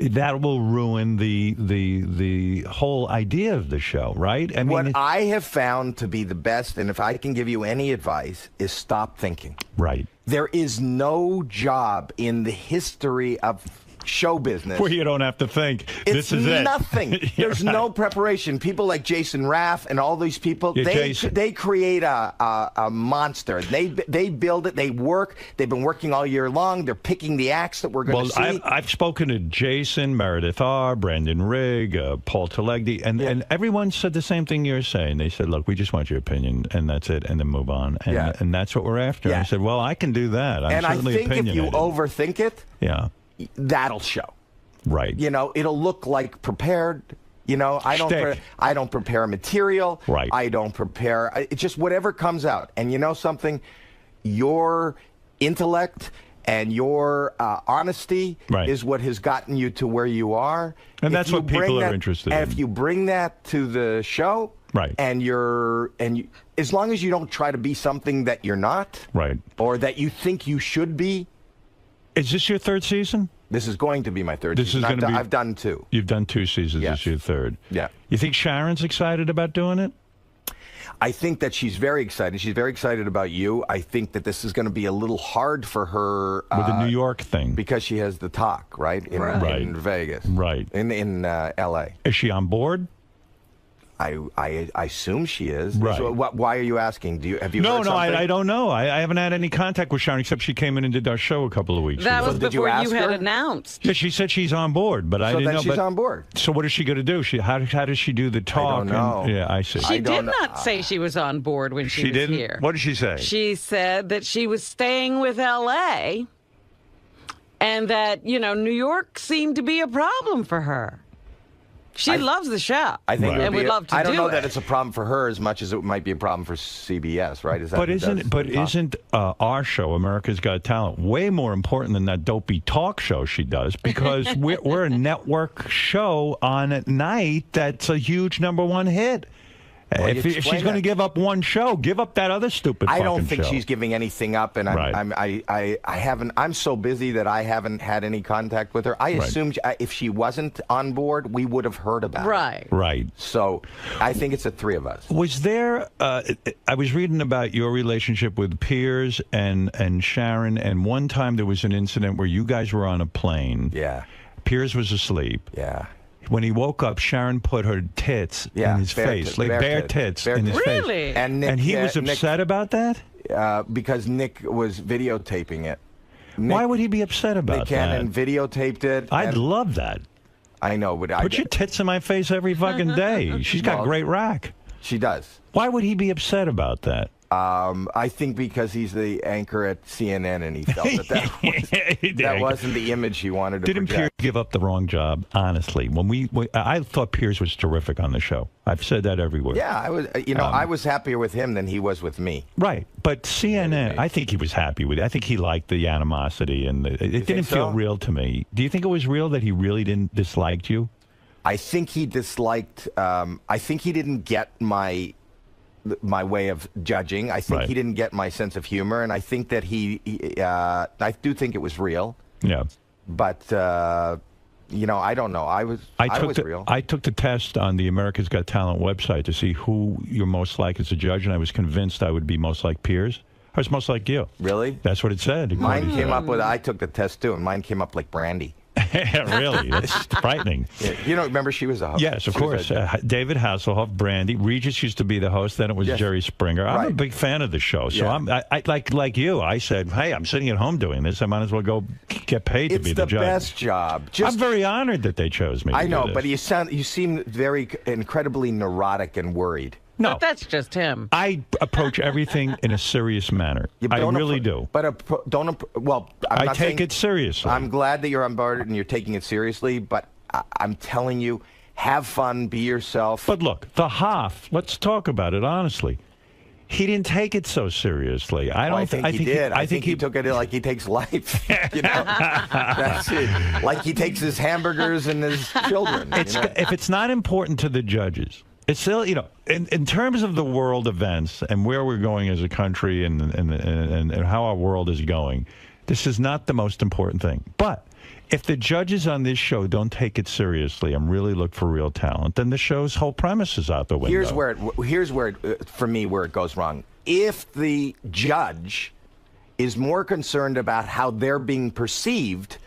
That will ruin the whole idea of the show, right? I mean, what I have found to be the best, and if I can give you any advice, is stop thinking. Right. There is no job in the history of show business where you don't have to think. It's this is nothing. It. There's no preparation. People like Jason Raff and all these people, they create a monster. They build it. They work. They've been working all year long. They're picking the acts that we're going to see. I've spoken to Jason, Meredith R., Brandon Rigg, Paul Telegdi, and everyone said the same thing you're saying. They said, look, we just want your opinion, and that's it, and then move on. And that's what we're after. I said, well, I can do that. I'm certainly I think if you overthink it, that'll show. Right. You know, it'll look like prepared. You know, I don't prepare material. Right. I don't prepare. It's just whatever comes out. And you know something? Your intellect and your honesty is what has gotten you to where you are. And that's what people are interested in. If you bring that to the show, and as long as you don't try to be something that you're not, or that you think you should be. Is this your third season? This is going to be my third season. I've done 2. You've done 2 seasons. This is your third. Yeah. You think Sharon's excited about doing it? I think that she's very excited. She's very excited about you. I think that this is going to be a little hard for her. With the New York thing. Because she has the talk, right? In Vegas. Right. In L.A. Is she on board? I assume she is. Right. So why are you asking? Have you No, heard something? I don't know. I haven't had any contact with Sharon except she came in and did our show a couple of weeks ago. That was before you had announced. Yeah, she said she's on board, but I didn't know. So she's on board. So what is she going to do? How does she do the talk? I don't know. Yeah, I see. She did not say she was on board when she was didn't? here. What did she say? She said that she was staying with L.A. and that, you know, New York seemed to be a problem for her. She loves the show. I think and would love to do it. I don't know that it's a problem for her as much as it might be a problem for CBS, right? Isn't our show, America's Got Talent, way more important than that dopey talk show she does? Because we're a network show on at night that's a huge #1 hit. Well, if she's going to give up one show, give up that other stupid I don't fucking think show. she's giving anything up, and I haven't. I'm so busy that I haven't had any contact with her. I assumed if she wasn't on board, we would have heard about it. Right. So I think it's the 3 of us. Was there? I was reading about your relationship with Piers and Sharon, and one time there was an incident where you guys were on a plane. Yeah. Piers was asleep. Yeah. When he woke up, Sharon put her tits in his face, like bare tits in his face. Really? And he was upset about that? Because Nick was videotaping it. Why would he be upset about Nick that? Cannon videotaped it. I'd love that. I know, but Put your tits in my face every fucking day. She's got great rack. She does. Why would he be upset about that? I think because he's the anchor at CNN and he felt that wasn't the image he wanted to Didn't Piers give up the wrong job, honestly? I thought Piers was terrific on the show. I've said that everywhere. Yeah, I was. I was happier with him than he was with me. Right, but CNN, I think he was happy with it. I think he liked the animosity, and it didn't feel real to me. Do you think it was real that he really didn't dislike you? I think he disliked. I think he didn't get my way of judging. I think he didn't get my sense of humor, and I think that I do think it was real. Yeah. But you know, I don't know. I was real. I took the test on the America's Got Talent website to see who you're most like as a judge, and I was convinced I would be most like Piers. I was most like you. Really? That's what it said. Mine came up with, I took the test too, and mine came up like Brandy. Really? It's frightening. Yeah, you know, remember she was a host. Yes, of course. David Hasselhoff, Brandy. Regis used to be the host. Then it was Jerry Springer. I'm a big fan of the show. So I like you. I said, hey, I'm sitting at home doing this. I might as well go get paid to be the judge. It's the best job. I'm very honored that they chose me. I know, but you seem very incredibly neurotic and worried. No, but that's just him. I approach everything in a serious manner. I really do. But I take it seriously. I'm glad that you're on board and you're taking it seriously. But I'm telling you, have fun, be yourself. But look, the Hoff. Let's talk about it honestly. He didn't take it so seriously. I think he did. I think he took it like he takes life. You know, that's it. Like he takes his hamburgers and his children. If it's not important to the judges. It's still, you know, in terms of the world events and where we're going as a country and how our world is going, this is not the most important thing. But if the judges on this show don't take it seriously and really look for real talent, then the show's whole premise is out the window. Here's where for me, where it goes wrong. If the judge is more concerned about how they're being perceived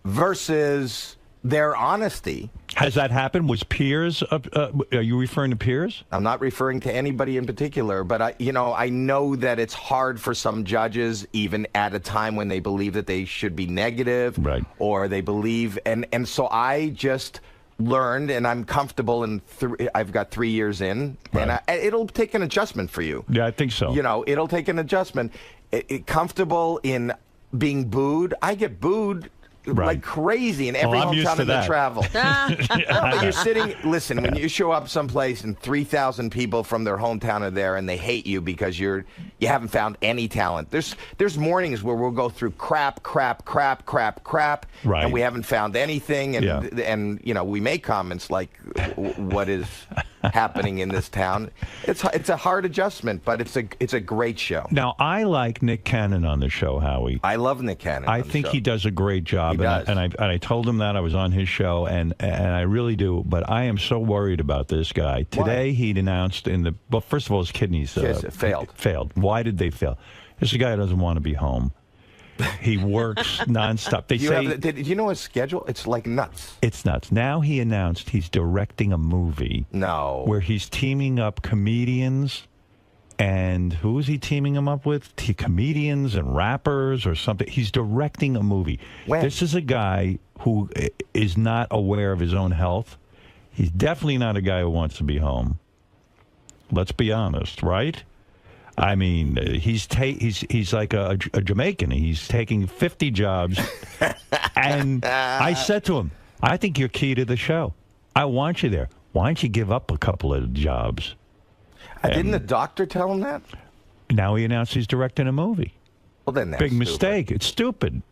versus their honesty. Has that happened? Was Piers? Are you referring to Piers? I'm not referring to anybody in particular, but I know that it's hard for some judges, even at a time when they believe that they should be negative, or they believe, and so I just learned, and I'm comfortable, and I've got 3 years in, and it'll take an adjustment for you. Yeah, I think so. You know, it'll take an adjustment. Comfortable in being booed. I get booed like crazy in every hometown that I travel. But you're sitting, listen, when you show up someplace and 3,000 people from their hometown are there and they hate you because you haven't found any talent. There's mornings where we'll go through crap, and we haven't found anything, and you know, we make comments like, what is happening in this town? It's a hard adjustment, but it's a great show. Now, I like Nick Cannon on the show, Howie. I love Nick Cannon. I think he does a great job. And I told him that I was on his show, and I really do. But I am so worried about this guy. Today he'd announced well, first of all, his kidneys failed. Why did they fail? This is a guy who doesn't want to be home. He works nonstop. Did you know his schedule? It's like nuts. It's nuts. Now he announced he's directing a movie. No. Where he's teaming up comedians. And who is he teaming him up with? Comedians and rappers or something. He's directing a movie. When? This is a guy who is not aware of his own health. He's definitely not a guy who wants to be home. Let's be honest, right? I mean, he's like a Jamaican. He's taking 50 jobs. And I said to him, I think you're key to the show. I want you there. Why don't you give up a couple of jobs? Didn't the doctor tell him that? Now he announced he's directing a movie. Well, then that's big mistake. It's stupid.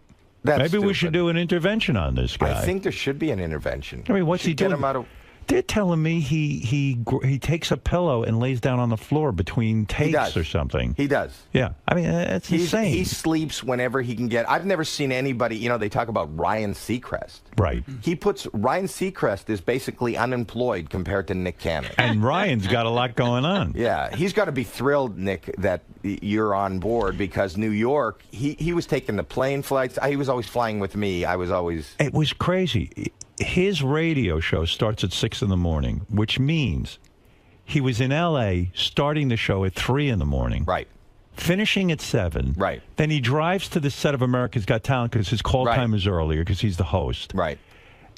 Maybe we should do an intervention on this guy. I think there should be an intervention. I mean, what's he doing? They're telling me he takes a pillow and lays down on the floor between takes or something. He does. Yeah. I mean, that's insane. He sleeps whenever he can get. I've never seen anybody, you know, they talk about Ryan Seacrest. Right. Ryan Seacrest is basically unemployed compared to Nick Cannon. And Ryan's got a lot going on. Yeah. He's got to be thrilled, Nick, that you're on board, because New York, he was taking the plane flights. He was always flying with me. I was always. It was crazy. His radio show starts at 6 in the morning, which means he was in L.A. starting the show at 3 in the morning. Right. Finishing at 7. Right. Then he drives to the set of America's Got Talent because his call time is earlier because he's the host. Right.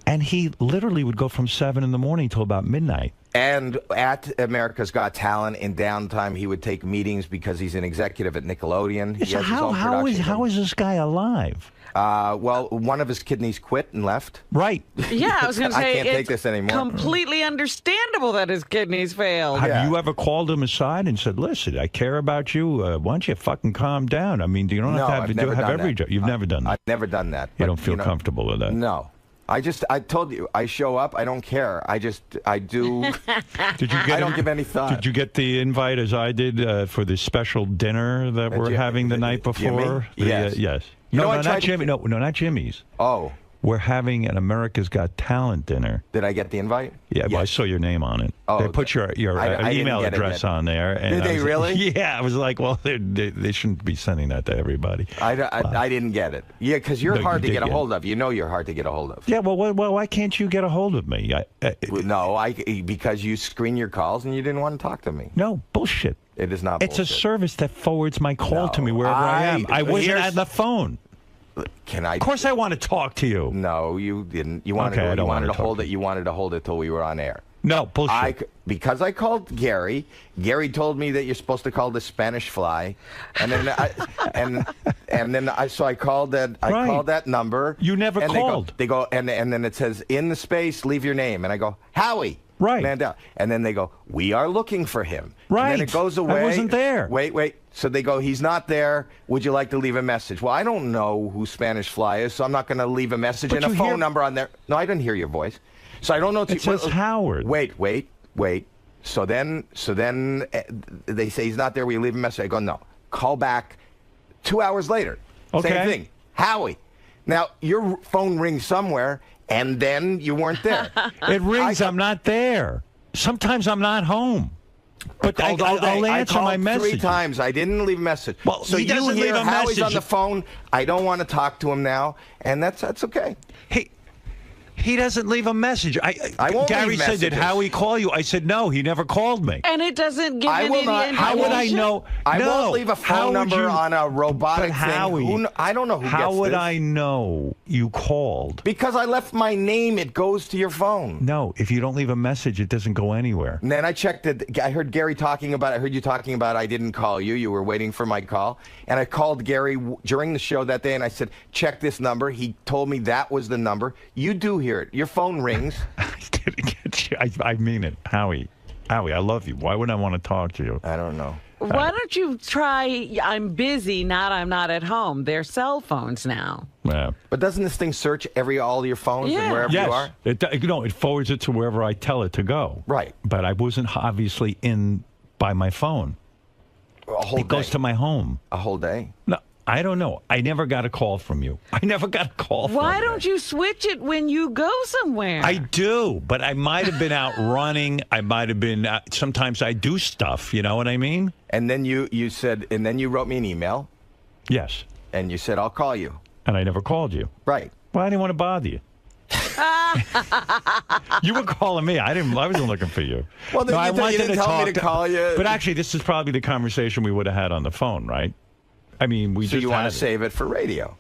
And he literally would go from 7 in the morning till about midnight. And at America's Got Talent, in downtime, he would take meetings because he's an executive at Nickelodeon. So how is this guy alive? Well, one of his kidneys quit and left. Right. Yeah, I was going to say, I can't take this anymore. Completely understandable that his kidneys failed. Have you ever called him aside and said, listen, I care about you. Why don't you fucking calm down? I mean, you don't have to have every job. You've never done that. I've never done that. You don't feel comfortable with that? No. I told you, I show up, I don't care. I do. I don't give any thought. Did you get the invite, as I did, for the special dinner that we're having the night before? Yes. Yes. No, not Jimmy. No, not Jimmy's. Oh. We're having an America's Got Talent dinner. Did I get the invite? Yeah, well, I saw your name on it. Oh, they put your I email address on there. And Did they really? Yeah, I was like, well, they shouldn't be sending that to everybody. I didn't get it. Yeah, because you're No, hard you to did get a get hold of. You know you're hard to get a hold of. Yeah, well, why can't you get a hold of me? Because you screen your calls and you didn't want to talk to me. No, bullshit. It is not It's bullshit. a service that forwards my call to me wherever I am. I wasn't at the phone. Can I? Of course I want to talk to you. No, you didn't. You wanted, Okay, I you don't wanted wanna to talk hold to it. You wanted to hold it till we were on air. No, bullshit. Because I called Gary. Gary told me that you're supposed to call the Spanish fly, and then so I called that. I called that number. You never called. They go and then it says in the space, leave your name, and I go Howie. Right. And then they go, we are looking for him. Right. And then it goes away. I wasn't there. Wait. So they go, he's not there. Would you like to leave a message? Well, I don't know who Spanish Fly is, so I'm not going to leave a message and a phone number on there. No, I didn't hear your voice. So I don't know. It says Howard. Wait. So then they say he's not there. Will you leave a message? I go, no. Call back 2 hours later. Okay. Same thing. Howie. Now, your phone rings somewhere, and then you weren't there. It rings. I'm not there. Sometimes I'm not home. But I'll answer my message. 3 times. I didn't leave a message. Well, so he you doesn't hear leave a Howie's message. on the phone. I don't want to talk to him now, and that's okay. He doesn't leave a message. I won't Gary leave said, messages. did Howie call you? I said, no, he never called me. And it doesn't give I any will not. How would I information? know? I No. won't leave a How phone would number you- on a robotic But Howie, thing. I don't know who How gets would this. I know you called? Because I left my name. It goes to your phone. No, if you don't leave a message, it doesn't go anywhere. And then I checked it. I heard Gary talking about. I heard you talking about. I didn't call you. You were waiting for my call. And I called Gary during the show that day, and I said, "Check this number." He told me that was the number. You do hear it. Your phone rings. I mean it, Howie. Howie, I love you. Why would I want to talk to you? I don't know. Why don't you try I'm busy, not I'm not at home? They're cell phones now. Yeah. But doesn't this thing search all your phones and wherever you are? It forwards it to wherever I tell it to go. Right. But I wasn't obviously in by my phone. A whole It goes to my home. A whole day? No, I don't know. I never got a call from you. I never got a call from you. Why don't you switch it when you go somewhere? I do, but I might have been out running. I might have been. Sometimes I do stuff. You know what I mean? And then you said, and then you wrote me an email. Yes. And you said, I'll call you. And I never called you. Right. Well, I didn't want to bother you. You were calling me. I wasn't looking for you. Well, then I you wanted didn't tell me to call you. But actually, this is probably the conversation we would have had on the phone, right? I mean, So just you want had to it. save it for radio?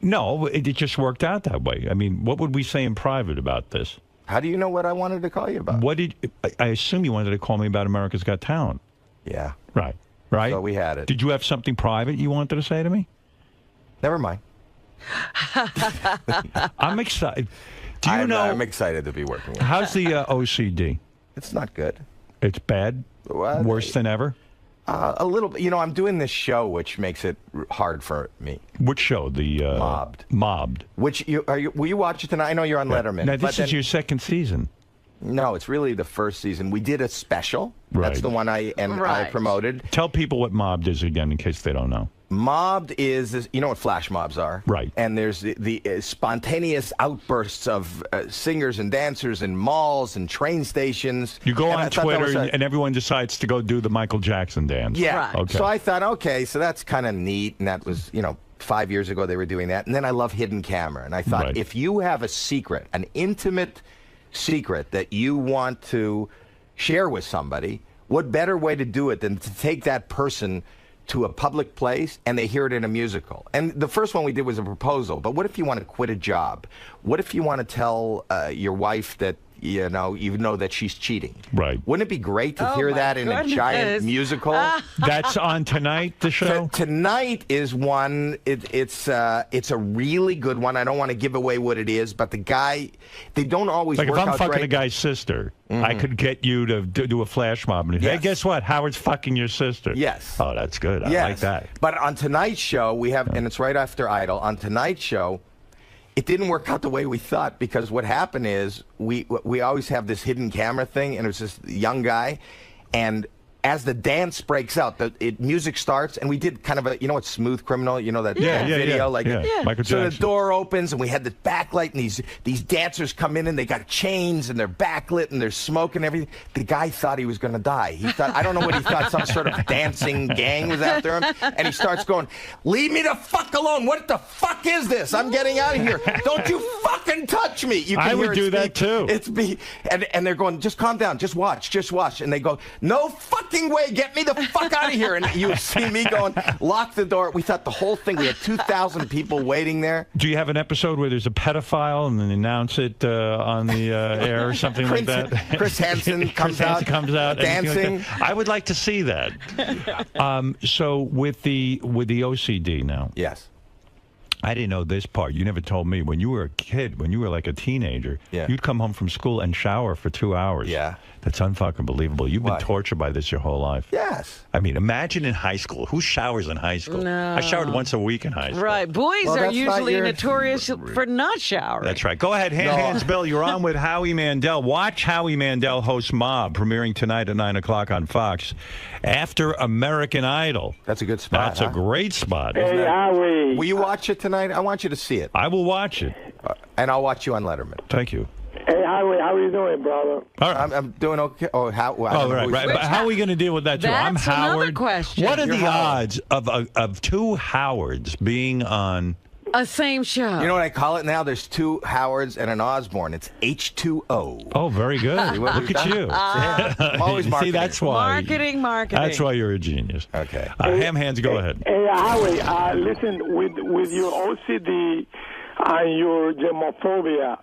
No, it just worked out that way. I mean, what would we say in private about this? How do you know what I wanted to call you about? What did I assume you wanted to call me about America's Got Talent? Yeah. Right. So we had it. Did you have something private you wanted to say to me? Never mind. I'm excited. Do you know? I'm excited to be working with you. How's the OCD? It's not good. It's bad? What? Worse than ever? A little bit. You know, I'm doing this show, which makes it hard for me. Which show? The Mobbed. Mobbed. Which will you watch it tonight? I know you're on Letterman. Now, but this is then- your second season. No, it's really the first season. We did a special. Right. That's the one I promoted. Tell people what Mobbed is again, in case they don't know. Mobbed is you know what flash mobs are, right? And there's the spontaneous outbursts of singers and dancers in malls and train stations. You go And I on thought that was Twitter and everyone decides to go do the Michael Jackson dance. Yeah. Okay. So I thought, okay, so that's kind of neat, and that was 5 years ago they were doing that. And then I love hidden camera, and I thought Right. if you have a secret, an intimate secret that you want to share with somebody, what better way to do it than to take that person to a public place and they hear it in a musical? And the first one we did was a proposal. But what if you want to quit a job? What if you want to tell your wife that you know that she's cheating? Right. Wouldn't it be great to hear that in a giant musical? That's on tonight, the show? Tonight is one. It's a really good one. I don't want to give away what it is, but the guy, they don't always Like work if I'm out fucking great. a guy's sister, I could get you to do a flash mob. And hey, guess what? Howard's fucking your sister. Yes. Oh, that's good. I Yes. like that. But on tonight's show, we have, and it's right after Idol. On tonight's show, it didn't work out the way we thought, because what happened is we always have this hidden camera thing, and it was this young guy, and as the dance breaks out, music starts, and we did kind of a, you know what, Smooth Criminal, you know that video? Michael so the Jackson. door opens, and we had the backlight, and these dancers come in, and they got chains, and they're backlit, and they're smoking and everything. The guy thought he was going to die. He thought, I don't know what he thought, some sort of dancing gang was after him, and he starts going, leave me the fuck alone. What the fuck is this? I'm getting out of here. Don't you fucking touch me. You can I would hear it do speak. that too. It's me. And they're going, just calm down, just watch. And they go, no fucking way, get me the fuck out of here. And you see me going, lock the door. We thought the whole thing, we had 2,000 people waiting there. Do you have an episode where there's a pedophile and then announce it on the air or something like that? Chris Hansen comes out dancing. Like that? I would like to see that. So with the OCD now. Yes. I didn't know this part. You never told me. When you were a kid, when you were like a teenager, you'd come home from school and shower for 2 hours. Yeah. That's unfucking believable. You've been tortured by this your whole life. Yes. I mean, imagine in high school. Who showers in high school? No. I showered once a week in high school. Right. Boys are usually notorious for not showering. That's right. Go ahead. Hands, Bill. You're on with Howie Mandel. Watch Howie Mandel host Mob, premiering tonight at 9 o'clock on Fox. After American Idol. That's a good spot. That's a great spot. Hey, Howie. Will you watch it tonight? I want you to see it. I will watch it. And I'll watch you on Letterman. Thank you. Hey, Howie, how are you doing, brother? All right. I'm doing okay. Oh, how? Right. But how are we going to deal with that, too? I'm That's Howard. another question. What are You're the Howard. odds of two Howards being on... A same show. You know what I call it now? There's two Howards and an Osborne. It's H2O. Oh, very good. Look at you. I'm always marketing. See, that's why. Marketing. That's why you're a genius. Okay. Ham Hands, go ahead. Hey, Howie, listen, with your OCD and your germophobia,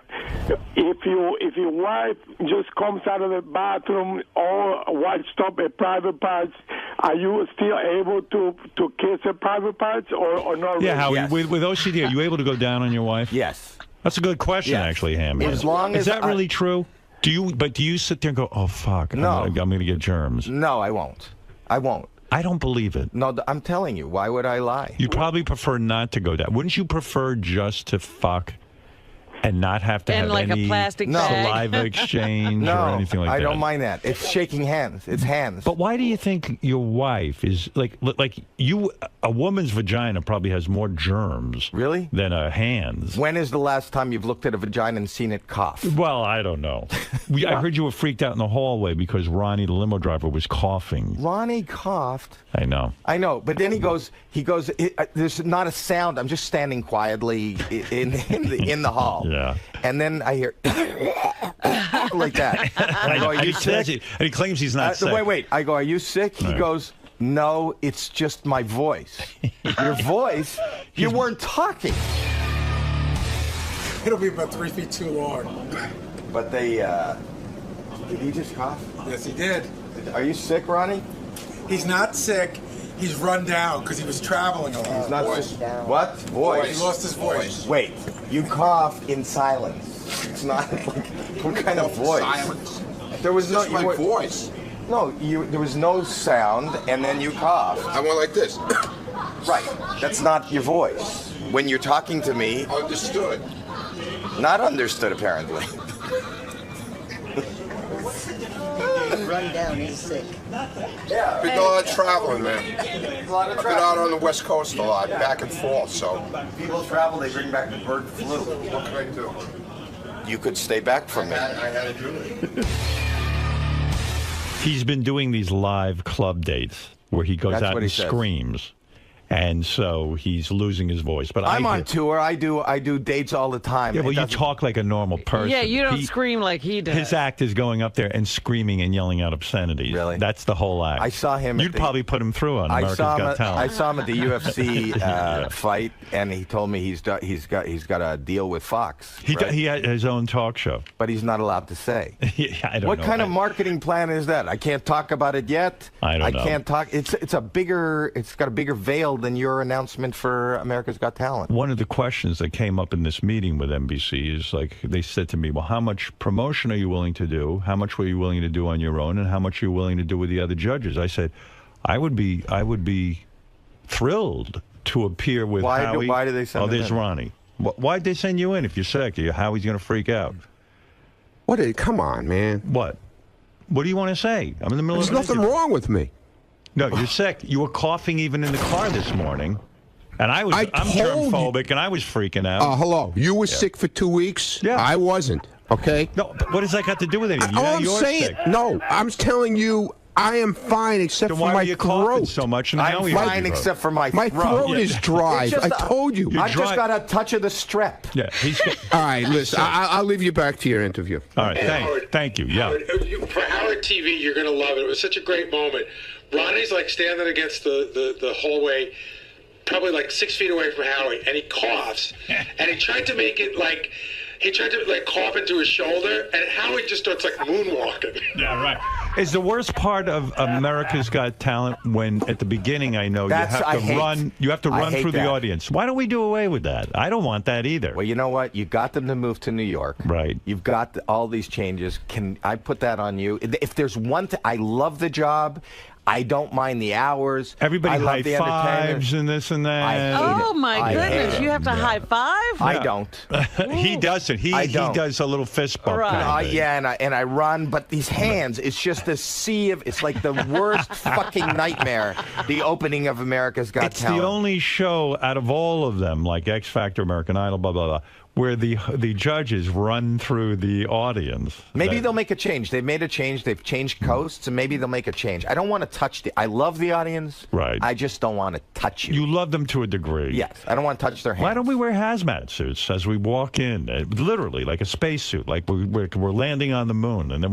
if your wife just comes out of the bathroom all washed up in private parts, are you still able to kiss her private parts or not? Yeah, Howie, Yes. with OCD, are you able to go down on your wife? Yes. That's a good question, actually, Ham. As long Is as that really true? Do you sit there and go, oh, fuck, No. I'm going to get germs? No, I won't. I don't believe it. No, I'm telling you. Why would I lie? You'd probably prefer not to go down. Wouldn't you prefer just to fuck and not have to have like any a plastic bag? saliva exchange No, or anything like that? I don't mind that. It's shaking hands. It's hands. But why do you think your wife is like you? A woman's vagina probably has more germs, really, than a hand's. When is the last time you've looked at a vagina and seen it cough? Well, I don't know. I heard you were freaked out in the hallway because Ronnie, the limo driver, was coughing. Ronnie coughed. I know. But then he goes. There's not a sound. I'm just standing quietly in the hall. Yeah. And then I hear like that. I go, are you sick? And he claims he's not sick. Wait. I go, are you sick? He goes, no, it's just my voice. Your voice? You weren't talking. It'll be about 3 feet too long. But they, did he just cough? Yes, he did. Are you sick, Ronnie? He's not sick. He's run down because he was traveling a lot. He's not sick. What? Voice. He lost his voice. Wait, you cough in silence. It's not like, what kind of voice? Silence. There was Just my voice. No, there was no sound, and then you coughed. I went like this. Right. That's not your voice. When you're talking to me... Understood. Not understood, apparently. Run down, he's sick. Yeah. Been a lot of traveling, man. A lot of I've been out on the West Coast a lot, back and forth, so. People travel, they bring back the bird flu. What can I do? You could stay back from me. I had to do it. He's been doing these live club dates where he goes That's out what and he says. screams. And so he's losing his voice. But I'm on tour. I do dates all the time. Yeah, well, you talk like a normal person. Yeah, you don't scream like he does. His act is going up there and screaming and yelling out obsenities. Really? That's the whole act. I saw him. You'd probably put him through on America's Got Talent. I saw him at the UFC fight, and he told me he's got a deal with Fox. He had his own talk show, but he's not allowed to say. I don't know. What kind of marketing plan is that? I can't talk about it yet. I don't know. I can't talk. It's got a bigger veil than your announcement for America's Got Talent. One of the questions that came up in this meeting with NBC is like, they said to me, well, how much promotion are you willing to do? How much were you willing to do on your own? And how much are you willing to do with the other judges? I said, I would be thrilled to appear with Howie. Why do they send him there's in? Ronnie. Why'd they send you in if you're sick? Howie's going to freak out. Come on, man. What? What do you want to say? I'm in the middle There's of an nothing interview. wrong with me. No, you're sick. You were coughing even in the car this morning. And I'm germphobic, and I was freaking out. Hello. You were sick for 2 weeks? Yeah. I wasn't, okay? No, but what does that got to do with anything? All I'm saying, sick. no, I'm telling you, I am fine except Then for why my were you coughing throat. so much? And I'm fine except for my throat. My throat is dry. It's just I told you. I've just got a touch of the strep. Yeah, he's. All right, listen, I'll leave you back to your interview. All right, thank you. Yeah. For Howard TV, you're going to love it. It was such a great moment. Ronnie's like standing against the hallway, probably like 6 feet away from Howard, and he coughs, and he tried to make it like. He tried to like cough into his shoulder, and Howard just starts like moonwalking. Yeah, right. Is the worst part of America's Got Talent when at the beginning you have to run through the audience? Why don't we do away with that? I don't want that either. Well, you know what? You got them to move to New York. Right. You've got all these changes. Can I put that on you? If there's one thing, I love the job. I don't mind the hours. Everybody high fives and this and that. Oh, my goodness. You have to high five? I don't. He doesn't. He does a little fist bump. Right. Yeah, and I run, but these hands, it's just a sea of, it's like the worst fucking nightmare, the opening of America's Got Talent. It's the only show out of all of them, like X Factor, American Idol, blah, blah, blah, where the judges run through the audience. Maybe they'll make a change. They've made a change. They've changed coasts, and maybe they'll make a change. I don't want to touch I love the audience. Right. I just don't want to touch you. You love them to a degree. Yes. I don't want to touch their hands. Why don't we wear hazmat suits as we walk in? Literally, like a spacesuit, like we're landing on the moon, and then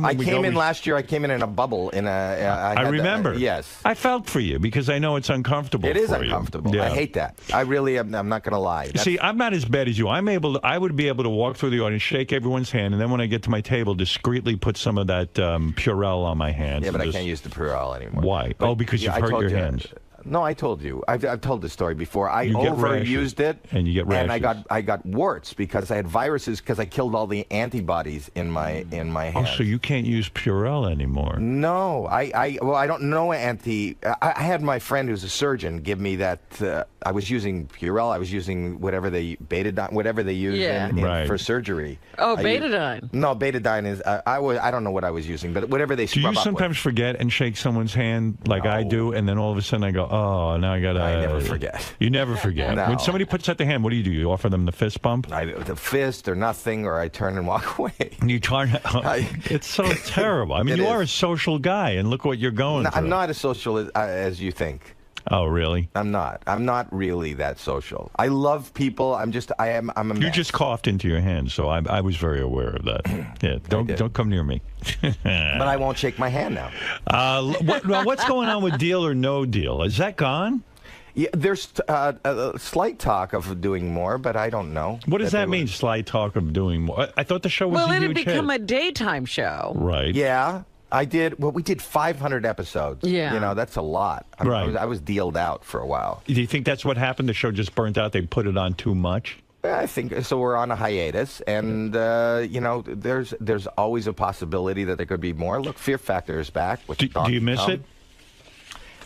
when I came in last year. I came in a bubble. I remember. Yes. I felt for you because I know it's uncomfortable. It is for uncomfortable. You. Yeah. I hate that. I really am. I'm not going to lie. See, I'm not as bad as you. I would be able to walk through the audience, shake everyone's hand, and then when I get to my table, discreetly put some of that Purell on my hands. Yeah, but I can't use the Purell anymore. Why? But, because you've hurt your hands. No, I told you. I've told this story before. I You get overused it, and you get rashes. and I got warts because I had viruses because I killed all the antibodies in my hands. Oh, so you can't use Purell anymore? No, I don't know I had my friend who's a surgeon give me that. I was using Purell. I was using whatever they use for surgery. Oh, betadine. No, betadine is. I don't know what I was using, but whatever they. Do you sometimes forget and shake someone's hand like I do, and then all of a sudden I go, oh, now I gotta. I never forget. You never forget. No. When somebody puts out the hand, what do? You offer them the fist bump? The fist or nothing, or I turn and walk away. You turn. It's so terrible. I mean, you are a social guy, and look what you're going through. I'm not as social as you think. Oh, really? I'm not. I'm not really that social. I love people. I'm a mess. You just coughed into your hand, so I was very aware of that. Yeah, don't come near me. But I won't shake my hand now. What's going on with Deal or No Deal? Is that gone? Yeah, there's a slight talk of doing more, but I don't know. What does that mean, slight talk of doing more? I thought the show was a huge hit. Well, it had become a daytime show. Right. Yeah. I did. Well, we did 500 episodes. Yeah. You know, that's a lot. I was dealed out for a while. Do you think that's what happened? The show just burnt out? They put it on too much? I think so. We're on a hiatus, and you know, there's always a possibility that there could be more. Look, Fear Factor is back. Do you miss it?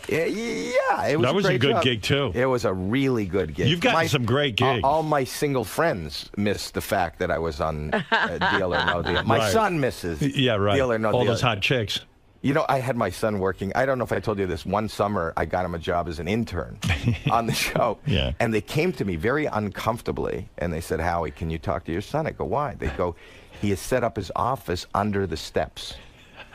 Yeah, it was. That was a good gig too. It was a really good gig. You've gotten some great gigs. All my single friends miss the fact that I was on Deal or No Deal. My son misses. Yeah, right. Deal or No All Deal. those hot chicks. You know, I had my son working. I don't know if I told you this. One summer, I got him a job as an intern on the show. Yeah. And they came to me very uncomfortably, and they said, "Howie, can you talk to your son?" I go, "Why?" They go, "He has set up his office under the steps."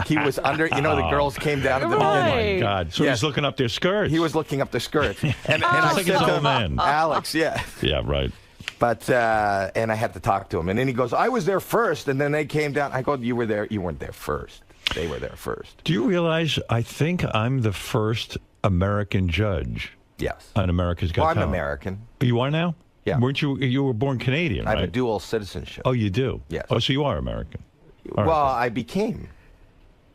He was under, you know, the girls came down to the Oh, my God. So he's looking up their skirts. He was looking up their skirts. And I said his to old him, man. Alex, yeah. Yeah, right. But, and I had to talk to him. And then he goes, "I was there first." And then they came down. I go, "You were there. You weren't there first. They were there first." Do you realize I think I'm the first American judge? Yes. On America's Got Talent. Talent. I'm American. You are now? Yeah. Weren't you? You were born Canadian, I have right? a dual citizenship. Oh, you do? Yes. Oh, so you are American. All well, right. I became.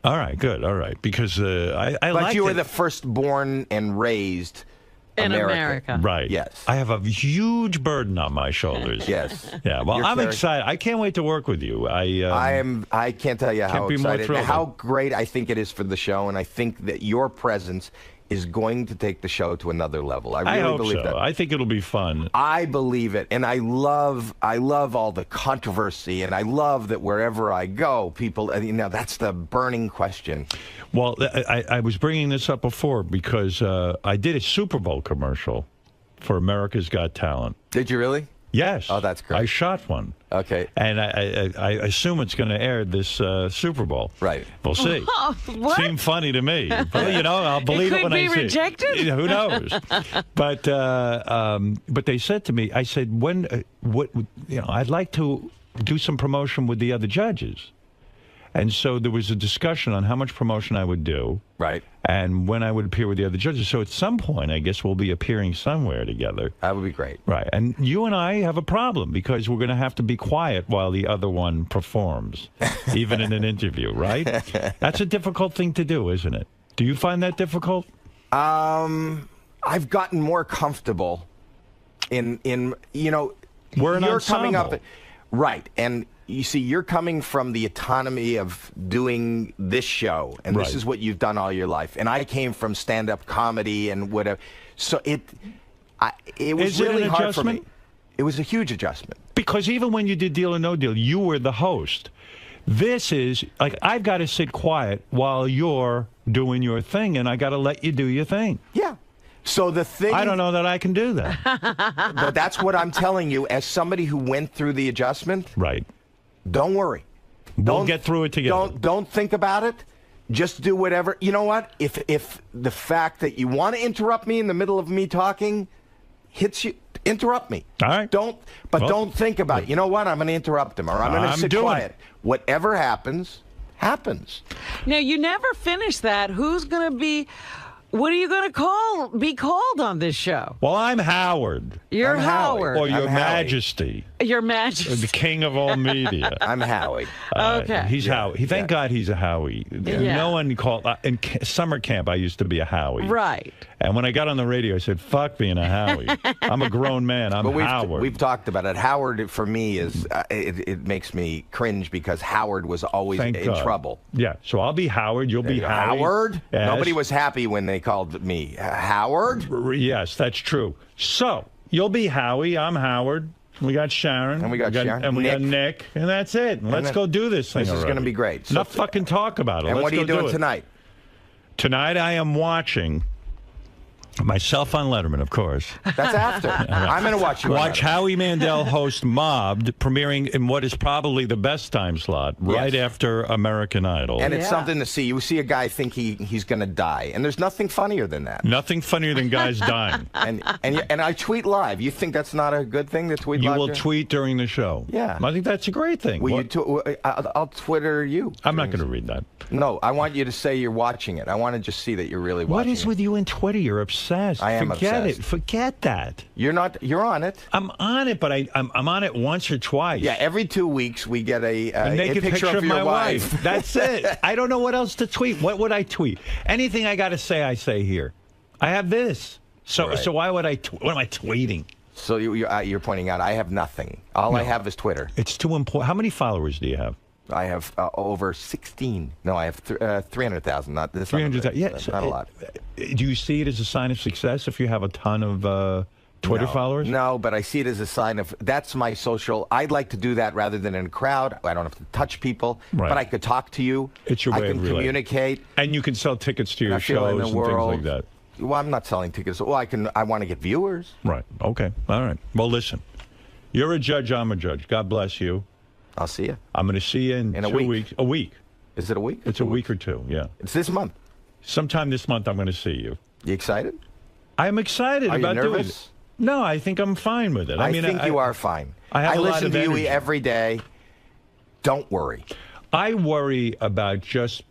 All right, good. All right, because I But like you were the first born and raised in America. Right. Yes. I have a huge burden on my shoulders. Yes. Yeah. Well, I'm excited. I can't wait to work with you. I can't tell you how be more excited, thrilled. how great I think it is for the show, and I think that your presence is going to take the show to another level. I really hope believe so. that. I think it'll be fun. I believe it, and I love all the controversy, and I love that wherever I go, people, that's the burning question. Well, I was bringing this up before because I did a Super Bowl commercial for America's Got Talent. Did you really? Yes. Oh, that's great. I shot one. Okay. And I assume it's going to air this Super Bowl. Right. We'll see. What? Seemed funny to me. But, I'll believe it when I see it. Could be rejected? Who knows? But they said to me, I said, I'd like to do some promotion with the other judges. And so there was a discussion on how much promotion I would do. Right. And when I would appear with the other judges. So at some point, I guess we'll be appearing somewhere together. That would be great. Right. And you and I have a problem because we're going to have to be quiet while the other one performs, even in an interview, right? That's a difficult thing to do, isn't it? Do you find that difficult? I've gotten more comfortable in we're an you're ensemble. coming up, right? And you see, you're coming from the autonomy of doing this show, and this is what you've done all your life. And I came from stand-up comedy and whatever. So it was really hard for me. It was a huge adjustment. Because even when you did Deal or No Deal, you were the host. This is, like, I've got to sit quiet while you're doing your thing, and I got to let you do your thing. Yeah. So the thing... I don't know that I can do that. But that's what I'm telling you, as somebody who went through the adjustment. Right. Don't worry. We'll get through it together. Don't think about it. Just do whatever. You know what? If the fact that you want to interrupt me in the middle of me talking hits you, interrupt me. All right. Don't think about it. You know what? I'm going to interrupt him, or I'm going to sit quiet. Whatever happens, happens. Now, you never finish that. Who's going to be... What are you going to be called on this show? Well, I'm Howard. You're Howard. Or Your Majesty. Your Majesty. The king of all media. I'm Howie. Okay. He's Howie. Thank God he's a Howie. Yeah. No one called... in summer camp, I used to be a Howie. Right. And when I got on the radio, I said, fuck being a Howie. I'm a grown man. I'm Howard. We've talked about it. Howard, for me, is it makes me cringe because Howard was always in trouble. Yeah, so I'll be Howard. You'll be Howie. Howard? Yes. Nobody was happy when they called me Howard. Yes, that's true. So, you'll be Howie. I'm Howard. We got Sharon. And we got Sharon. And we got Nick. And that's it. Let's go do this thing. This is going to be great. Enough fucking talk about it. And Let's what are you doing tonight? Tonight I am watching myself on Letterman, of course. That's after. I'm going to watch you. Watch Howie Mandel host Mobbed, premiering in what is probably the best time slot, right after American Idol. And it's something to see. You see a guy think he's going to die, and there's nothing funnier than that. Nothing funnier than guys dying. And I tweet live. You think that's not a good thing to tweet live? You will tweet during the show. Yeah. I think that's a great thing. I'll Twitter you. I'm not going to read that. No, I want you to say you're watching it. I want to just see that you're really watching it. What is with you and Twitter? You're obsessed. I am Forget obsessed. it. Forget that. You're not. You're on it. I'm on it, but I'm on it once or twice. Yeah, every 2 weeks we get a naked picture of my your wife. That's it. I don't know what else to tweet. What would I tweet? Anything I got to say, I say here. I have this. So why would I? What am I tweeting? So you're pointing out I have nothing. All I have is Twitter. It's too important. How many followers do you have? I have over 16. No, I have 300,000. Not this. 300,000. Yeah, not a lot. Do you see it as a sign of success if you have a ton of Twitter followers? No, but I see it as a sign of that's my social. I'd like to do that rather than in a crowd. I don't have to touch people, but I could talk to you. It's your way I can of relating. Communicate, and you can sell tickets to your shows and things like that. Well, I'm not selling tickets. Well, I want to get viewers. Right. Okay. All right. Well, listen. You're a judge. I'm a judge. God bless you. I'll see you. I'm going to see you in 2 weeks. A week. Is it a week? It's a week or two, yeah. It's this month. Sometime this month I'm going to see you. You excited? I'm excited about you doing nervous? it. No, I think I'm fine with it. I think you are fine. I listen to you every day. Don't worry. I worry about just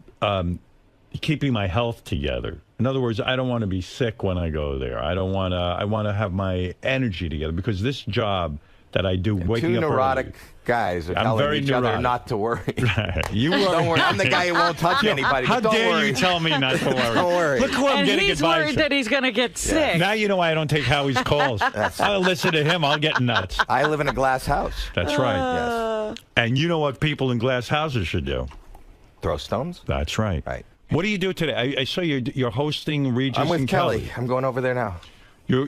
keeping my health together. In other words, I don't want to be sick when I go there. I want to have my energy together because this job that I do, waking up two neurotic early, guys are I'm telling very each neurotic. other not to worry. You worry. Don't worry. I'm the guy who won't touch anybody. How but don't dare worry. you tell me not to worry? Don't worry. Look who I'm getting he's advice worried from. that he's going to get sick. Now you know why I don't take Howie's calls. I'll listen to him. I'll get nuts. I live in a glass house. That's right. Yes. And you know what people in glass houses should do? Throw stones? That's right. Right. What do you do today? I saw you're hosting Regis I'm with and Kelly. I'm going over there now.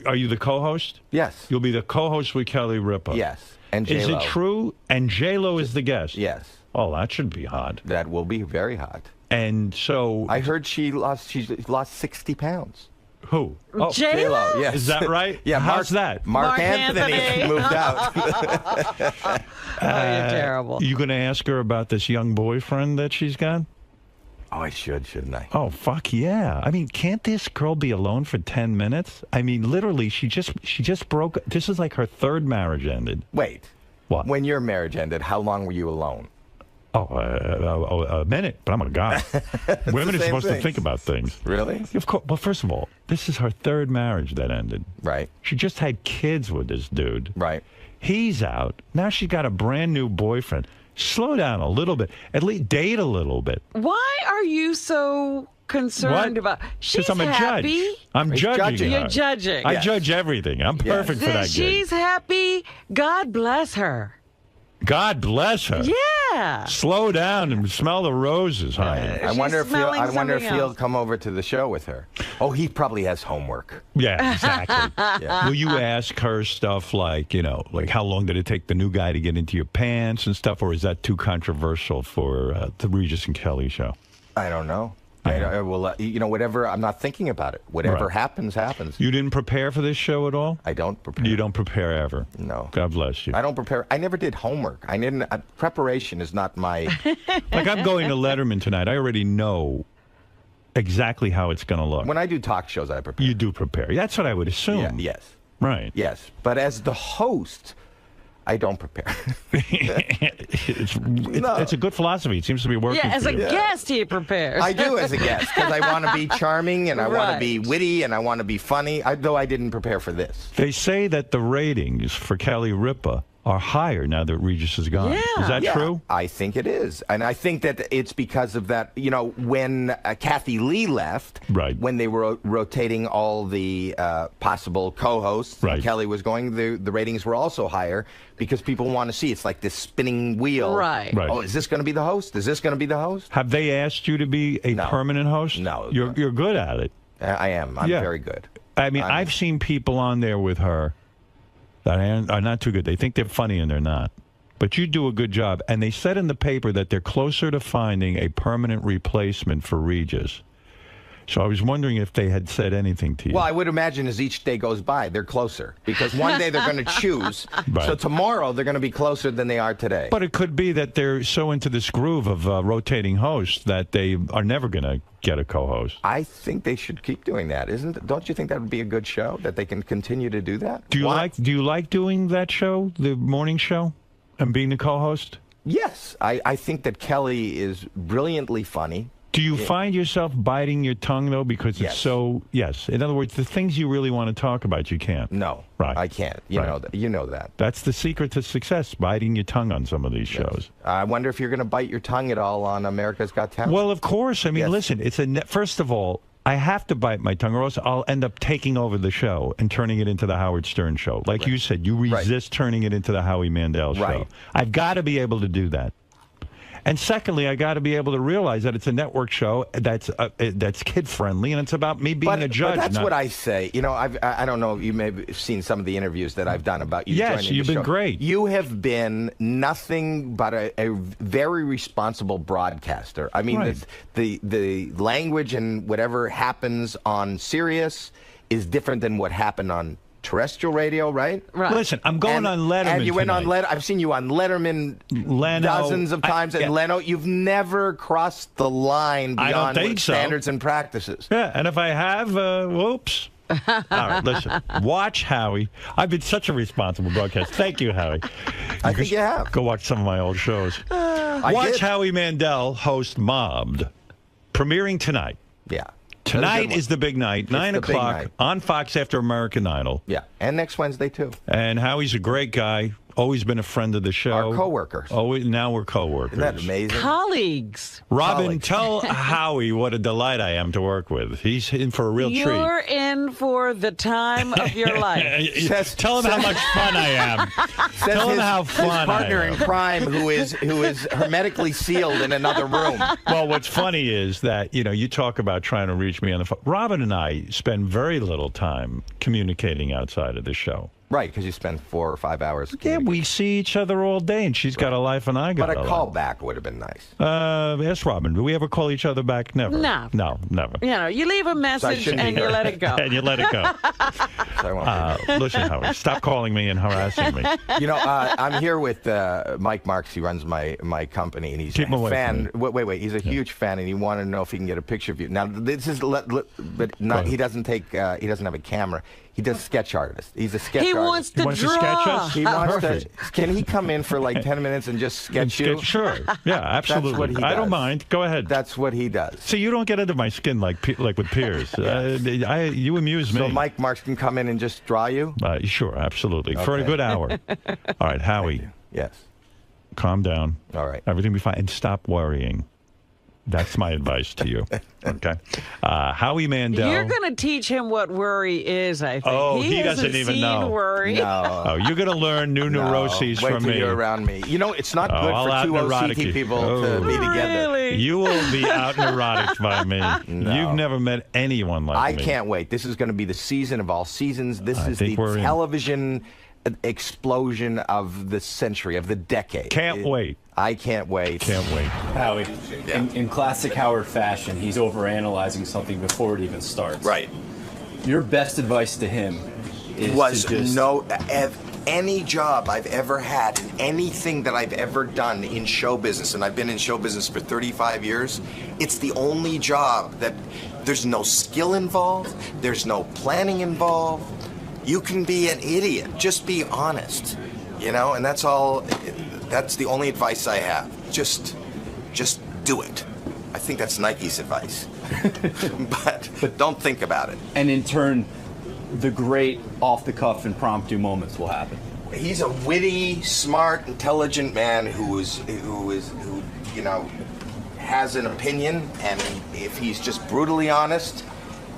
Are you the co-host? Yes. You'll be the co-host with Kelly Ripa. Yes. And Is J-Lo. it true? And J-Lo is the guest? Yes. Oh, that should be hot. That will be very hot. And so... I heard she lost 60 pounds. Who? Oh, J-Lo? Yes. Is that right? Yeah. How's that? Mark Anthony moved out. You're terrible. You going to ask her about this young boyfriend that she's got? Oh, I shouldn't I? Oh, fuck yeah. I mean, can't this girl be alone for 10 minutes? I mean, literally, she just broke... This is like her third marriage ended. Wait. What? When your marriage ended, how long were you alone? Oh, a minute, but I'm a guy. Women are supposed to think about things. Really? Of course. Well, first of all, this is her third marriage that ended. Right. She just had kids with this dude. Right. He's out. Now she's got a brand new boyfriend. Slow down a little bit. At least date a little bit. Why are you so concerned about... She's I'm a happy. judge. I'm judging her. You're judging. I judge everything. I'm perfect for that gig. She's happy. God bless her. God bless her. Yeah. Slow down and smell the roses, honey. I wonder if he'll come over to the show with her. Oh, he probably has homework. Yeah, exactly. Will you ask her stuff like, like how long did it take the new guy to get into your pants and stuff, or is that too controversial for the Regis and Kelly show? I don't know. I will, whatever. I'm not thinking about it. Whatever happens, happens. You didn't prepare for this show at all? I don't prepare. You don't prepare ever? No. God bless you. I don't prepare. I never did homework. I didn't. Preparation is not my. Like I'm going to Letterman tonight. I already know exactly how it's going to look. When I do talk shows, I prepare. You do prepare. That's what I would assume. Yeah, yes. Right. Yes, but as the host, I don't prepare. It's a good philosophy. It seems to be working. Yeah, as a guest, he prepares. I do as a guest because I want to be charming and I want to be witty and I want to be funny, though I didn't prepare for this. They say that the ratings for Kelly Ripa are higher now that Regis is gone. Yeah. Is that true? I think it is. And I think that it's because of that, when Kathy Lee left, when they were rotating all the possible co-hosts, Kelly was going, the ratings were also higher because people want to see. It's like this spinning wheel. Right. Oh, is this going to be the host? Is this going to be the host? Have they asked you to be a permanent host? No. You're good at it. I am. I'm very good. I mean, I've seen people on there with her that are not too good. They think they're funny and they're not. But you do a good job. And they said in the paper that they're closer to finding a permanent replacement for Regis. So I was wondering if they had said anything to you. Well, I would imagine as each day goes by, they're closer. Because one day they're going to choose. So tomorrow they're going to be closer than they are today. But it could be that they're so into this groove of rotating hosts that they are never going to get a co-host. I think they should keep doing that. Don't you think that would be a good show, that they can continue to do that? Do you like doing that show, the morning show, and being the co-host? Yes. I think that Kelly is brilliantly funny. Do you find yourself biting your tongue, though, because it's so... Yes. In other words, the things you really want to talk about, you can't. No. Right. I can't. You know that. That's the secret to success, biting your tongue on some of these shows. I wonder if you're going to bite your tongue at all on America's Got Talent. Well, of course. I mean, listen, first of all, I have to bite my tongue or else I'll end up taking over the show and turning it into the Howard Stern show. Like you said, you resist turning it into the Howie Mandel show. I've got to be able to do that. And secondly, I got to be able to realize that it's a network show that's kid-friendly, and it's about me being a judge. But that's what I say. I don't know, you may have seen some of the interviews that I've done about you joining the show. Yes, you've been great. You have been nothing but a very responsible broadcaster. I mean, the language and whatever happens on Sirius is different than what happened on terrestrial radio, right? Listen, I'm going on Letterman. And you went tonight. on Letterman. I've seen you on Letterman dozens of times. And Leno, you've never crossed the line beyond standards and practices. Yeah, and if I have, whoops. All right, listen. Watch Howie. I've been such a responsible broadcaster. Thank you, Howie. I think you have. Go watch some of my old shows. Watch Howie Mandel host Mobbed, premiering tonight. Yeah. Tonight is the big night, 9 o'clock on Fox after American Idol. Yeah, and next Wednesday, too. And Howie's a great guy. Always been a friend of the show. Our coworkers. Oh, now we're coworkers. Isn't that amazing? Colleagues. Robin, tell Howie what a delight I am to work with. He's in for a real treat. You're in for the time of your life. Tell him how much fun I am. Tell him how fun his partner I am. in crime who is hermetically sealed in another room. Well, what's funny is that, you talk about trying to reach me on the phone. Robin and I spend very little time communicating outside of the show. Right, because you spend 4 or 5 hours. Yeah, we see each other all day, and she's got a life and I got a life. But a call back would have been nice. Yes, Robin. Do we ever call each other back? Never. No. No, never. You leave a message and you let it go. And you let it go. Listen, Howard, stop calling me and harassing me. I'm here with Mike Marks. He runs my company, and he's Keep him a away fan. from me. Wait. He's a huge fan, and he wanted to know if he can get a picture of you. Now, this is, but not, he doesn't have a camera. He does sketch artist. He's a sketch artist. Wants to wants to sketch us? He wants Perfect. to. Can he come in for like 10 minutes and just sketch you? Sure. Yeah, absolutely. That's what he I don't does. mind. Go ahead. That's what he does. See, you don't get under my skin like with Piers. You amuse me. So Mike Marks can come in and just draw you? Sure, absolutely. For a good hour. All right, Howie. Yes. Calm down. All right. Everything will be fine. And stop worrying. That's my advice to you. Okay. Howie Mandel. You're going to teach him what worry is, I think. Oh, he doesn't hasn't even seen know. Worry. No. Oh, you're going to learn new neuroses Wait from till me. you're around me. It's not good I'll for two out-neurotic OCT you. people to be together. Really? You will be out neurotic by me. No. You've never met anyone like me. I can't wait. This is going to be the season of all seasons. This is think the we're in. television explosion of the century, of the decade. Can't wait. I can't wait. Can't wait. Howie, in classic Howard fashion, he's overanalyzing something before it even starts. Right. Your best advice to him is Was to just... any job I've ever had, anything that I've ever done in show business, and I've been in show business for 35 years, it's the only job that there's no skill involved, there's no planning involved. You can be an idiot. Just be honest, and that's all. That's the only advice I have. Just do it. I think that's Nike's advice. but don't think about it. And in turn, the great off-the-cuff impromptu moments will happen. He's a witty, smart, intelligent man who has an opinion, and if he's just brutally honest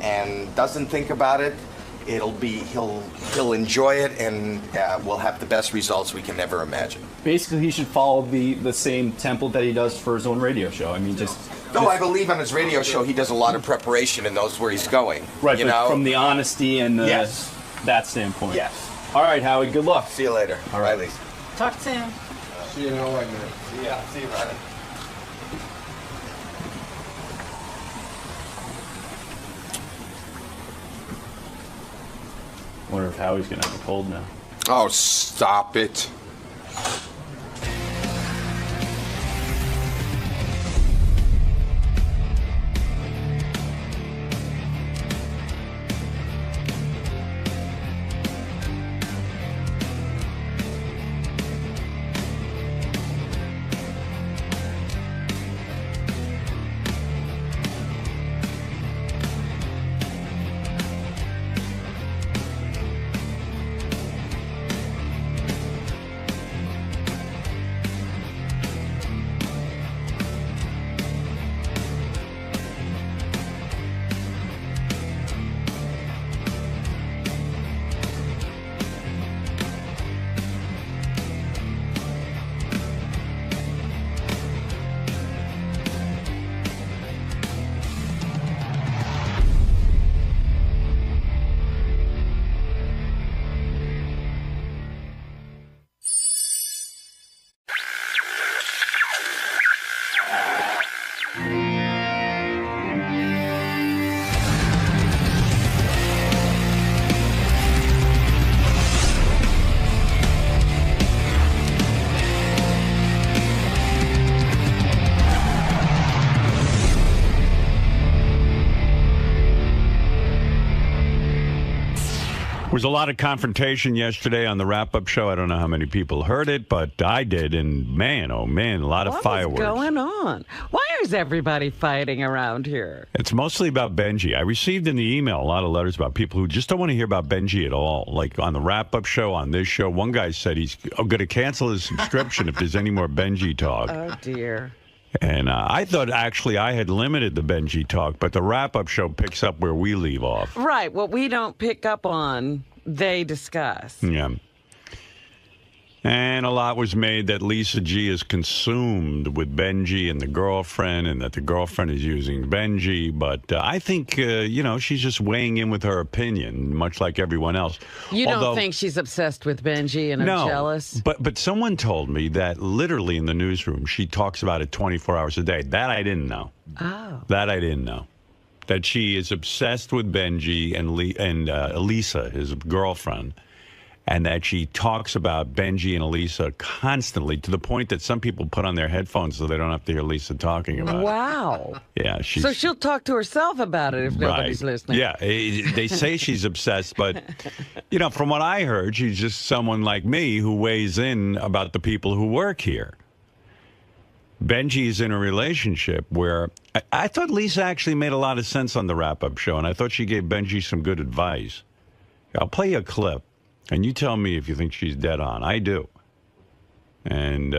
and doesn't think about it, he'll enjoy it, and we'll have the best results we can ever imagine. Basically, he should follow the same template that he does for his own radio show. I mean, No, I believe on his radio show he does a lot of preparation and knows where he's going. Right, but from the honesty and that standpoint. Yes. All right, Howie, good luck. See you later. All right. Bye, Lisa. Talk to him. See you in a minute. Yeah, see you, Ronnie. Wonder if Howie's gonna have a cold now. Oh, stop it. There was a lot of confrontation yesterday on the wrap-up show. I don't know how many people heard it, but I did, and man, oh man, a lot of fireworks. What's going on? Why is everybody fighting around here? It's mostly about Benji. I received in the email a lot of letters about people who just don't want to hear about Benji at all. Like on the wrap-up show, on this show, one guy said he's going to cancel his subscription if there's any more Benji talk. Oh, dear. And I thought, actually, I had limited the Benji talk, but the wrap-up show picks up where we leave off. Right. What we don't pick up on, they discuss. Yeah. And a lot was made that Lisa G is consumed with Benji and the girlfriend, and that the girlfriend is using Benji. But I think, she's just weighing in with her opinion, much like everyone else. You don't think she's obsessed with Benji and jealous? But someone told me that literally in the newsroom, she talks about it 24 hours a day. That I didn't know. Oh. That I didn't know. That she is obsessed with Benji and Lisa, his girlfriend. And that she talks about Benji and Elisa constantly, to the point that some people put on their headphones so they don't have to hear Lisa talking about it. Wow. Yeah. So she'll talk to herself about it if nobody's listening. Yeah. They say she's obsessed, but, from what I heard, she's just someone like me who weighs in about the people who work here. Benji's in a relationship where I thought Lisa actually made a lot of sense on the wrap-up show, and I thought she gave Benji some good advice. I'll play you a clip. And you tell me if you think she's dead on. I do. And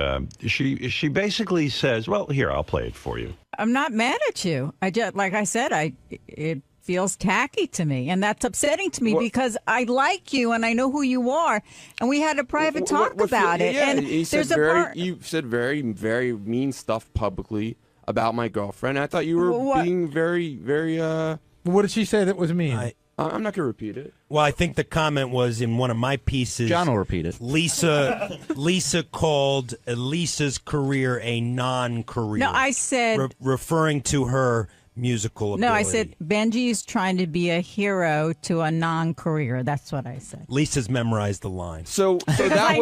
she basically says, well, here, I'll play it for you. I'm not mad at you. Like I said, it feels tacky to me. And that's upsetting to me because I like you and I know who you are. And we had a private talk about it. Yeah, and you said very, very mean stuff publicly about my girlfriend. I thought you were being very, very... What did she say that was mean? I'm not going to repeat it. Well, I think the comment was in one of my pieces. John will repeat it. Lisa called Lisa's career a non-career. No, I said... referring to her musical ability. No, I said Benji's trying to be a hero to a non-career. That's what I said. Lisa's memorized the line. So that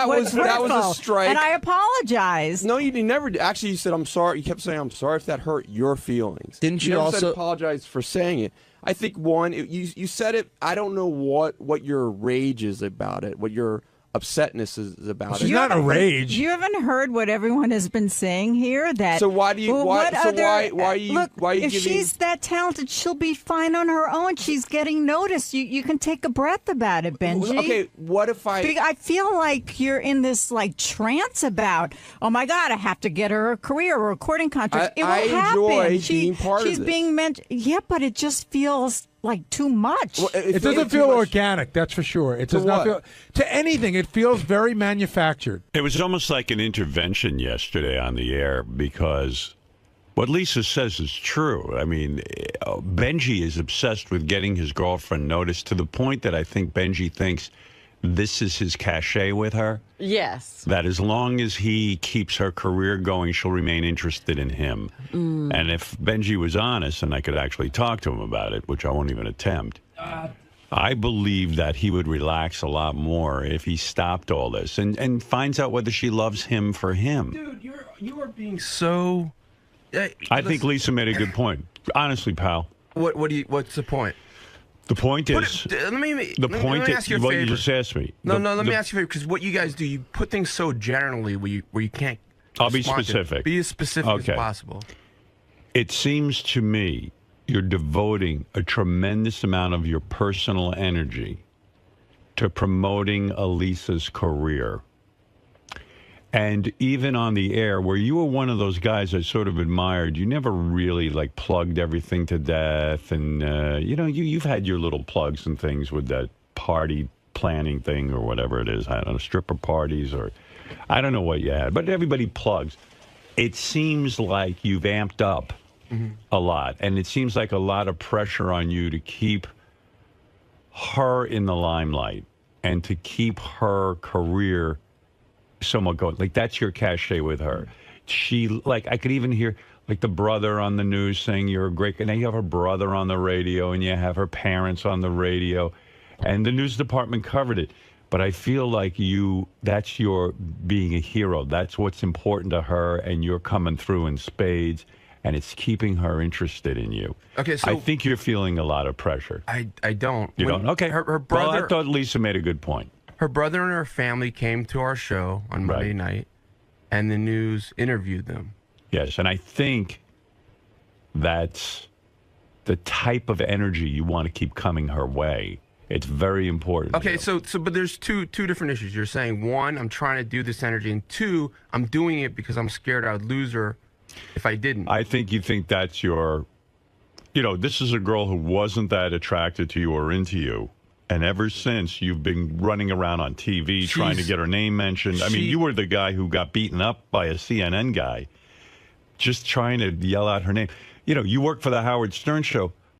was a strike. And I apologize. No, you never. Actually, you said I'm sorry. You kept saying I'm sorry if that hurt your feelings. Didn't you never also said apologize for saying it? I think you said it. I don't know what your rage is about it. What your upsetness is about it. She's not a rage. You haven't heard what everyone has been saying here. So why do you? Why are you? Look, why are you if giving, she's that talented, she'll be fine on her own. She's getting noticed. You can take a breath about it, Benji. Okay, what if I feel like you're in this trance about. Oh my God, I have to get her a career, a recording contract. It will happen. Enjoy being part of this. She's being mentioned. Yeah, but it just feels like too much. Well, it doesn't feel organic, that's for sure. It does not feel to anything. It feels very manufactured. It was almost like an intervention yesterday on the air because what Lisa says is true. I mean, Benji is obsessed with getting his girlfriend noticed to the point that I think Benji thinks this is his cachet with her. Yes. That as long as he keeps her career going, she'll remain interested in him. And if Benji was honest, and I could actually talk to him about it, which I won't even attempt, I believe that he would relax a lot more if he stopped all this and finds out whether she loves him for him. Dude, you are being so... I think Lisa made a good point. Honestly, pal. What's the point? The point is, let me ask you a favor. What you just asked me. No, let me ask you a favor, because what you guys do, you put things so generally where you can't. I'll be specific. Be as specific as possible. It seems to me you're devoting a tremendous amount of your personal energy to promoting Elisa's career. And even on the air, where you were one of those guys I sort of admired, you never really plugged everything to death. And, you've had your little plugs and things with that party planning thing or whatever it is. I don't know, stripper parties or I don't know what you had, but everybody plugs. It seems like you've amped up a lot. And it seems like a lot of pressure on you to keep her in the limelight and to keep her career somewhat going. That's your cachet with her. She, I could even hear, the brother on the news saying you're a great... And now you have her brother on the radio, and you have her parents on the radio, and the news department covered it. But I feel like that's your being a hero. That's what's important to her, and you're coming through in spades, and it's keeping her interested in you. Okay, so... I think you're feeling a lot of pressure. I don't. You don't? Okay. Her brother... Well, I thought Lisa made a good point. Her brother and her family came to our show on Monday night, and the news interviewed them. Yes, and I think that's the type of energy you want to keep coming her way. It's very important. Okay, but there's two different issues. You're saying, one, I'm trying to do this energy, and two, I'm doing it because I'm scared I would lose her if I didn't. I think you think that's your, this is a girl who wasn't that attracted to you or into you. And ever since, you've been running around on TV trying to get her name mentioned. I mean, you were the guy who got beaten up by a CNN guy just trying to yell out her name. You work for the Howard Stern show.